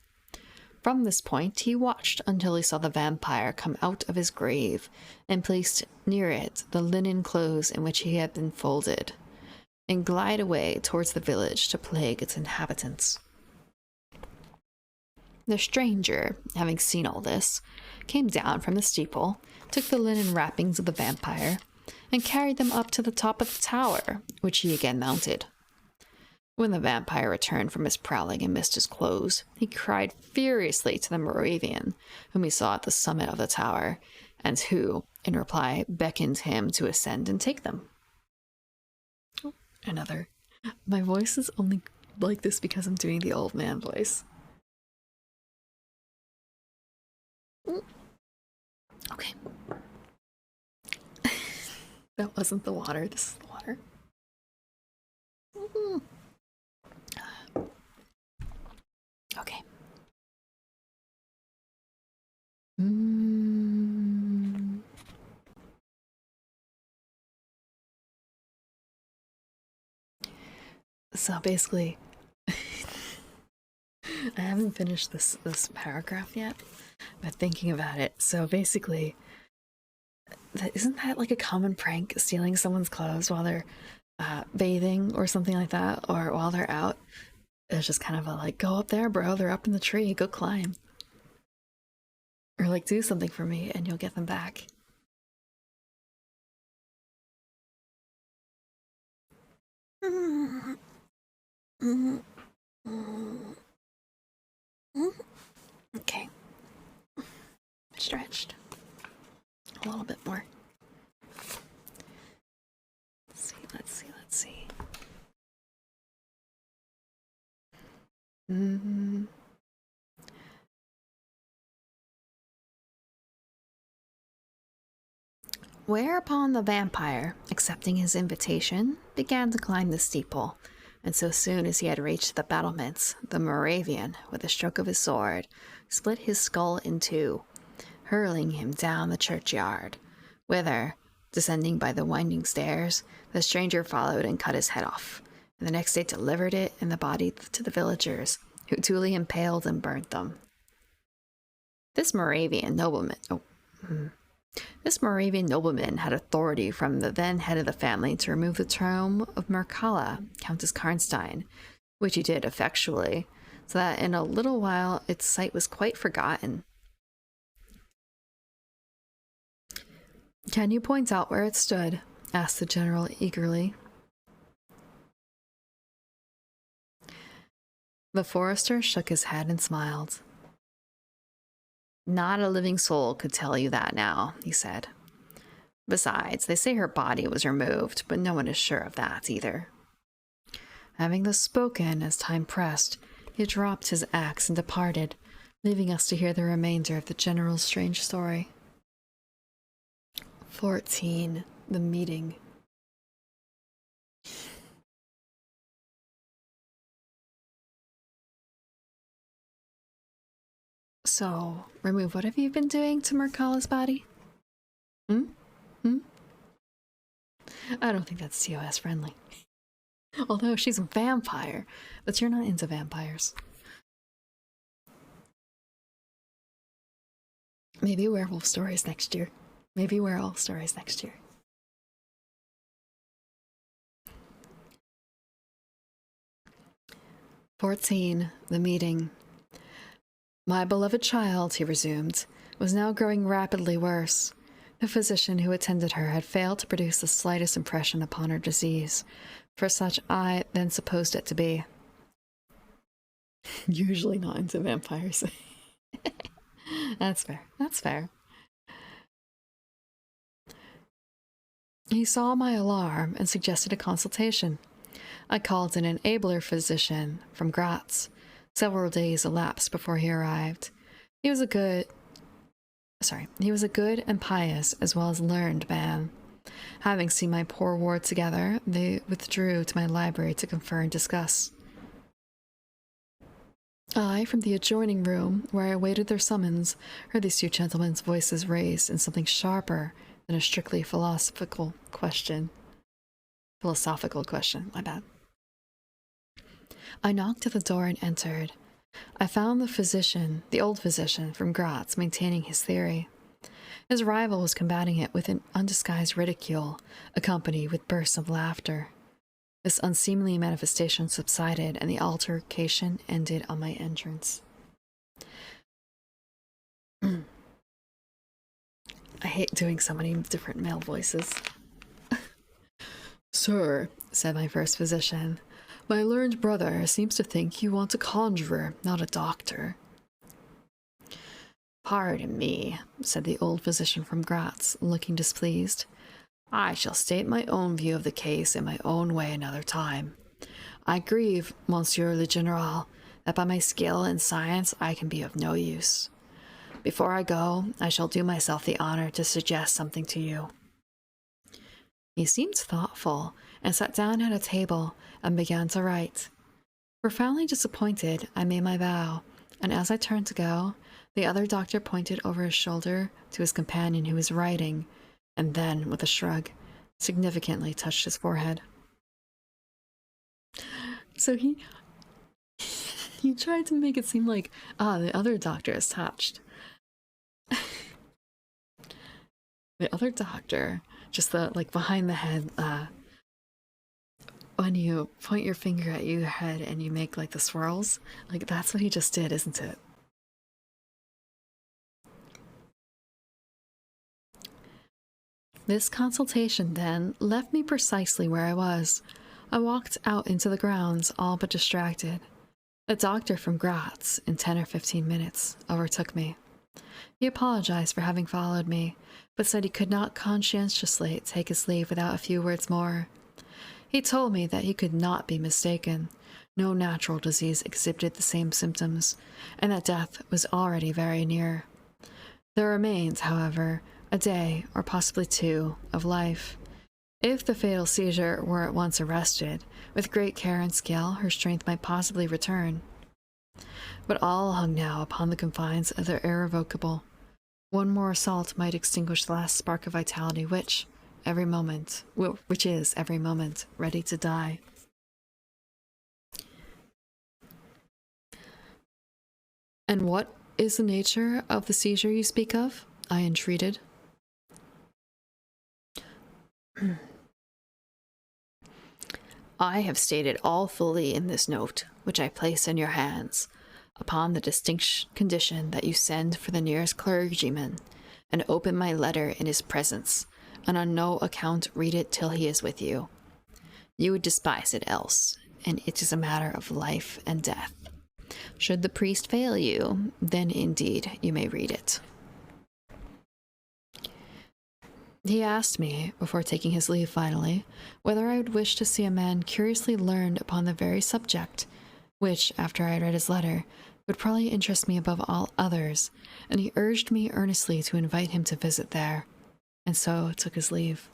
From this point he watched until he saw the vampire come out of his grave, and placed near it the linen clothes in which he had been folded, and glide away towards the village to plague its inhabitants. The stranger, having seen all this, came down from the steeple, took the linen wrappings of the vampire, and carried them up to the top of the tower, which he again mounted. When the vampire returned from his prowling and missed his clothes, he cried furiously to the Moravian, whom he saw at the summit of the tower, and who, in reply, beckoned him to ascend and take them. Oh, another. My voice is only like this because I'm doing the old man voice. Okay. That wasn't the water, this is the water. So basically, I haven't finished this paragraph yet, but thinking about it. So basically, isn't that like a common prank, stealing someone's clothes while they're bathing or something like that, or while they're out? It's just kind of a like, go up there, bro. They're up in the tree. Go climb, or like do something for me, and you'll get them back. Okay, stretched a little bit more. Let's see. Whereupon the vampire, accepting his invitation, began to climb the steeple, and so soon as he had reached the battlements, the Moravian, with a stroke of his sword, split his skull in two, hurling him down the churchyard, whither, descending by the winding stairs, the stranger followed and cut his head off, and the next day delivered it and the body to the villagers, who duly impaled and burnt them. This Moravian nobleman had authority from the then head of the family to remove the tomb of Mircalla, Countess Karnstein, which he did effectually, so that in a little while its site was quite forgotten. Can you point out where it stood? Asked the general eagerly. The forester shook his head and smiled. Not a living soul could tell you that now, he said. Besides, they say her body was removed, but no one is sure of that either. Having thus spoken, as time pressed, he dropped his axe and departed, leaving us to hear the remainder of the general's strange story. 14. The meeting. So, remove what have you been doing to Mircalla's body? I don't think that's TOS friendly. Although she's a vampire, but you're not into vampires. Maybe werewolf stories next year. 14. The meeting. My beloved child, he resumed, was now growing rapidly worse. The physician who attended her had failed to produce the slightest impression upon her disease, for such I then supposed it to be. Usually not into vampires. That's fair. He saw my alarm and suggested a consultation. I called in an abler physician from Graz. Several days elapsed before he arrived. He was a good and pious as well as learned man. Having seen my poor ward together, they withdrew to my library to confer and discuss. I, from the adjoining room, where I awaited their summons, heard these two gentlemen's voices raised in something sharper than a strictly philosophical question, my bad. I knocked at the door and entered. I found the old physician from Graz, maintaining his theory. His rival was combating it with an undisguised ridicule, accompanied with bursts of laughter. This unseemly manifestation subsided, and the altercation ended on my entrance. I hate doing so many different male voices. Sir, said my first physician, my learned brother seems to think you want a conjurer, not a doctor. Pardon me, said the old physician from Graz, looking displeased. I shall state my own view of the case in my own way another time. I grieve, Monsieur le General, that by my skill in science I can be of no use. Before I go, I shall do myself the honor to suggest something to you. He seemed thoughtful, and sat down at a table and began to write. Profoundly disappointed, I made my bow, and as I turned to go, the other doctor pointed over his shoulder to his companion who was writing, and then, with a shrug, significantly touched his forehead. So he tried to make it seem like, the other doctor is touched. The other doctor, just the, like, behind the head, when you point your finger at your head and you make, like, the swirls, like, that's what he just did, isn't it? This consultation, then, left me precisely where I was. I walked out into the grounds, all but distracted. A doctor from Graz, in 10 or 15 minutes, overtook me. He apologized for having followed me, but said he could not conscientiously take his leave without a few words more. He told me that he could not be mistaken. No natural disease exhibited the same symptoms, and that death was already very near. There remained, however, a day, or possibly 2, of life. If the fatal seizure were at once arrested, with great care and skill, her strength might possibly return. But all hung now upon the confines of the irrevocable. One more assault might extinguish the last spark of vitality which is every moment ready to die. And what is the nature of the seizure you speak of? I entreated. I have stated all fully in this note, which I place in your hands, upon the distinct condition that you send for the nearest clergyman, and open my letter in his presence, and on no account read it till he is with you. You would despise it else, and it is a matter of life and death. Should the priest fail you, then indeed you may read it. He asked me, before taking his leave finally, whether I would wish to see a man curiously learned upon the very subject, which, after I had read his letter, would probably interest me above all others, and he urged me earnestly to invite him to visit there, and so took his leave.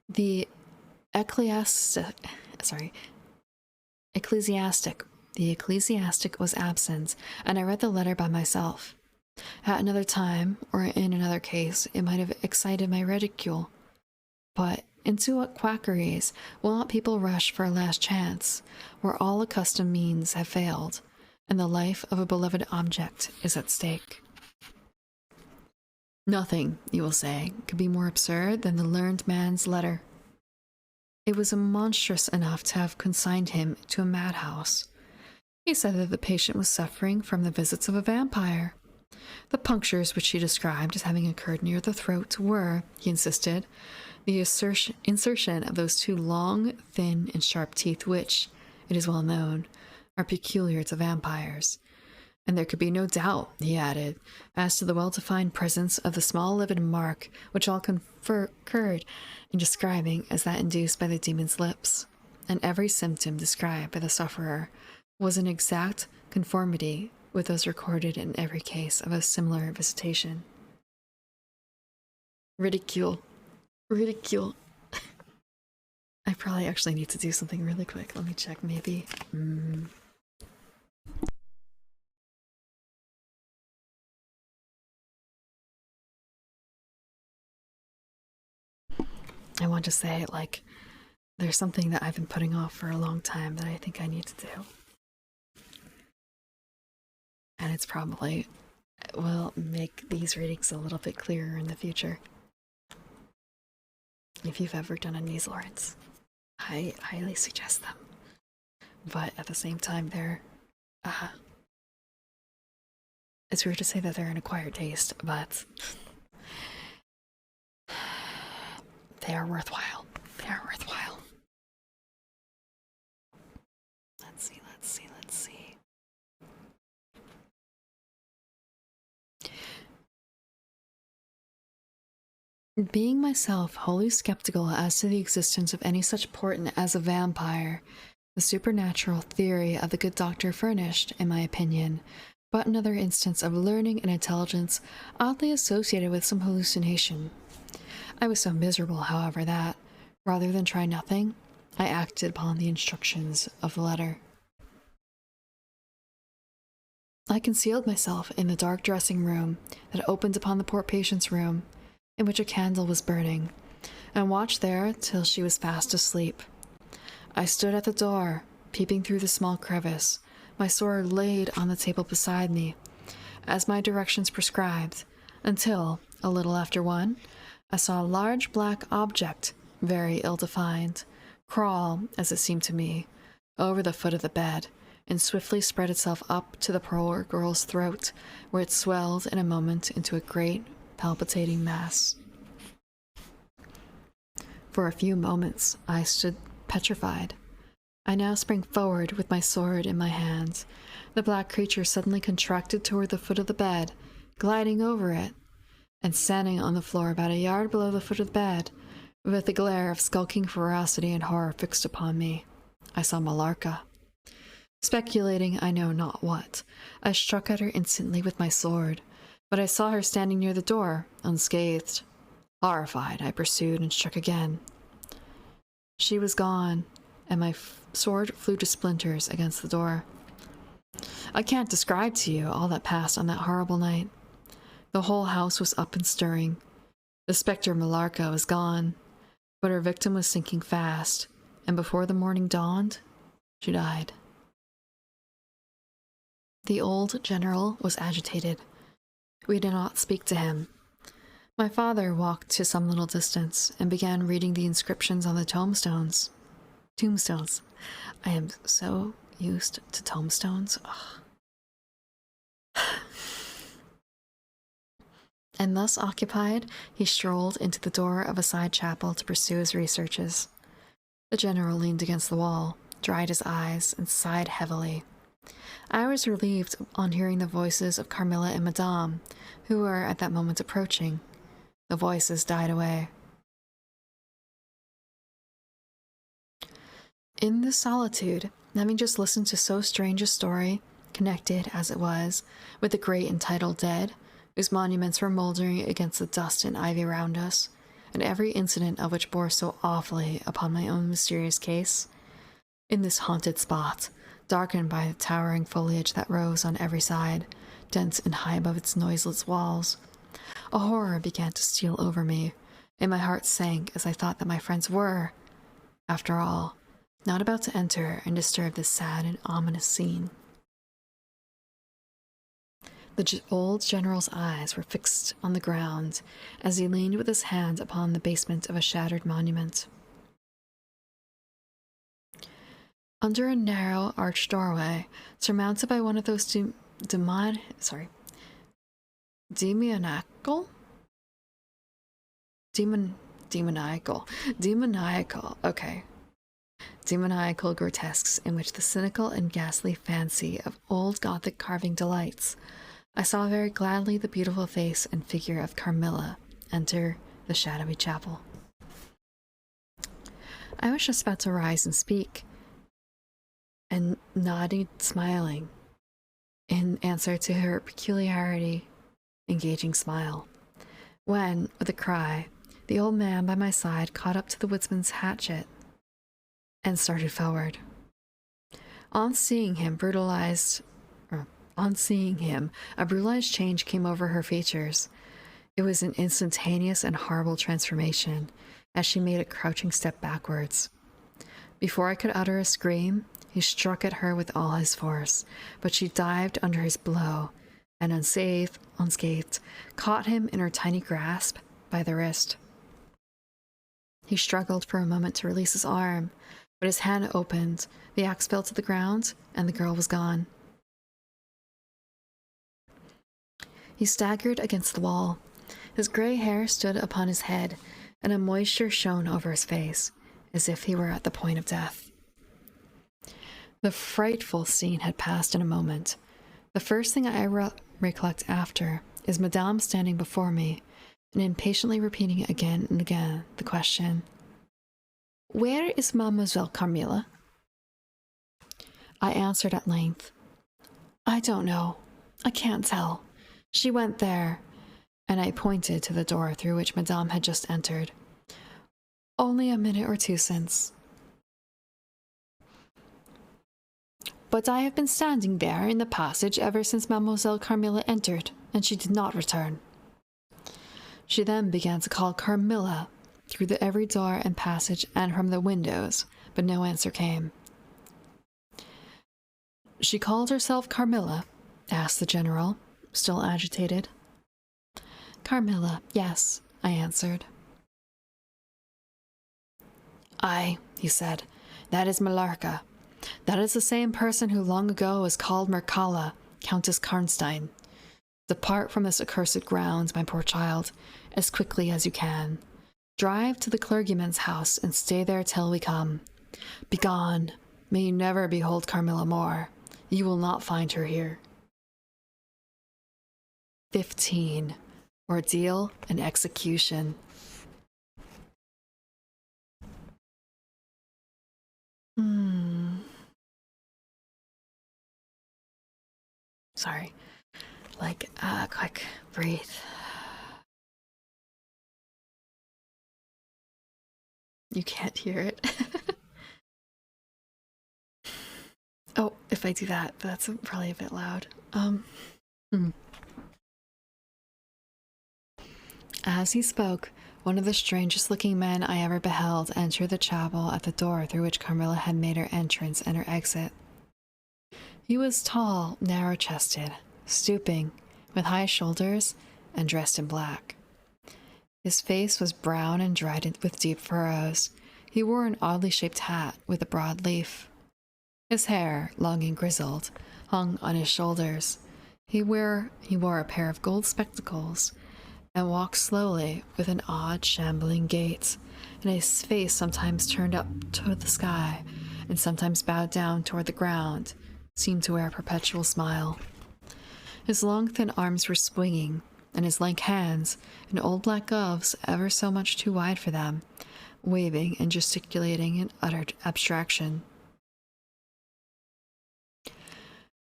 The ecclesiastic was absent, and I read the letter by myself. At another time, or in another case, it might have excited my ridicule. But into what quackeries will not people rush for a last chance, where all accustomed means have failed, and the life of a beloved object is at stake? Nothing, you will say, could be more absurd than the learned man's letter. It was monstrous enough to have consigned him to a madhouse. He said that the patient was suffering from the visits of a vampire. The punctures which he described as having occurred near the throat were, he insisted, the insertion of those 2 long, thin, and sharp teeth which, it is well known, are peculiar to vampires. And there could be no doubt, he added, as to the well-defined presence of the small livid mark which all concurred in describing as that induced by the demon's lips. And every symptom described by the sufferer was in exact conformity with those recorded in every case of a similar visitation. Ridicule. I probably actually need to do something really quick. Let me check, maybe. I want to say, like, there's something that I've been putting off for a long time that I think I need to do. And it's probably will make these readings a little bit clearer in the future. If you've ever done a nasal rinse, I highly suggest them. But at the same time, they're, it's weird to say that they're an acquired taste, but they are worthwhile. They are worthwhile. Let's see. Being myself wholly skeptical as to the existence of any such portent as a vampire, the supernatural theory of the good doctor furnished, in my opinion, but another instance of learning and intelligence oddly associated with some hallucination. I was so miserable, however, that, rather than try nothing, I acted upon the instructions of the letter. I concealed myself in the dark dressing room that opened upon the poor patient's room, in which a candle was burning, and watched there till she was fast asleep. I stood at the door, peeping through the small crevice, my sword laid on the table beside me, as my directions prescribed, until, a little after 1, I saw a large black object, very ill-defined, crawl, as it seemed to me, over the foot of the bed, and swiftly spread itself up to the poor girl's throat, where it swelled in a moment into a great, palpitating mass. For a few moments I stood petrified. I now sprang forward with my sword in my hand. The black creature suddenly contracted toward the foot of the bed, gliding over it, and standing on the floor about a yard below the foot of the bed, with a glare of skulking ferocity and horror fixed upon me. I saw Millarca. Speculating I know not what, I struck at her instantly with my sword, but I saw her standing near the door, unscathed. Horrified, I pursued and struck again. She was gone, and my sword flew to splinters against the door. I can't describe to you all that passed on that horrible night. The whole house was up and stirring. The spectre Millarca was gone, but her victim was sinking fast, and before the morning dawned, she died. The old general was agitated. We did not speak to him. My father walked to some little distance and began reading the inscriptions on the tombstones. Tombstones. I am so used to tombstones. And thus occupied, he strolled into the door of a side chapel to pursue his researches. The general leaned against the wall, dried his eyes, and sighed heavily. I was relieved on hearing the voices of Carmilla and Madame, who were at that moment approaching. The voices died away. In this solitude, having just listened to so strange a story, connected, as it was, with the great entitled dead, whose monuments were mouldering against the dust and ivy around us, and every incident of which bore so awfully upon my own mysterious case, in this haunted spot, darkened by the towering foliage that rose on every side, dense and high above its noiseless walls, a horror began to steal over me, and my heart sank as I thought that my friends were, after all, not about to enter and disturb this sad and ominous scene. The old general's eyes were fixed on the ground as he leaned with his hand upon the basement of a shattered monument. Under a narrow arched doorway, surmounted by one of those demoniacal, grotesques in which the cynical and ghastly fancy of old Gothic carving delights, I saw very gladly the beautiful face and figure of Carmilla enter the shadowy chapel. I was just about to rise and speak, and nodded, smiling, in answer to her peculiarity, engaging smile, when, with a cry, the old man by my side caught up to the woodsman's hatchet and started forward. On seeing him, a brutalized change came over her features. It was an instantaneous and horrible transformation, as she made a crouching step backwards. Before I could utter a scream, he struck at her with all his force, but she dived under his blow, and unscathed, caught him in her tiny grasp by the wrist. He struggled for a moment to release his arm, but his hand opened, the axe fell to the ground, and the girl was gone. He staggered against the wall. His gray hair stood upon his head, and a moisture shone over his face, as if he were at the point of death. The frightful scene had passed in a moment. The first thing I recollect after is Madame standing before me, and impatiently repeating again and again the question, "Where is Mademoiselle Carmilla?" I answered at length, "I don't know. I can't tell. She went there," and I pointed to the door through which Madame had just entered. "Only a minute or two since." "But I have been standing there in the passage ever since Mademoiselle Carmilla entered, and she did not return." She then began to call Carmilla, through every door and passage and from the windows, but no answer came. "She called herself Carmilla?" asked the general, still agitated. "Carmilla, yes," I answered. "Aye," he said, "that is Millarca. That is the same person who long ago was called Mircalla, Countess Karnstein. Depart from this accursed ground, my poor child, as quickly as you can. Drive to the clergyman's house and stay there till we come. Begone! May you never behold Carmilla more. You will not find her here." 15. Ordeal and execution. Sorry. Quick, breathe. You can't hear it. Oh, if I do that, but that's probably a bit loud. As he spoke, one of the strangest looking men I ever beheld entered the chapel at the door through which Carmilla had made her entrance and her exit. He was tall, narrow-chested, stooping, with high shoulders, and dressed in black. His face was brown and dried with deep furrows. He wore an oddly shaped hat with a broad leaf. His hair, long and grizzled, hung on his shoulders. He wore a pair of gold spectacles and walked slowly with an odd, shambling gait, and his face sometimes turned up toward the sky and sometimes bowed down toward the ground, seemed to wear a perpetual smile. His long, thin arms were swinging, and his lank hands, in old black gloves ever so much too wide for them, waving and gesticulating in utter abstraction.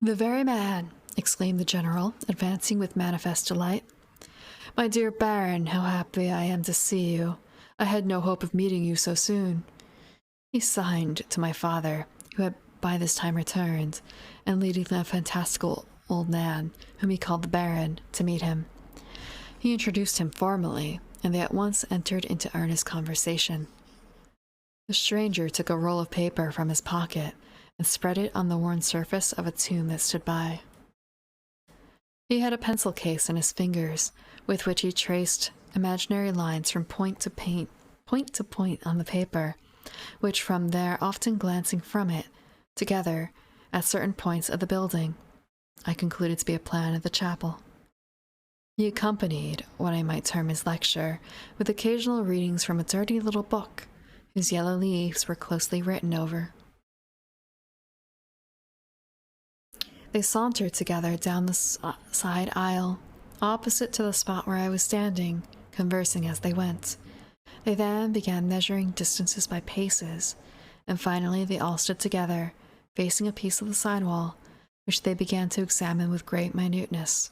"The very man!" exclaimed the general, advancing with manifest delight. "My dear Baron, how happy I am to see you. I had no hope of meeting you so soon." He signed to my father, who had by this time returned, and leading the fantastical old man, whom he called the Baron, to meet him. He introduced him formally, and they at once entered into earnest conversation. The stranger took a roll of paper from his pocket and spread it on the worn surface of a tomb that stood by. He had a pencil case in his fingers, with which he traced imaginary lines from point to point on the paper, which from there often glancing from it, together, at certain points of the building, I concluded to be a plan of the chapel. He accompanied what I might term his lecture with occasional readings from a dirty little book, whose yellow leaves were closely written over. They sauntered together down the side aisle, opposite to the spot where I was standing, conversing as they went. They then began measuring distances by paces, and finally they all stood together, facing a piece of the side wall, which they began to examine with great minuteness,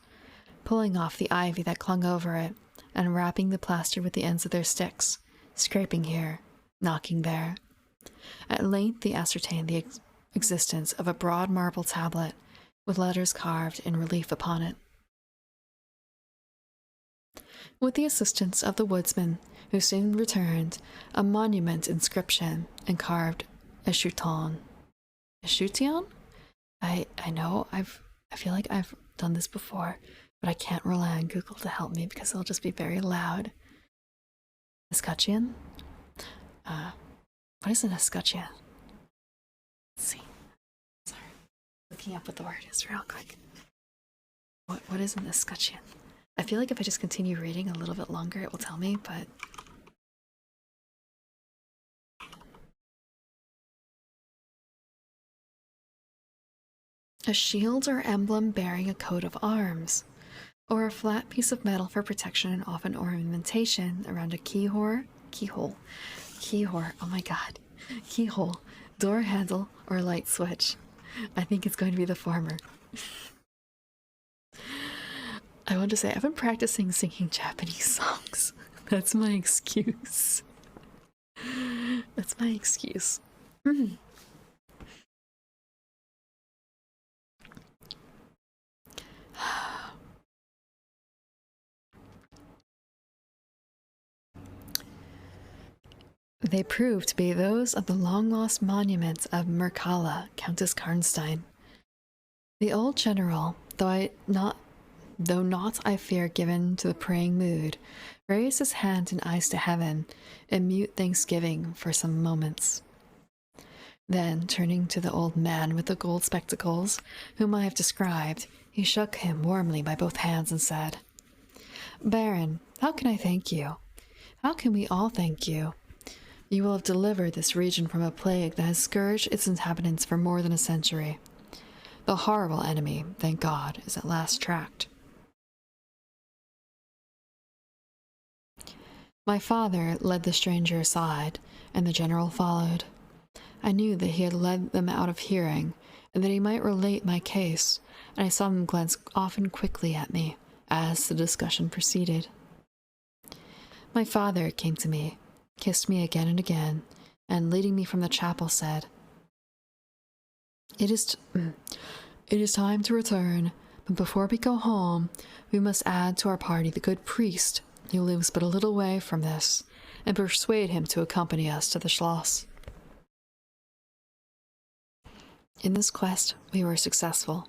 pulling off the ivy that clung over it, and rapping the plaster with the ends of their sticks, scraping here, knocking there. At length they ascertained the existence of a broad marble tablet, with letters carved in relief upon it. With the assistance of the woodsman, who soon returned, a monument inscription and carved eschution. Eschution? I know I feel like I've done this before, but I can't rely on Google to help me because it'll just be very loud. Escutcheon? What is an escutcheon? Let's see. Sorry. Looking up what the word is real quick. What is an escutcheon? I feel like if I just continue reading a little bit longer, it will tell me, but... A shield or emblem bearing a coat of arms, or a flat piece of metal for protection and often ornamentation around a keyhole, oh my god, keyhole, door handle, or light switch. I think it's going to be the former. I want to say I've been practicing singing Japanese songs. That's my excuse. That's my excuse. They proved to be those of the long-lost monuments of Mircalla, Countess Karnstein. The old general, though not, I fear, given to the praying mood, raised his hand and eyes to heaven in mute thanksgiving for some moments. Then, turning to the old man with the gold spectacles, whom I have described, he shook him warmly by both hands and said, "Baron, how can I thank you? How can we all thank you? You will have delivered this region from a plague that has scourged its inhabitants for more than a century. The horrible enemy, thank God, is at last tracked." My father led the stranger aside, and the general followed. I knew that he had led them out of hearing, and that he might relate my case, and I saw him glance often quickly at me as the discussion proceeded. My father came to me, kissed me again and again, and leading me from the chapel said, It is time to return, but before we go home, we must add to our party the good priest who lives but a little way from this, and persuade him to accompany us to the Schloss." In this quest we were successful,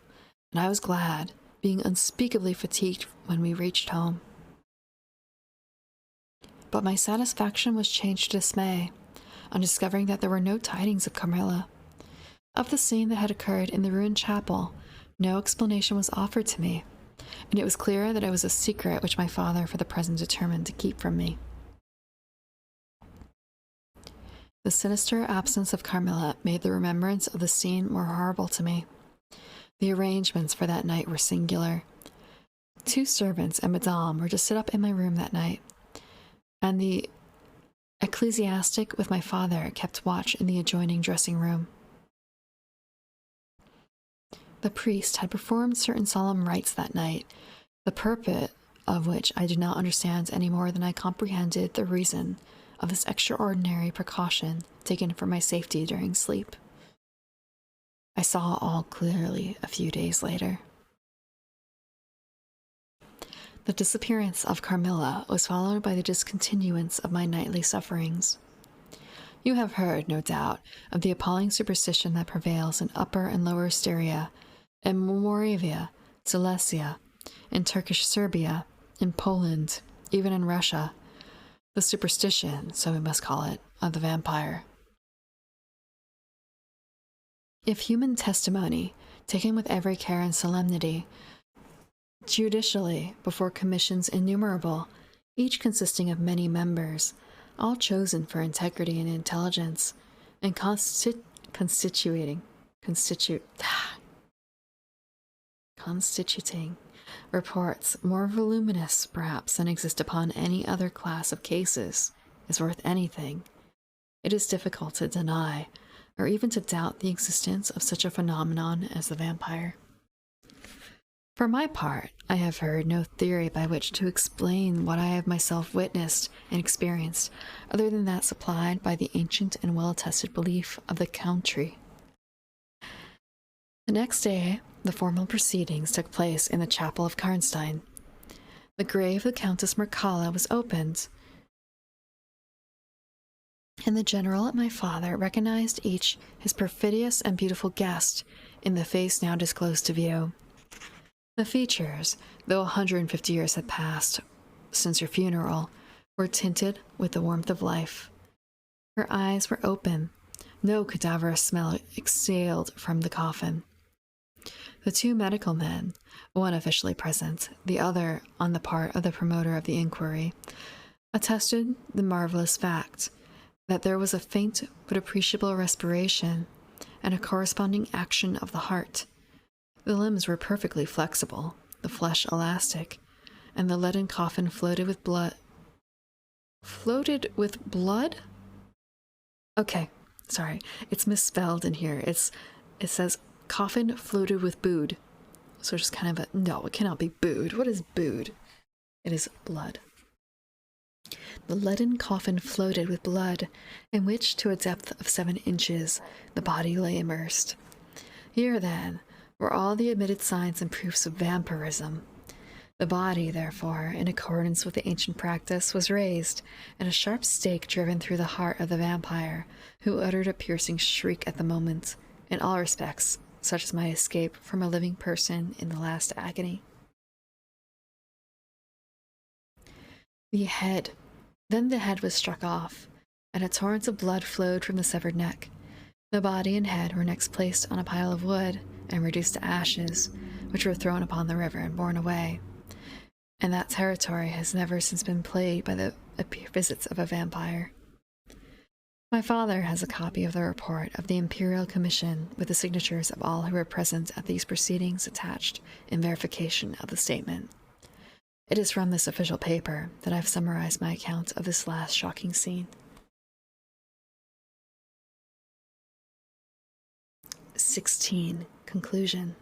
and I was glad, being unspeakably fatigued when we reached home. But my satisfaction was changed to dismay on discovering that there were no tidings of Carmilla. Of the scene that had occurred in the ruined chapel, no explanation was offered to me, and it was clear that it was a secret which my father for the present determined to keep from me. The sinister absence of Carmilla made the remembrance of the scene more horrible to me. The arrangements for that night were singular. 2 servants and Madame were to sit up in my room that night, and the ecclesiastic with my father kept watch in the adjoining dressing room. The priest had performed certain solemn rites that night, the purport of which I did not understand any more than I comprehended the reason of this extraordinary precaution taken for my safety during sleep. I saw all clearly a few days later. The disappearance of Carmilla was followed by the discontinuance of my nightly sufferings. You have heard, no doubt, of the appalling superstition that prevails in Upper and Lower Styria, in Moravia, Silesia, in Turkish Serbia, in Poland, even in Russia. The superstition, so we must call it, of the vampire. If human testimony, taken with every care and solemnity, judicially before commissions innumerable, each consisting of many members, all chosen for integrity and intelligence, and constituting reports more voluminous, perhaps, than exist upon any other class of cases, is worth anything, it is difficult to deny, or even to doubt the existence of such a phenomenon as the vampire. For my part, I have heard no theory by which to explain what I have myself witnessed and experienced, other than that supplied by the ancient and well-attested belief of the country. The next day, the formal proceedings took place in the chapel of Karnstein. The grave of the Countess Mircalla was opened, and the general and my father recognized each his perfidious and beautiful guest in the face now disclosed to view. The features, though 150 years had passed since her funeral, were tinted with the warmth of life. Her eyes were open. No cadaverous smell exhaled from the coffin. The 2 medical men, one officially present, the other on the part of the promoter of the inquiry, attested the marvelous fact that there was a faint but appreciable respiration and a corresponding action of the heart. The limbs were perfectly flexible, the flesh elastic, and the leaden coffin floated with blood. Floated with blood? Okay, sorry, it's misspelled in here. It says coffin floated with bood. So just kind of no, it cannot be bood. What is bood? It is blood. The leaden coffin floated with blood, in which, to a depth of 7 inches, the body lay immersed. Here, then, were all the admitted signs and proofs of vampirism. The body, therefore, in accordance with the ancient practice, was raised, and a sharp stake driven through the heart of the vampire, who uttered a piercing shriek at the moment, in all respects, such as might escape from a living person in the last agony. Then the head was struck off, and a torrent of blood flowed from the severed neck. The body and head were next placed on a pile of wood and reduced to ashes, which were thrown upon the river and borne away. And that territory has never since been plagued by the visits of a vampire. My father has a copy of the report of the Imperial Commission with the signatures of all who were present at these proceedings attached in verification of the statement. It is from this official paper that I have summarized my account of this last shocking scene. 16. Conclusion.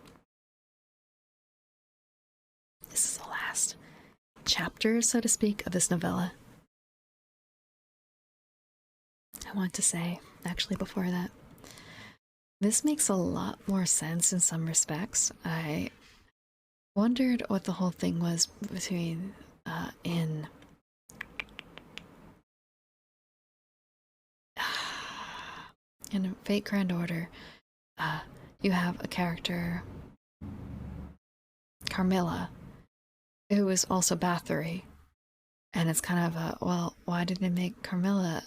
This is the last chapter, so to speak, of this novella. I want to say, actually, before that, this makes a lot more sense in some respects. I wondered what the whole thing was between in Fate Grand Order. You have a character, Carmilla, who is also Bathory, and it's kind of a, well, why did they make Carmilla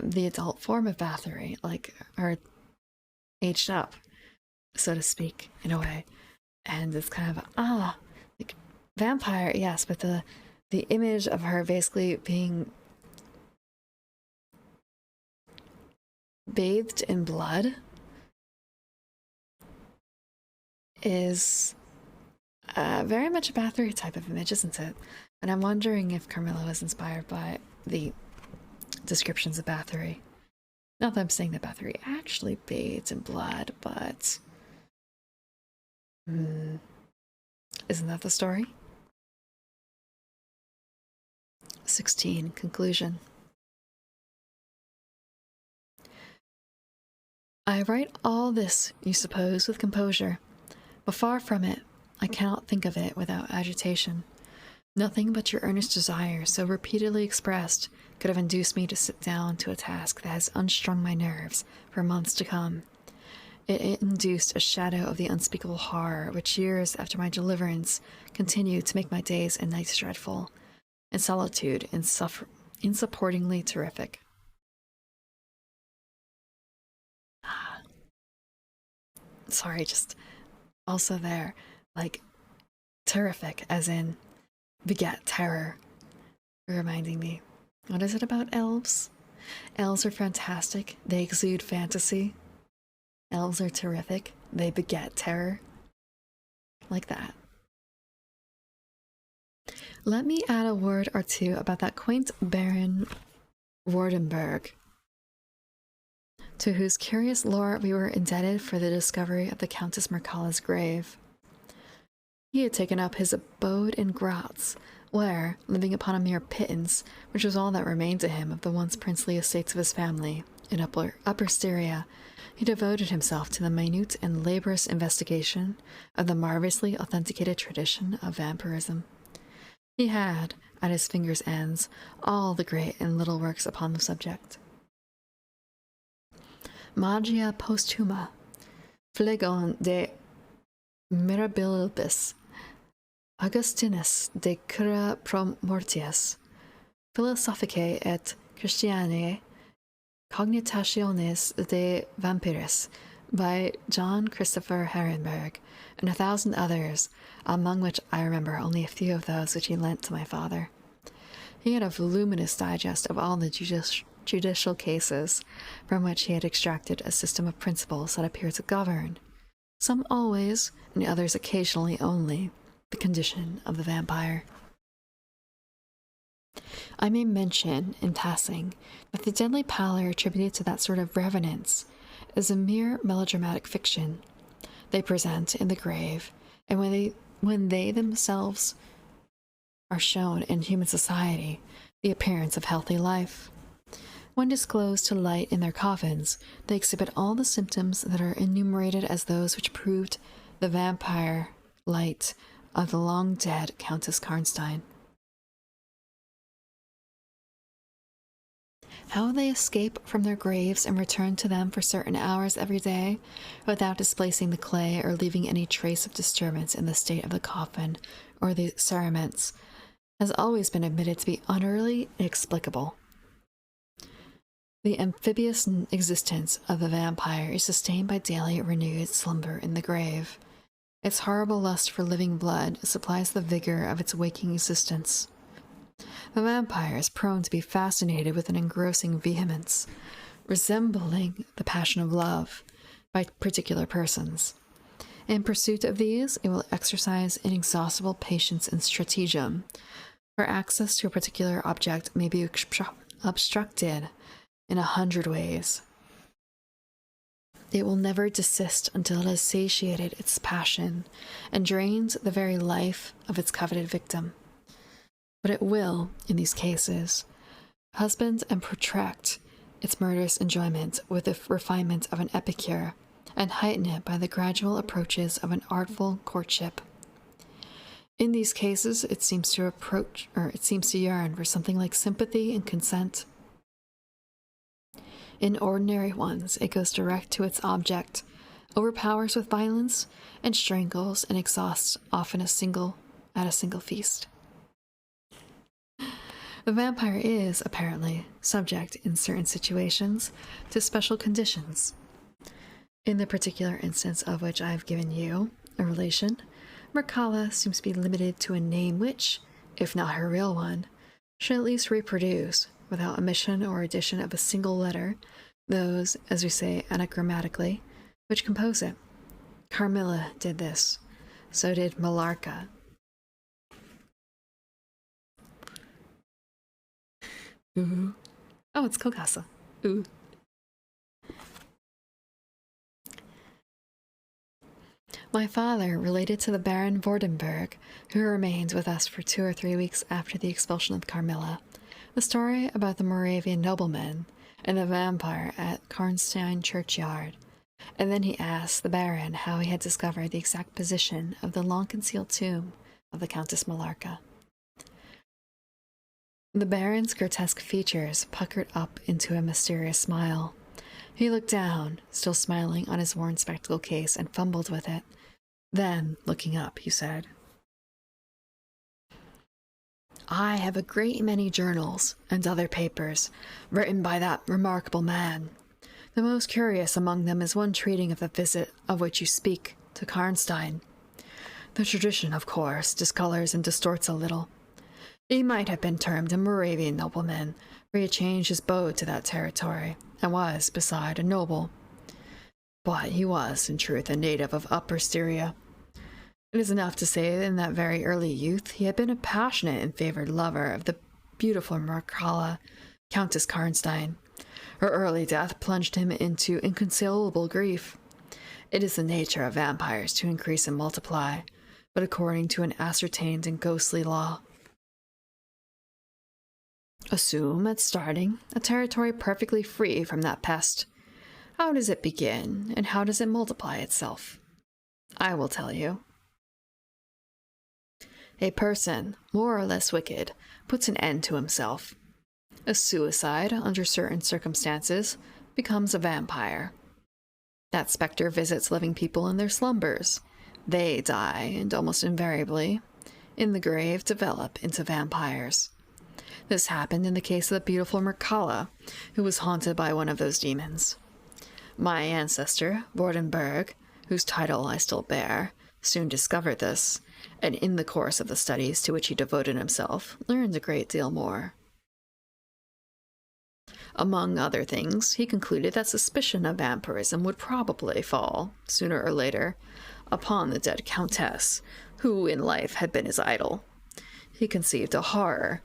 the adult form of Bathory, like, or aged up, so to speak, in a way? And it's kind of like vampire, yes, but the image of her basically being bathed in blood is very much a Bathory type of image, isn't it? And I'm wondering if Carmilla was inspired by the descriptions of Bathory. Not that I'm saying that Bathory actually bathes in blood, but isn't that the story? 16. Conclusion. I write all this, you suppose, with composure, but far from it. I cannot think of it without agitation. Nothing but your earnest desire, so repeatedly expressed, could have induced me to sit down to a task that has unstrung my nerves for months to come. It induced a shadow of the unspeakable horror which years after my deliverance continued to make my days and nights dreadful, and solitude insupportingly terrific. Sorry, just also there, like, terrific, as in beget terror, reminding me. What is it about elves? Elves are fantastic. They exude fantasy. Elves are terrific. They beget terror. Like that. Let me add a word or two about that quaint Baron Wardenberg, to whose curious lore we were indebted for the discovery of the Countess Mircalla's grave. He had taken up his abode in Graz, where, living upon a mere pittance, which was all that remained to him of the once princely estates of his family, in Upper Styria, he devoted himself to the minute and laborious investigation of the marvelously authenticated tradition of vampirism. He had, at his fingers' ends, all the great and little works upon the subject. Magia Posthuma, Phlegon de Mirabilis, Augustinus de Cura pro Mortiis, Philosophicae et Christianae, Cognitationes de Vampiris, by John Christopher Herrenberg, and 1,000 others, among which I remember only a few of those which he lent to my father. He had a voluminous digest of all the judicial cases, from which he had extracted a system of principles that appear to govern, some always, and others occasionally only, the condition of the vampire. I may mention, in passing, that the deadly pallor attributed to that sort of revenants is a mere melodramatic fiction they present in the grave, and when they themselves are shown in human society, the appearance of healthy life. When disclosed to light in their coffins, they exhibit all the symptoms that are enumerated as those which proved the vampire light of the long-dead Countess Karnstein. How will they escape from their graves and return to them for certain hours every day, without displacing the clay or leaving any trace of disturbance in the state of the coffin or the cerements, has always been admitted to be utterly inexplicable. The amphibious existence of the vampire is sustained by daily renewed slumber in the grave. Its horrible lust for living blood supplies the vigor of its waking existence. The vampire is prone to be fascinated with an engrossing vehemence, resembling the passion of love, by particular persons. In pursuit of these, it will exercise inexhaustible patience and stratagem, for access to a particular object may be obstructed in 100 ways. It will never desist until it has satiated its passion and drained the very life of its coveted victim. But it will, in these cases, husband and protract its murderous enjoyment with the refinement of an epicure, and heighten it by the gradual approaches of an artful courtship. In these cases, it seems to yearn for something like sympathy and consent. In ordinary ones, it goes direct to its object, overpowers with violence, and strangles and exhausts often at a single feast. The vampire is, apparently, subject in certain situations to special conditions. In the particular instance of which I have given you a relation, Mircalla seems to be limited to a name which, if not her real one, should at least reproduce, without omission or addition of a single letter, those, as we say anagrammatically, which compose it. Carmilla did this. So did Millarca. Ooh. Oh, it's Kokasa. Ooh. My father related to the Baron Vordenberg, who remained with us for 2 or 3 weeks after the expulsion of Carmilla, the story about the Moravian nobleman and the vampire at Karnstein churchyard, and then he asked the Baron how he had discovered the exact position of the long-concealed tomb of the Countess Millarca. The Baron's grotesque features puckered up into a mysterious smile. He looked down, still smiling on his worn spectacle case, and fumbled with it. Then, looking up, he said, "I have a great many journals and other papers written by that remarkable man. The most curious among them is one treating of the visit of which you speak to Karnstein. The tradition, of course, discolors and distorts a little. He might have been termed a Moravian nobleman, for he had changed his abode to that territory, and was, beside, a noble. But he was, in truth, a native of Upper Styria. It is enough to say that in that very early youth he had been a passionate and favored lover of the beautiful Mircalla, Countess Karnstein. Her early death plunged him into inconsolable grief. It is the nature of vampires to increase and multiply, but according to an ascertained and ghostly law. Assume, at starting, a territory perfectly free from that pest. How does it begin, and how does it multiply itself? I will tell you. A person, more or less wicked, puts an end to himself. A suicide, under certain circumstances, becomes a vampire. That specter visits living people in their slumbers. They die, and almost invariably, in the grave, develop into vampires. This happened in the case of the beautiful Mircalla, who was haunted by one of those demons. My ancestor, Vordenberg, whose title I still bear, soon discovered this, and in the course of the studies to which he devoted himself, learned a great deal more. Among other things, he concluded that suspicion of vampirism would probably fall, sooner or later, upon the dead countess, who in life had been his idol. He conceived a horror,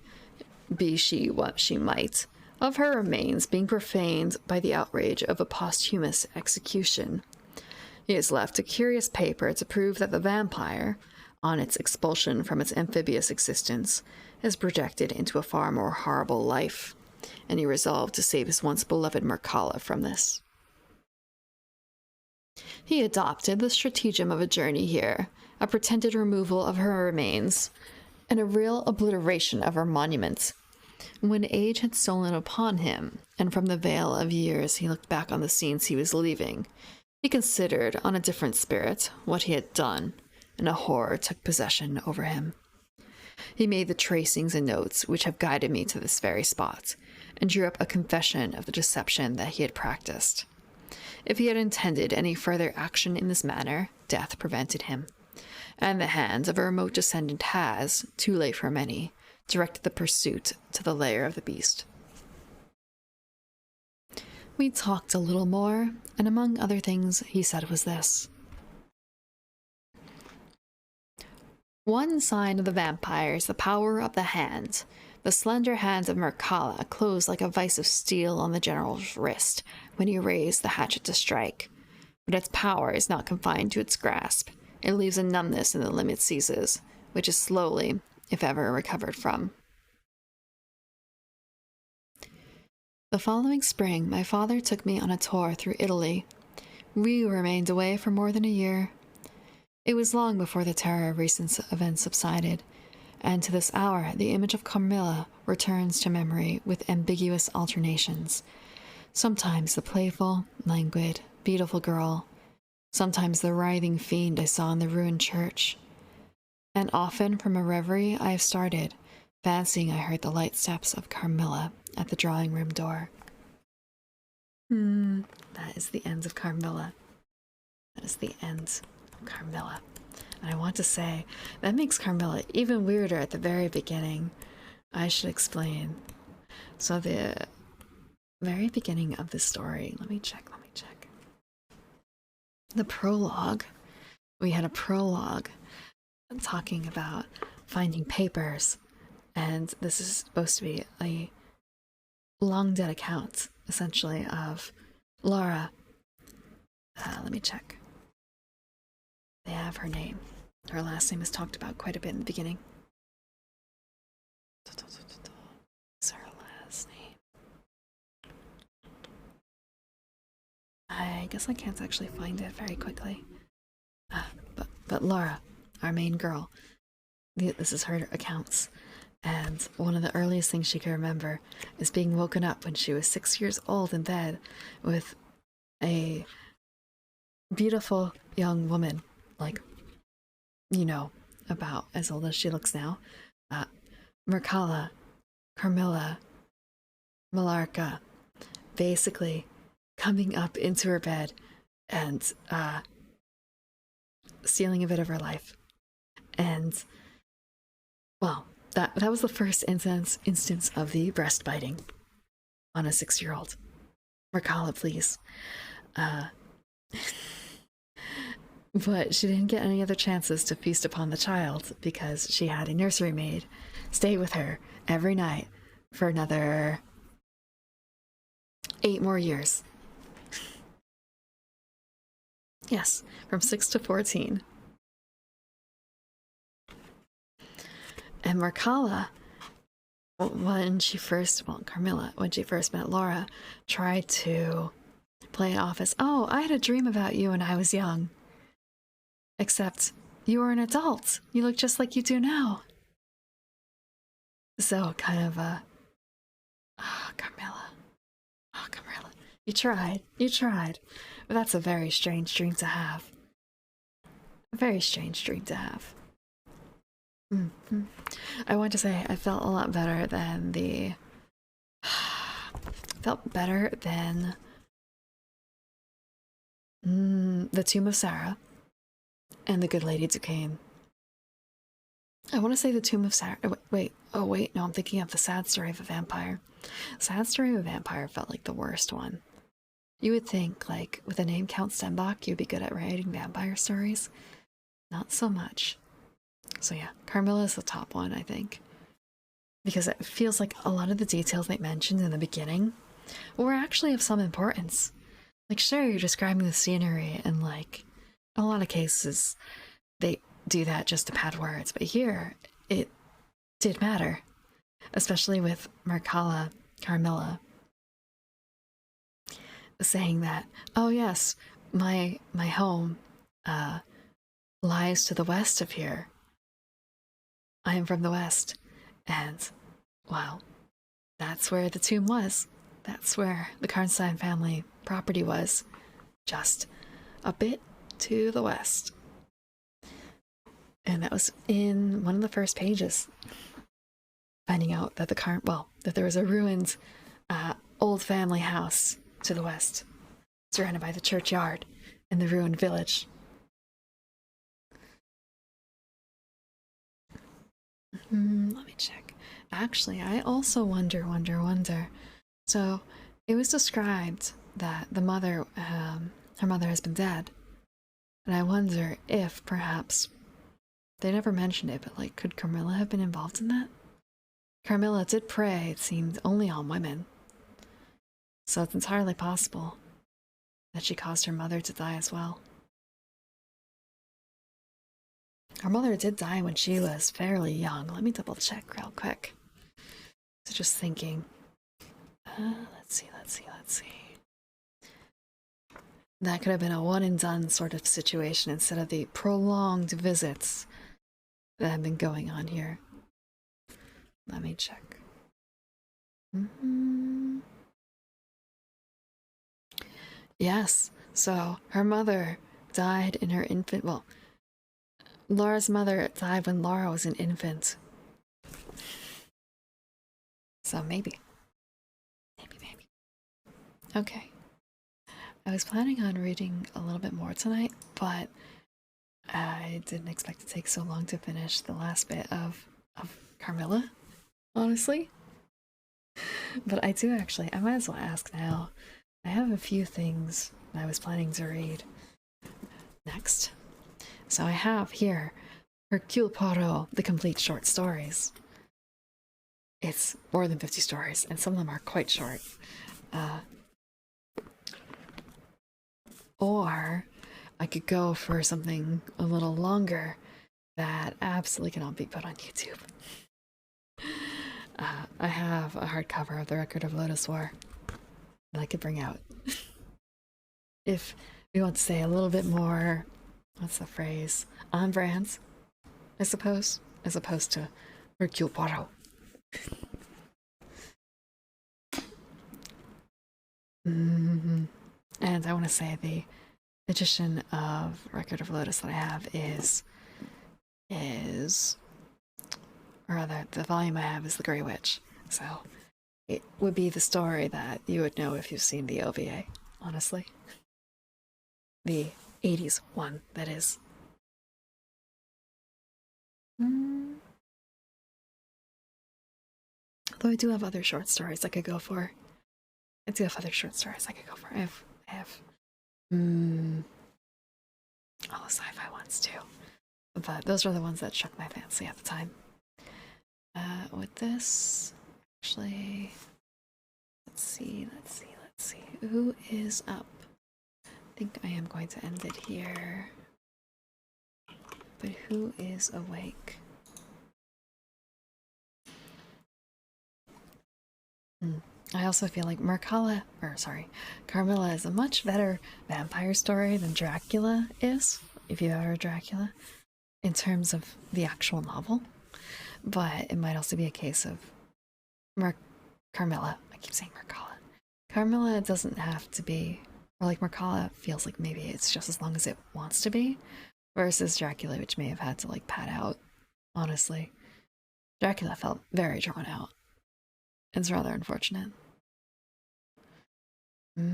be she what she might, of her remains being profaned by the outrage of a posthumous execution. He has left a curious paper to prove that the vampire, on its expulsion from its amphibious existence, is projected into a far more horrible life, and he resolved to save his once beloved Mircalla from this. He adopted the stratagem of a journey here, a pretended removal of her remains, and a real obliteration of her monument. When age had stolen upon him, and from the veil of years he looked back on the scenes he was leaving, he considered, on a different spirit, what he had done, and a horror took possession over him. He made the tracings and notes which have guided me to this very spot, and drew up a confession of the deception that he had practiced. If he had intended any further action in this manner, death prevented him, and the hand of a remote descendant has, too late for many, directed the pursuit to the lair of the beast. We talked a little more, and among other things he said was this. One sign of the vampire is the power of the hand. The slender hands of Mircalla closed like a vice of steel on the general's wrist when he raised the hatchet to strike. But its power is not confined to its grasp. It leaves a numbness in the limb it seizes, which is slowly, if ever, recovered from. The following spring, my father took me on a tour through Italy. We remained away for more than a year. It was long before the terror of recent events subsided, and to this hour the image of Carmilla returns to memory with ambiguous alternations. Sometimes the playful, languid, beautiful girl, sometimes the writhing fiend I saw in the ruined church. And often from a reverie I have started, fancying I heard the light steps of Carmilla at the drawing-room door. That is the end of Carmilla. That is the end of Carmilla. And I want to say, that makes Carmilla even weirder at the very beginning. I should explain. So the very beginning of the story, let me check. The prologue, we had a prologue talking about finding papers, and this is supposed to be a long dead account, essentially, of Laura. Let me check. They have her name. Her last name is talked about quite a bit in the beginning. What's her last name? I guess I can't actually find it very quickly. But Laura, our main girl, this is her accounts. And one of the earliest things she can remember is being woken up when she was 6 years old in bed with a beautiful young woman, like, you know, about as old as she looks now. Mircalla, Carmilla, Millarca, basically coming up into her bed and stealing a bit of her life. And, well, that was the first instance of the breast biting on a 6-year-old. Mircalla, please. But she didn't get any other chances to feast upon the child because she had a nursery maid stay with her every night for another 8 more years. Yes, from 6 to 14. And Mircalla, Carmilla, when she first met Laura, tried to play it off as, oh, I had a dream about you when I was young. Except you were an adult. You look just like you do now. So kind of Carmilla. Oh, Carmilla. You tried. But that's a very strange dream to have. A very strange dream to have. I want to say I felt a lot better than the Tomb of Sarah and the Good Lady Duquesne. I want to say the Tomb of Sarah. No, I'm thinking of the Sad Story of a Vampire. Sad Story of a Vampire felt like the worst one. You would think, like, with the name Count Stenbach, you'd be good at writing vampire stories. Not so much. So yeah, Carmilla is the top one, I think. Because it feels like a lot of the details they mentioned in the beginning were actually of some importance. Like, sure, you're describing the scenery, and, like, in a lot of cases, they do that just to pad words. But here, it did matter. Especially with Carmilla, saying that, oh yes, my home, lies to the west of here. I am from the west, and, well, that's where the tomb was. That's where the Karnstein family property was. Just a bit to the west. And that was in one of the first pages. Finding out that that there was a ruined old family house to the west, surrounded by the churchyard and the ruined village. Let me check. Actually, I also wonder. So, it was described that the mother, her mother has been dead. And I wonder if perhaps, they never mentioned it, but like, could Carmilla have been involved in that? Carmilla did prey, it seemed, only on women. So it's entirely possible that she caused her mother to die as well. Her mother did die when she was fairly young. Let me double check real quick. So just thinking. Let's see. That could have been a one and done sort of situation instead of the prolonged visits that have been going on here. Let me check. Yes, so her mother died in her infant. Well, Laura's mother died when Laura was an infant. So maybe. Okay. I was planning on reading a little bit more tonight, but I didn't expect to take so long to finish the last bit of Carmilla, honestly. But I do actually, I might as well ask now. I have a few things I was planning to read next. So I have here Hercule Poirot, the complete short stories. It's more than 50 stories, and some of them are quite short. Or I could go for something a little longer that absolutely cannot be put on YouTube. I have a hardcover of The Record of Lotus War that I could bring out. If we want to say a little bit more, what's the phrase? On brand, I suppose, as opposed to Hercule Poirot. And I want to say the edition of Record of Lotus that I have is, or rather, the volume I have is The Grey Witch. So it would be the story that you would know if you've seen the OVA, honestly. The 80s one, that is. Though I do have other short stories I could go for. I have all the sci-fi ones too. But those are the ones that struck my fancy at the time. With this, actually, let's see. Who is up? I think I am going to end it here. But who is awake? I also feel like Carmilla is a much better vampire story than Dracula is, if you've ever read Dracula, in terms of the actual novel. But it might also be a case of Carmilla. I keep saying Mercala. Carmilla doesn't have to be, or like Mercala feels like maybe it's just as long as it wants to be, versus Dracula, which may have had to like pad out, honestly. Dracula felt very drawn out. It's rather unfortunate. Let's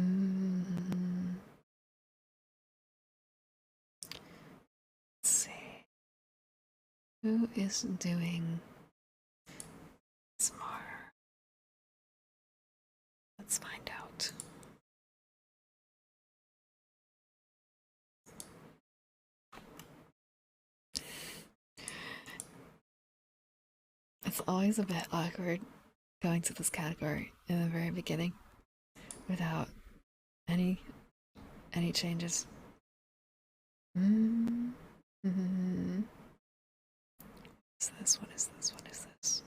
see. Who is doing smart? Let's find out. It's always a bit awkward going to this category in the very beginning without any changes. What is this?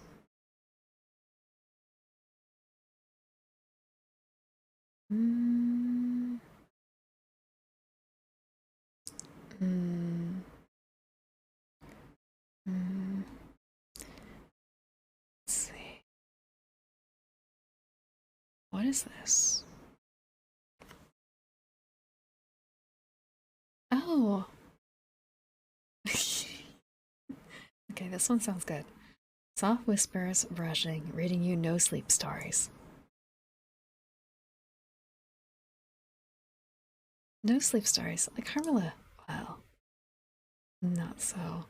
is this? Oh. Okay, this one sounds good. Soft whispers, brushing, reading you no sleep stories. No sleep stories. Like Carmilla. Well, not so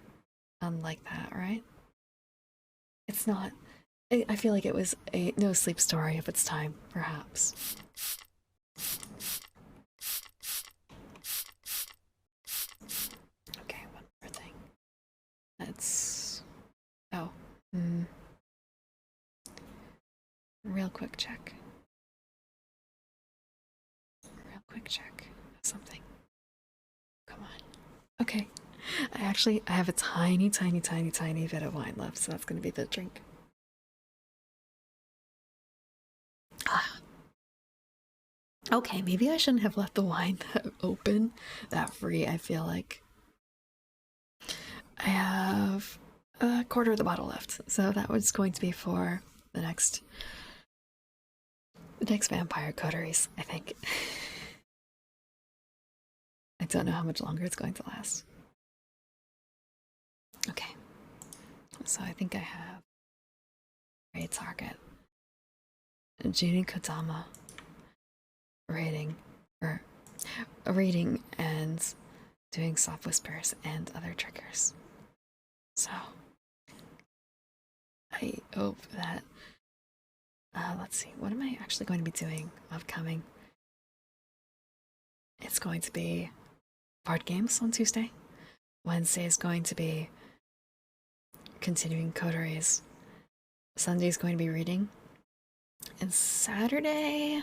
unlike that, right? It's not. I feel like it was a no sleep story of its time, perhaps. Okay, one more thing. Let's. Oh. Hmm. Real quick check. Real quick check. Something. Come on. Okay. I have a tiny, tiny, tiny, tiny bit of wine left, so that's gonna be the drink. Ah. Okay, maybe I shouldn't have left the wine that open, that free, I feel like. I have a quarter of the bottle left, so that was going to be for the next vampire coteries, I think. I don't know how much longer it's going to last. Okay, so I think I have a target. Junie Kodama reading, or reading and doing soft whispers and other triggers. So I hope that let's see, what am I actually going to be doing upcoming? It's going to be board games on Tuesday. Wednesday is going to be continuing coteries. Sunday is going to be reading. And Saturday,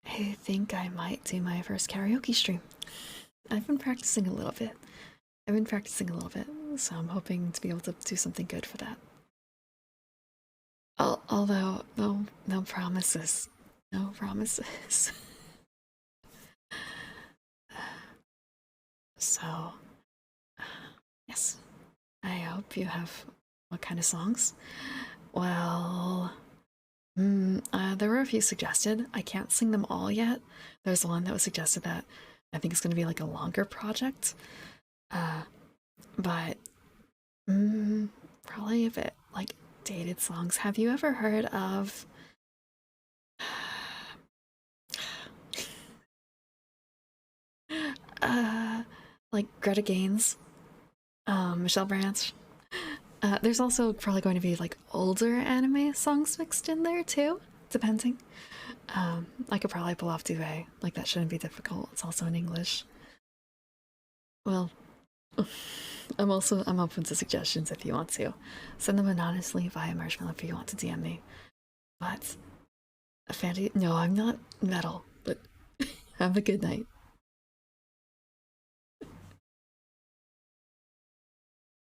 I think I might do my first karaoke stream. I've been practicing a little bit. So I'm hoping to be able to do something good for that. Although, no promises. No promises. So, yes. I hope you have. What kind of songs? Well, there were a few suggested. I can't sing them all yet. There's one that was suggested that I think it's going to be like a longer project. But probably a bit like dated songs. Have you ever heard of like Greta Gaines, Michelle Branch? There's also probably going to be like older anime songs mixed in there too, depending. I could probably pull off Duet. Like that shouldn't be difficult. It's also in English. Well, I'm open to suggestions if you want to. Send them anonymously via Marshmallow if you want to DM me. But a fantasy? No, I'm not metal. But have a good night.